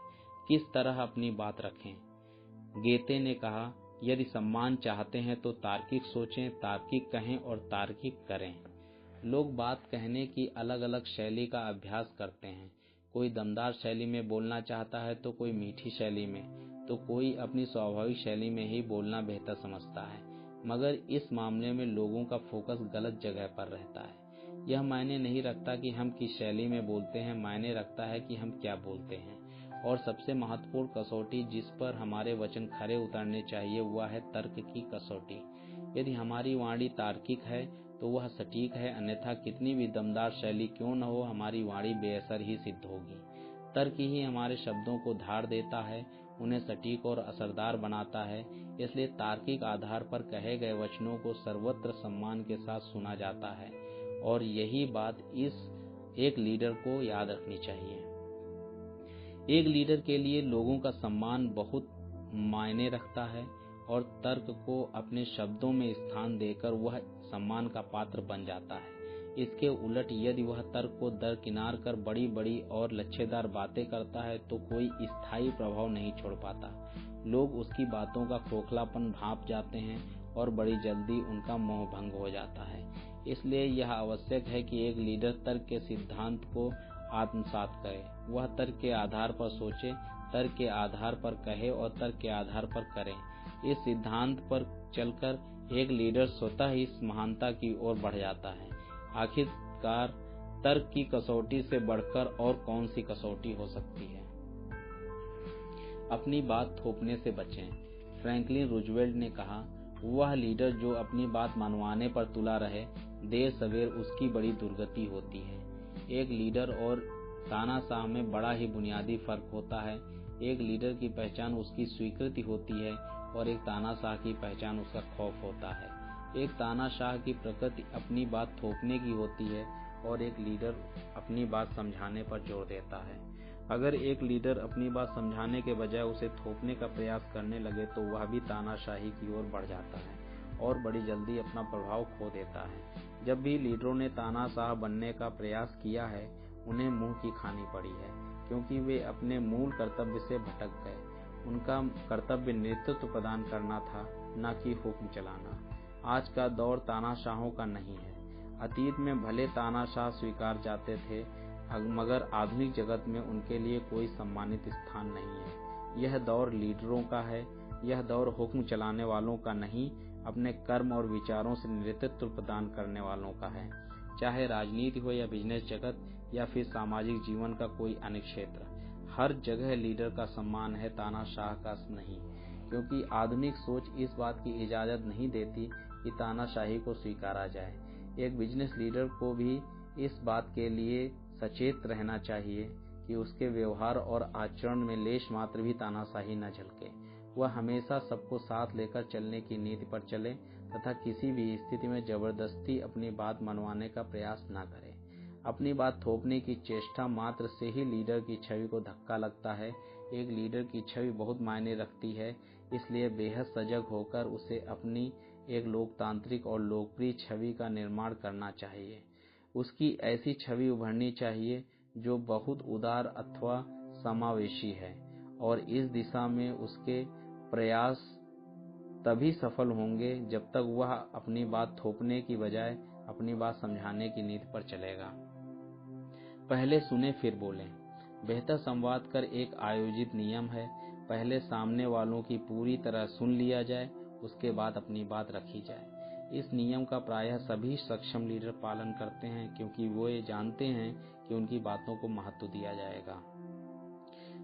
किस तरह अपनी बात रखें? गेते ने कहा, यदि सम्मान चाहते हैं तो तार्किक सोचें, तार्किक कहें और तार्किक करें। लोग बात कहने की अलग अलग शैली का अभ्यास करते हैं। कोई दमदार शैली में बोलना चाहता है तो कोई मीठी शैली में, तो कोई अपनी स्वाभाविक शैली में ही बोलना बेहतर समझता है। मगर इस मामले में लोगों का फोकस गलत जगह पर रहता है। यह मायने नहीं रखता कि हम किस शैली में बोलते हैं, मायने रखता है कि हम क्या बोलते हैं। और सबसे महत्वपूर्ण कसौटी जिस पर हमारे वचन खरे उतरने चाहिए वह है तर्क की कसौटी। यदि हमारी वाणी तार्किक है तो वह सटीक है, अन्यथा कितनी भी दमदार शैली क्यों न हो, हमारी वाणी बेअसर ही सिद्ध होगी। तर्क ही हमारे शब्दों को धार देता है, उन्हें सटीक और असरदार बनाता है। इसलिए तार्किक आधार पर कहे गए वचनों को सर्वत्र सम्मान के साथ सुना जाता है, और यही बात एक लीडर को याद रखनी चाहिए। एक लीडर के लिए लोगों का सम्मान बहुत मायने रखता है, और तर्क को अपने शब्दों में स्थान देकर वह सम्मान का पात्र बन जाता है। इसके उलट यदि वह तर्क को दरकिनार कर बड़ी बड़ी और लच्छेदार बातें करता है तो कोई स्थायी प्रभाव नहीं छोड़ पाता। लोग उसकी बातों का खोखलापन भांप जाते हैं और बड़ी जल्दी उनका मोह भंग हो जाता है। इसलिए यह आवश्यक है कि एक लीडर तर्क के सिद्धांत को आत्मसात करे। वह तर्क के आधार पर सोचे, तर्क के आधार पर कहे और तर्क के आधार पर करे। इस सिद्धांत पर चलकर एक लीडर स्वतः इस महानता की ओर बढ़ जाता है। आखिरकार तर्क की कसौटी से बढ़कर और कौन सी कसौटी हो सकती है? अपनी बात थोपने से बचें। फ्रैंकलिन रूजवेल्ट ने कहा, वह लीडर जो अपनी बात मनवाने पर तुला रहे, देर सवेर उसकी बड़ी दुर्गति होती है। एक लीडर और तानाशाह में बड़ा ही बुनियादी फर्क होता है। एक लीडर की पहचान उसकी स्वीकृति होती है और एक तानाशाह की पहचान उसका खौफ होता है। एक तानाशाह की प्रकृति अपनी बात थोपने की होती है और एक लीडर अपनी बात समझाने पर जोर देता है। अगर एक लीडर अपनी बात समझाने के बजाय उसे थोपने का प्रयास करने लगे तो वह भी तानाशाही की ओर बढ़ जाता है और बड़ी जल्दी अपना प्रभाव खो देता है। जब भी लीडरों ने तानाशाह बनने का प्रयास किया है, उन्हें मुंह की खानी पड़ी है, क्योंकि वे अपने मूल कर्तव्य से भटक गए। उनका कर्तव्य नेतृत्व प्रदान करना था, न कि हुक्म चलाना। आज का दौर तानाशाहों का नहीं है। अतीत में भले तानाशाह स्वीकार जाते थे, मगर आधुनिक जगत में उनके लिए कोई सम्मानित स्थान नहीं है। यह दौर लीडरों का है। यह दौर हुक्म चलाने वालों का नहीं, अपने कर्म और विचारों से नेतृत्व प्रदान करने वालों का है। चाहे राजनीति हो या बिजनेस जगत या फिर सामाजिक जीवन का कोई अन्य क्षेत्र, हर जगह लीडर का सम्मान है, तानाशाह का नहीं। क्योंकि आधुनिक सोच इस बात की इजाजत नहीं देती कि तानाशाही को स्वीकारा जाए। एक बिजनेस लीडर को भी इस बात के लिए सचेत रहना चाहिए कि उसके व्यवहार और आचरण में लेश मात्र भी तानाशाही न झलके। वह हमेशा सबको साथ लेकर चलने की नीति पर चले तथा किसी भी स्थिति में जबरदस्ती अपनी बात मनवाने का प्रयास न करे। अपनी बात थोपने की चेष्टा मात्र से ही लीडर की छवि को धक्का लगता है। एक लीडर की छवि बहुत मायने रखती है, इसलिए बेहद सजग होकर उसे अपनी एक लोकतांत्रिक और लोकप्रिय छवि का निर्माण करना चाहिए। उसकी ऐसी छवि उभरनी चाहिए जो बहुत उदार अथवा समावेशी है, और इस दिशा में उसके प्रयास तभी सफल होंगे जब तक वह अपनी बात थोपने की बजाय अपनी बात समझाने की नीति पर चलेगा। पहले सुने फिर बोलें। बेहतर संवाद कर एक आयोजित नियम है, पहले सामने वालों की पूरी तरह सुन लिया जाए, उसके बाद अपनी बात रखी जाए। इस नियम का प्रायः सभी सक्षम लीडर पालन करते हैं, क्योंकि वो ये जानते हैं कि उनकी बातों को महत्व दिया जाएगा।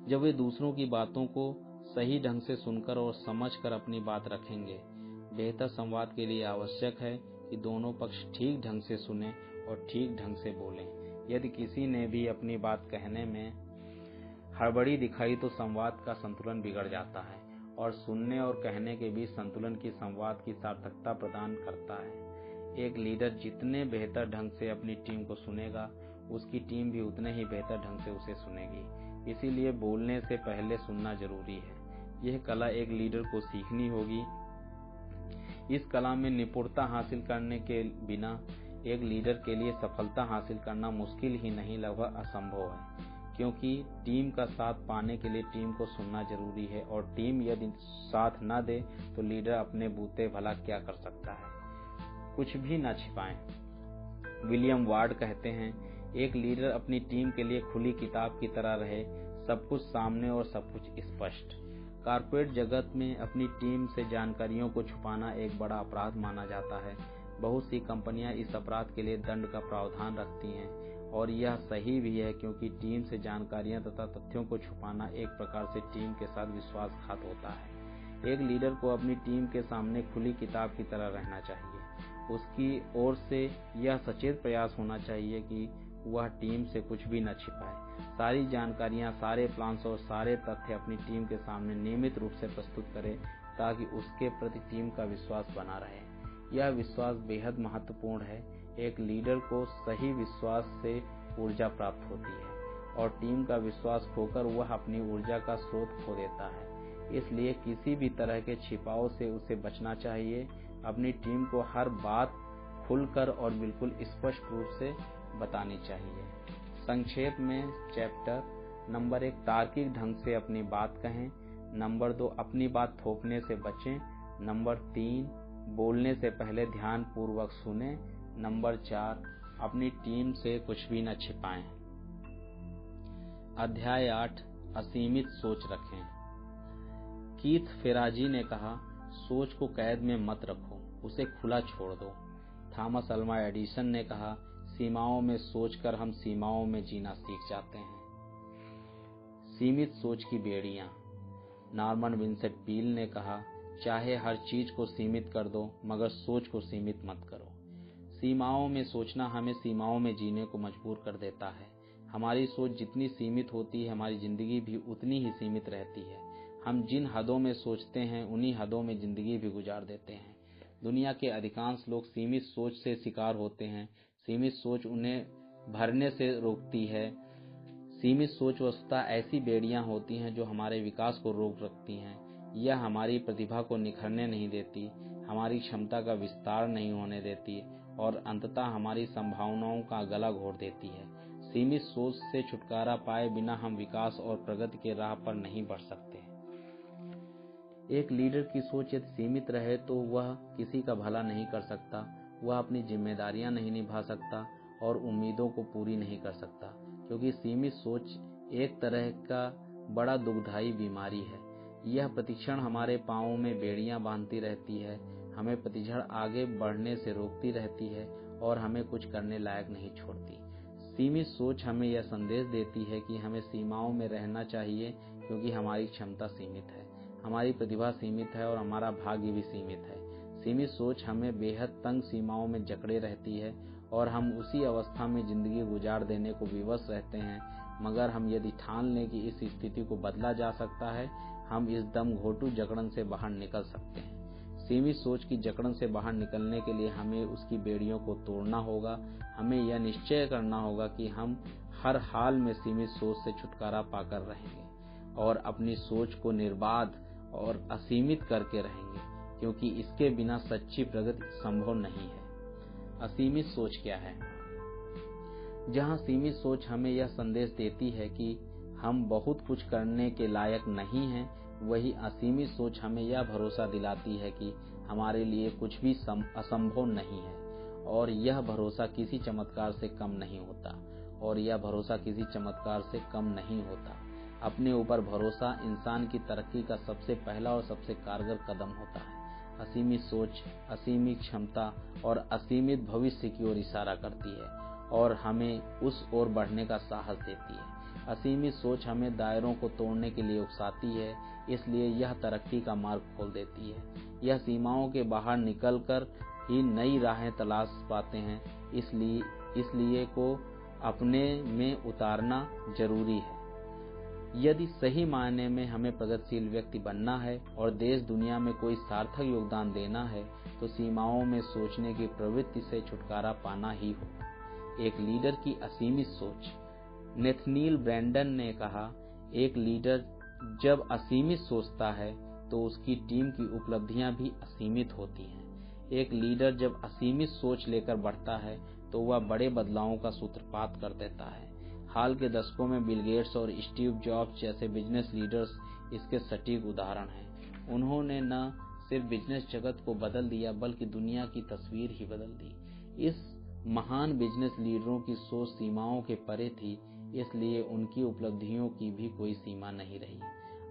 जब वे दूसरों की बातों को सही ढंग से सुनकर और समझकर अपनी बात रखेंगे। बेहतर संवाद के लिए आवश्यक है कि दोनों पक्ष ठीक ढंग से सुने और ठीक ढंग से बोलें। यदि किसी ने भी अपनी बात कहने में हड़बड़ी दिखाई तो संवाद का संतुलन बिगड़ जाता है, और सुनने और कहने के बीच संतुलन की संवाद की सार्थकता प्रदान करता है। एक लीडर जितने बेहतर ढंग से अपनी टीम को सुनेगा, उसकी टीम भी उतने ही बेहतर ढंग से उसे सुनेगी। इसीलिए बोलने से पहले सुनना जरूरी है। यह कला एक लीडर को सीखनी होगी। इस कला में निपुणता हासिल करने के बिना एक लीडर के लिए सफलता हासिल करना मुश्किल ही नहीं लगभग असंभव है, क्योंकि टीम का साथ पाने के लिए टीम को सुनना जरूरी है और टीम यदि साथ न दे तो लीडर अपने बूते भला क्या कर सकता है। कुछ भी न छिपाएं। विलियम वार्ड कहते हैं, एक लीडर अपनी टीम के लिए खुली किताब की तरह रहे, सब कुछ सामने और सब कुछ स्पष्ट। कॉर्पोरेट जगत में अपनी टीम से जानकारियों को छुपाना एक बड़ा अपराध माना जाता है। बहुत सी कंपनियां इस अपराध के लिए दंड का प्रावधान रखती हैं और यह सही भी है, क्योंकि टीम से जानकारियां तथा तथ्यों को छुपाना एक प्रकार से टीम के साथ विश्वासघात होता है। एक लीडर को अपनी टीम के सामने खुली किताब की तरह रहना चाहिए। उसकी ओर से यह सचेत प्रयास होना चाहिए कि वह टीम से कुछ भी न छिपाए। सारी जानकारियां, सारे प्लान्स और सारे तथ्य अपनी टीम के सामने नियमित रूप से प्रस्तुत करे, ताकि उसके प्रति टीम का विश्वास बना रहे। यह विश्वास बेहद महत्वपूर्ण है। एक लीडर को सही विश्वास से ऊर्जा प्राप्त होती है और टीम का विश्वास खोकर वह अपनी ऊर्जा का स्रोत खो देता है। इसलिए किसी भी तरह के छिपाव से उसे बचना चाहिए। अपनी टीम को हर बात खुलकर और बिल्कुल स्पष्ट रूप से बतानी चाहिए। संक्षेप में चैप्टर नंबर 1, तार्किक ढंग से अपनी बात कहें। नंबर 2, अपनी बात थोपने से बचें। नंबर 3, बोलने से पहले ध्यान पूर्वक सुने। नंबर 4, अपनी टीम से कुछ भी न छिपाएं। अध्याय 8, असीमित सोच रखें। कीथ फेराजी ने कहा, सोच को कैद में मत रखो, उसे खुला छोड़ दो। थॉमस अल्वा एडिसन ने कहा, सीमाओं में सोचकर हम सीमाओं में जीना सीख जाते हैं। सीमित सोच की बेड़ियां। नॉर्मन विंसेंट पील ने कहा, चाहे हर चीज को सीमित कर दो, मगर सोच को सीमित मत करो। सीमाओं में सोचना हमें सीमाओं में जीने को मजबूर कर देता है। हमारी सोच जितनी सीमित होती है, हमारी जिंदगी भी उतनी ही सीमित रहती है। हम जिन हदों में सोचते हैं, उन्हीं हदों में जिंदगी भी गुजार देते हैं। दुनिया के अधिकांश लोग सीमित सोच से शिकार होते हैं। सीमित सोच उन्हें भरने से रोकती है। सीमित सोच वस्तुतः ऐसी बेड़ियां होती हैं जो हमारे विकास को रोक रखती हैं। यह हमारी प्रतिभा को निखरने नहीं देती, हमारी क्षमता का विस्तार नहीं होने देती और अंततः हमारी संभावनाओं का गला घोट देती है। सीमित सोच से छुटकारा पाए बिना हम विकास और प्रगति के राह पर नहीं बढ़ सकते। एक लीडर की सोच यदि सीमित रहे तो वह किसी का भला नहीं कर सकता, वह अपनी जिम्मेदारियां नहीं निभा सकता और उम्मीदों को पूरी नहीं कर सकता, क्योंकि सीमित सोच एक तरह का बड़ा दुखदायी बीमारी है। यह प्रतिक्षण हमारे पांवों में बेड़ियां बांधती रहती है, हमें प्रतिक्षण आगे बढ़ने से रोकती रहती है और हमें कुछ करने लायक नहीं छोड़ती। सीमित सोच हमें यह संदेश देती है कि हमें सीमाओं में रहना चाहिए, क्योंकि हमारी क्षमता सीमित है, हमारी प्रतिभा सीमित है और हमारा भाग्य भी सीमित है। सीमित सोच हमें बेहद तंग सीमाओं में जकड़े रहती है और हम उसी अवस्था में जिंदगी गुजार देने को विवश रहते हैं। मगर हम यदि ठान लें कि इस स्थिति को बदला जा सकता है, हम इस दम घोटू जकड़न से बाहर निकल सकते हैं। सीमित सोच की जकड़न से बाहर निकलने के लिए हमें उसकी बेड़ियों को तोड़ना होगा। हमें यह निश्चय करना होगा कि हम हर हाल में सीमित सोच से छुटकारा पाकर रहेंगे और अपनी सोच को निर्बाध और असीमित करके रहेंगे, क्योंकि इसके बिना सच्ची प्रगति संभव नहीं है। असीमित सोच क्या है? जहां सीमित सोच हमें यह संदेश देती है कि हम बहुत कुछ करने के लायक नहीं हैं, वही असीमित सोच हमें यह भरोसा दिलाती है कि हमारे लिए कुछ भी असंभव नहीं है और यह भरोसा किसी चमत्कार से कम नहीं होता। अपने ऊपर भरोसा इंसान की तरक्की का सबसे पहला और सबसे कारगर कदम होता है। असीमित सोच असीमित क्षमता और असीमित भविष्य की ओर इशारा करती है और हमें उस ओर बढ़ने का साहस देती है। असीमित सोच हमें दायरों को तोड़ने के लिए उकसाती है, इसलिए यह तरक्की का मार्ग खोल देती है। यह सीमाओं के बाहर निकलकर ही नई राहें तलाश पाते हैं, इसलिए को अपने में उतारना जरूरी है। यदि सही मायने में हमें प्रगतिशील व्यक्ति बनना है और देश दुनिया में कोई सार्थक योगदान देना है, तो सीमाओं में सोचने की प्रवृत्ति से छुटकारा पाना ही होगा। एक लीडर की असीमित सोच। नेथनील ब्रैंडन ने कहा, एक लीडर जब असीमित सोचता है तो उसकी टीम की उपलब्धियां भी असीमित होती हैं। एक लीडर जब असीमित सोच लेकर बढ़ता है तो वह बड़े बदलावों का सूत्रपात कर देता है। हाल के दशकों में बिल गेट्स और स्टीव जॉब्स जैसे बिजनेस लीडर्स इसके सटीक उदाहरण हैं। उन्होंने न सिर्फ बिजनेस जगत को बदल दिया बल्कि दुनिया की तस्वीर ही बदल दी। इस महान बिजनेस लीडरों की सोच सीमाओं के परे थी, इसलिए उनकी उपलब्धियों की भी कोई सीमा नहीं रही।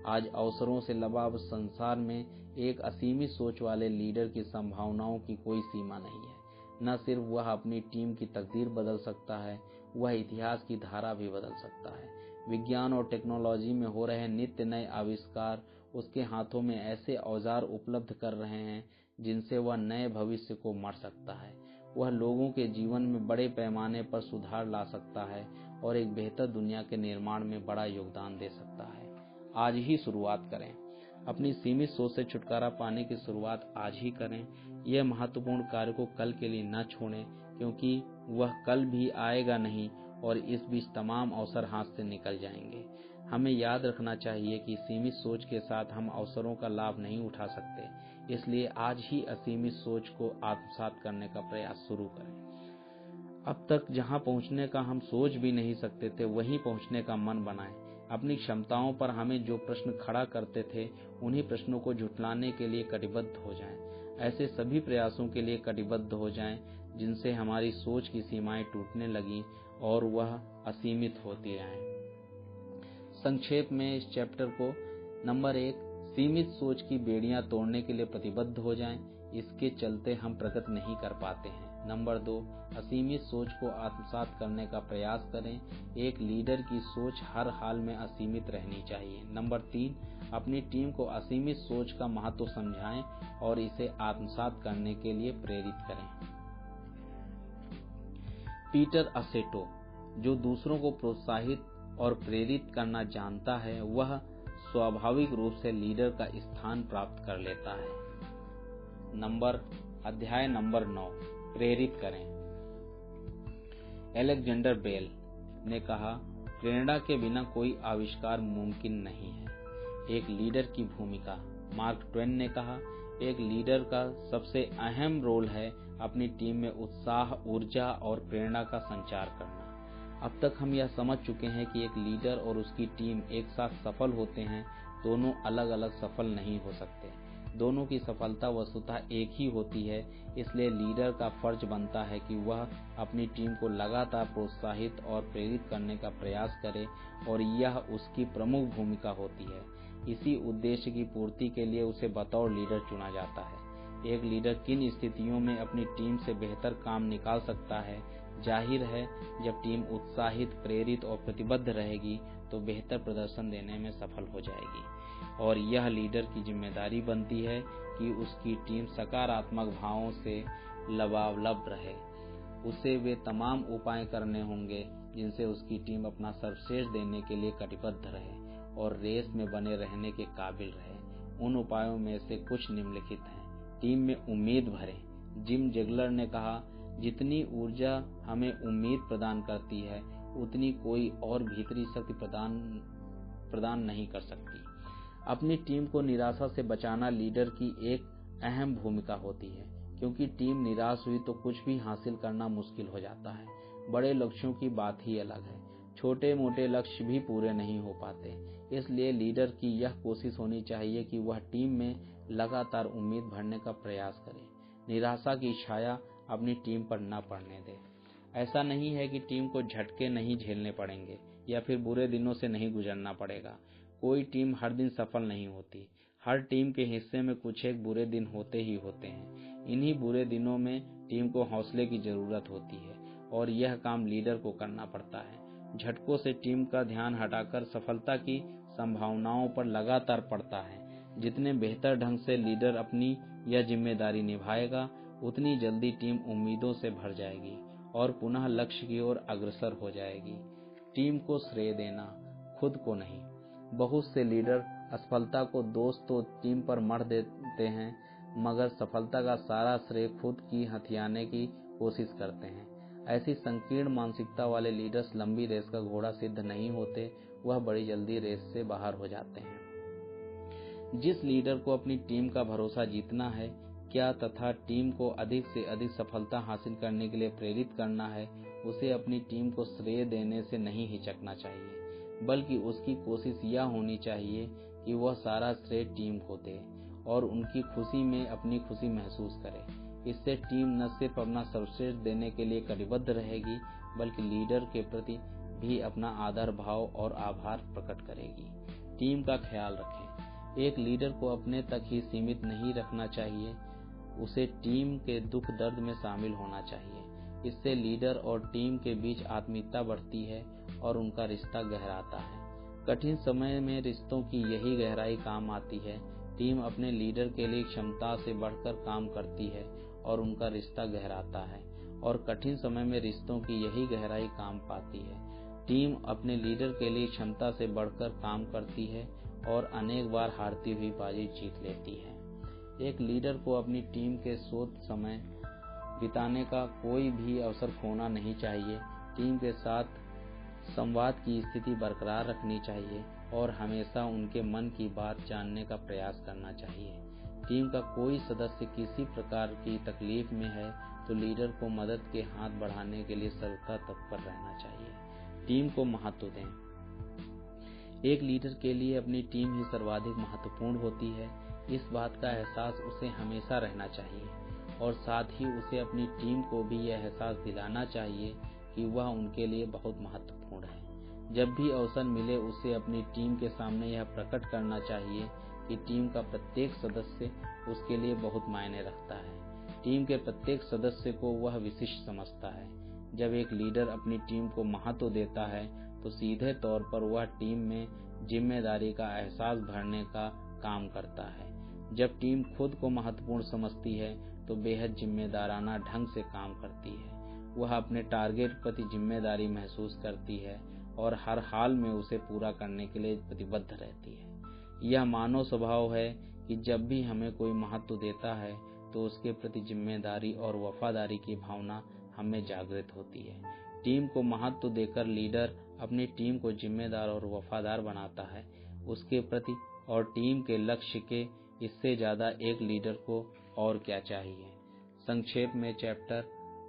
आज अवसरों से लबालब संसार में एक असीमित सोच वाले लीडर की संभावनाओं की कोई सीमा नहीं है। न सिर्फ वह अपनी टीम की तकदीर बदल सकता है, वह इतिहास की धारा भी बदल सकता है। विज्ञान और टेक्नोलॉजी में हो रहे नित्य नए आविष्कार उसके हाथों में ऐसे औजार उपलब्ध कर रहे हैं जिनसे वह नए भविष्य को मढ़ सकता है। वह लोगों के जीवन में बड़े पैमाने पर सुधार ला सकता है और एक बेहतर दुनिया के निर्माण में बड़ा योगदान दे सकता है। आज ही शुरुआत करें। अपनी सीमित सोच से छुटकारा पाने की शुरुआत आज ही करें। यह महत्वपूर्ण कार्य को कल के लिए न छोड़ें, क्योंकि वह कल भी आएगा नहीं और इस बीच तमाम अवसर हाथ से निकल जाएंगे। हमें याद रखना चाहिए कि सीमित सोच के साथ हम अवसरों का लाभ नहीं उठा सकते, इसलिए आज ही असीमित सोच को आत्मसात करने का प्रयास शुरू करें। अब तक जहां पहुंचने का हम सोच भी नहीं सकते थे, वहीं पहुंचने का मन बनाएं। अपनी क्षमताओं पर हमें जो प्रश्न खड़ा करते थे, उन्हीं प्रश्नों को झुठलाने के लिए कटिबद्ध हो जाएं। ऐसे सभी प्रयासों के लिए कटिबद्ध हो जाएं जिनसे हमारी सोच की सीमाएं टूटने लगीं और वह असीमित होती रहें। संक्षेप में इस चैप्टर को, नंबर 1, सीमित सोच की बेड़ियां तोड़ने के लिए प्रतिबद्ध हो जाएं, इसके चलते हम प्रगति नहीं कर पाते हैं। नंबर 2, असीमित सोच को आत्मसात करने का प्रयास करें। एक लीडर की सोच हर हाल में असीमित रहनी चाहिए। नंबर 3, अपनी टीम को असीमित सोच का महत्व समझाएं और इसे आत्मसात करने के लिए प्रेरित करें। पीटर असेटो, जो दूसरों को प्रोत्साहित और प्रेरित करना जानता है, वह स्वाभाविक रूप से लीडर का स्थान प्राप्त कर लेता है। अध्याय नंबर 9, प्रेरित करें। अलेक्जेंडर बेल ने कहा, प्रेरणा के बिना कोई आविष्कार मुमकिन नहीं है। एक लीडर की भूमिका। मार्क ट्वेन ने कहा, एक लीडर का सबसे अहम रोल है अपनी टीम में उत्साह, ऊर्जा और प्रेरणा का संचार करना। अब तक हम यह समझ चुके हैं कि एक लीडर और उसकी टीम एक साथ सफल होते हैं, दोनों अलग अलग सफल नहीं हो सकते। दोनों की सफलता वस्तुतः एक ही होती है, इसलिए लीडर का फर्ज बनता है कि वह अपनी टीम को लगातार प्रोत्साहित और प्रेरित करने का प्रयास करे और यह उसकी प्रमुख भूमिका होती है। इसी उद्देश्य की पूर्ति के लिए उसे बतौर लीडर चुना जाता है। एक लीडर किन स्थितियों में अपनी टीम से बेहतर काम निकाल सकता है? जाहिर है, जब टीम उत्साहित, प्रेरित और प्रतिबद्ध रहेगी तो बेहतर प्रदर्शन देने में सफल हो जाएगी और यह लीडर की जिम्मेदारी बनती है कि उसकी टीम सकारात्मक भावों से लबालब रहे। उसे वे तमाम उपाय करने होंगे जिनसे उसकी टीम अपना सर्वश्रेष्ठ देने के लिए कटिबद्ध रहे और रेस में बने रहने के काबिल रहे। उन उपायों में से कुछ निम्नलिखित हैं। टीम में उम्मीद भरें। जिम जेगलर ने कहा, जितनी ऊर्जा हमें उम्मीद प्रदान करती है, उतनी कोई और भीतरी शक्ति प्रदान नहीं कर सकती। अपनी टीम को निराशा से बचाना लीडर की एक अहम भूमिका होती है, क्योंकि टीम निराश हुई तो कुछ भी हासिल करना मुश्किल हो जाता है। बड़े लक्ष्यों की बात ही अलग है, छोटे मोटे लक्ष्य भी पूरे नहीं हो पाते। इसलिए लीडर की यह कोशिश होनी चाहिए कि वह टीम में लगातार उम्मीद भरने का प्रयास करे, निराशा की छाया अपनी टीम पर न पड़ने दे। ऐसा नहीं है कि टीम को झटके नहीं झेलने पड़ेंगे या फिर बुरे दिनों से नहीं गुजरना पड़ेगा। कोई टीम हर दिन सफल नहीं होती। हर टीम के हिस्से में कुछ एक बुरे दिन होते ही होते हैं। इन्हीं बुरे दिनों में टीम को हौसले की जरूरत होती है और यह काम लीडर को करना पड़ता है। झटकों से टीम का ध्यान हटाकर सफलता की संभावनाओं पर लगातार पड़ता है। जितने बेहतर ढंग से लीडर अपनी यह जिम्मेदारी निभाएगा, उतनी जल्दी टीम उम्मीदों से भर जाएगी और पुनः लक्ष्य की ओर अग्रसर हो जाएगी। टीम को श्रेय देना, खुद को नहीं। बहुत से लीडर असफलता को दोष तो टीम पर मढ़ देते हैं, मगर सफलता का सारा श्रेय खुद की हथियाने की कोशिश करते हैं। ऐसी संकीर्ण मानसिकता वाले लीडर्स लंबी रेस का घोड़ा सिद्ध नहीं होते, वह बड़ी जल्दी रेस से बाहर हो जाते हैं। जिस लीडर को अपनी टीम का भरोसा जीतना है, क्या तथा टीम को अधिक से अधिक सफलता हासिल करने के लिए प्रेरित करना है, उसे अपनी टीम को श्रेय देने से नहीं हिचकना चाहिए, बल्कि उसकी कोशिश यह होनी चाहिए कि वह सारा श्रेय टीम को दे और उनकी खुशी में अपनी खुशी महसूस करे। इससे टीम न सिर्फ अपना सर्वश्रेष्ठ देने के लिए कटिबद्ध रहेगी, बल्कि लीडर के प्रति भी अपना आदर भाव और आभार प्रकट करेगी। टीम का ख्याल रखें। एक लीडर को अपने तक ही सीमित नहीं रखना चाहिए, उसे टीम के दुख दर्द में शामिल होना चाहिए। इससे लीडर और टीम के बीच आत्मीयता बढ़ती है और उनका रिश्ता गहराता है। कठिन समय में रिश्तों की यही गहराई काम आती है। टीम अपने लीडर के लिए क्षमता से बढ़कर काम करती है और उनका रिश्ता गहराता है, और कठिन समय में रिश्तों की यही गहराई काम पाती है। टीम अपने लीडर के लिए क्षमता से बढ़कर काम करती है और अनेक बार हारती हुई बाजी जीत लेती है। एक लीडर को अपनी टीम के साथ समय बिताने का कोई भी अवसर खोना नहीं चाहिए। टीम के साथ संवाद की स्थिति बरकरार रखनी चाहिए और हमेशा उनके मन की बात जानने का प्रयास करना चाहिए। टीम का कोई सदस्य किसी प्रकार की तकलीफ में है तो लीडर को मदद के हाथ बढ़ाने के लिए सर्वथा तत्पर रहना चाहिए। टीम को महत्व दें। एक लीडर के लिए अपनी टीम ही सर्वाधिक महत्वपूर्ण होती है। इस बात का एहसास उसे हमेशा रहना चाहिए और साथ ही उसे अपनी टीम को भी यह एहसास दिलाना चाहिए कि वह उनके लिए बहुत महत्वपूर्ण है। जब भी अवसर मिले उसे अपनी टीम के सामने यह प्रकट करना चाहिए कि टीम का प्रत्येक सदस्य उसके लिए बहुत मायने रखता है। टीम के प्रत्येक सदस्य को वह विशिष्ट समझता है। जब एक लीडर अपनी टीम को महत्व देता है तो सीधे तौर पर वह टीम में जिम्मेदारी का एहसास भरने का काम करता है। जब टीम खुद को महत्वपूर्ण समझती है तो बेहद जिम्मेदाराना ढंग से काम करती है। वह अपने टारगेट प्रति जिम्मेदारी महसूस करती है और हर हाल में उसे पूरा करने के लिए प्रतिबद्ध रहती है। यह मानव स्वभाव है कि जब भी हमें कोई महत्व देता है तो उसके प्रति जिम्मेदारी और वफादारी की भावना हमें जागृत होती है। टीम को महत्व देकर लीडर अपनी टीम को जिम्मेदार और वफादार बनाता है उसके प्रति, और टीम के लक्ष्य के इससे ज्यादा एक लीडर को और क्या चाहिए। संक्षेप में चैप्टर,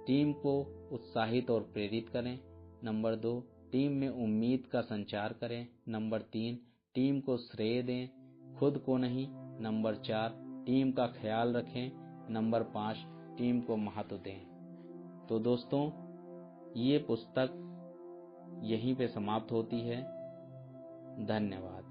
टीम को उत्साहित और प्रेरित करें। नंबर 2, टीम में उम्मीद का संचार करें। नंबर 3, टीम को श्रेय दें, खुद को नहीं। नंबर 4, टीम का ख्याल रखें। नंबर 5, टीम को महत्व दें। तो दोस्तों, ये पुस्तक यहीं पे समाप्त होती है। धन्यवाद।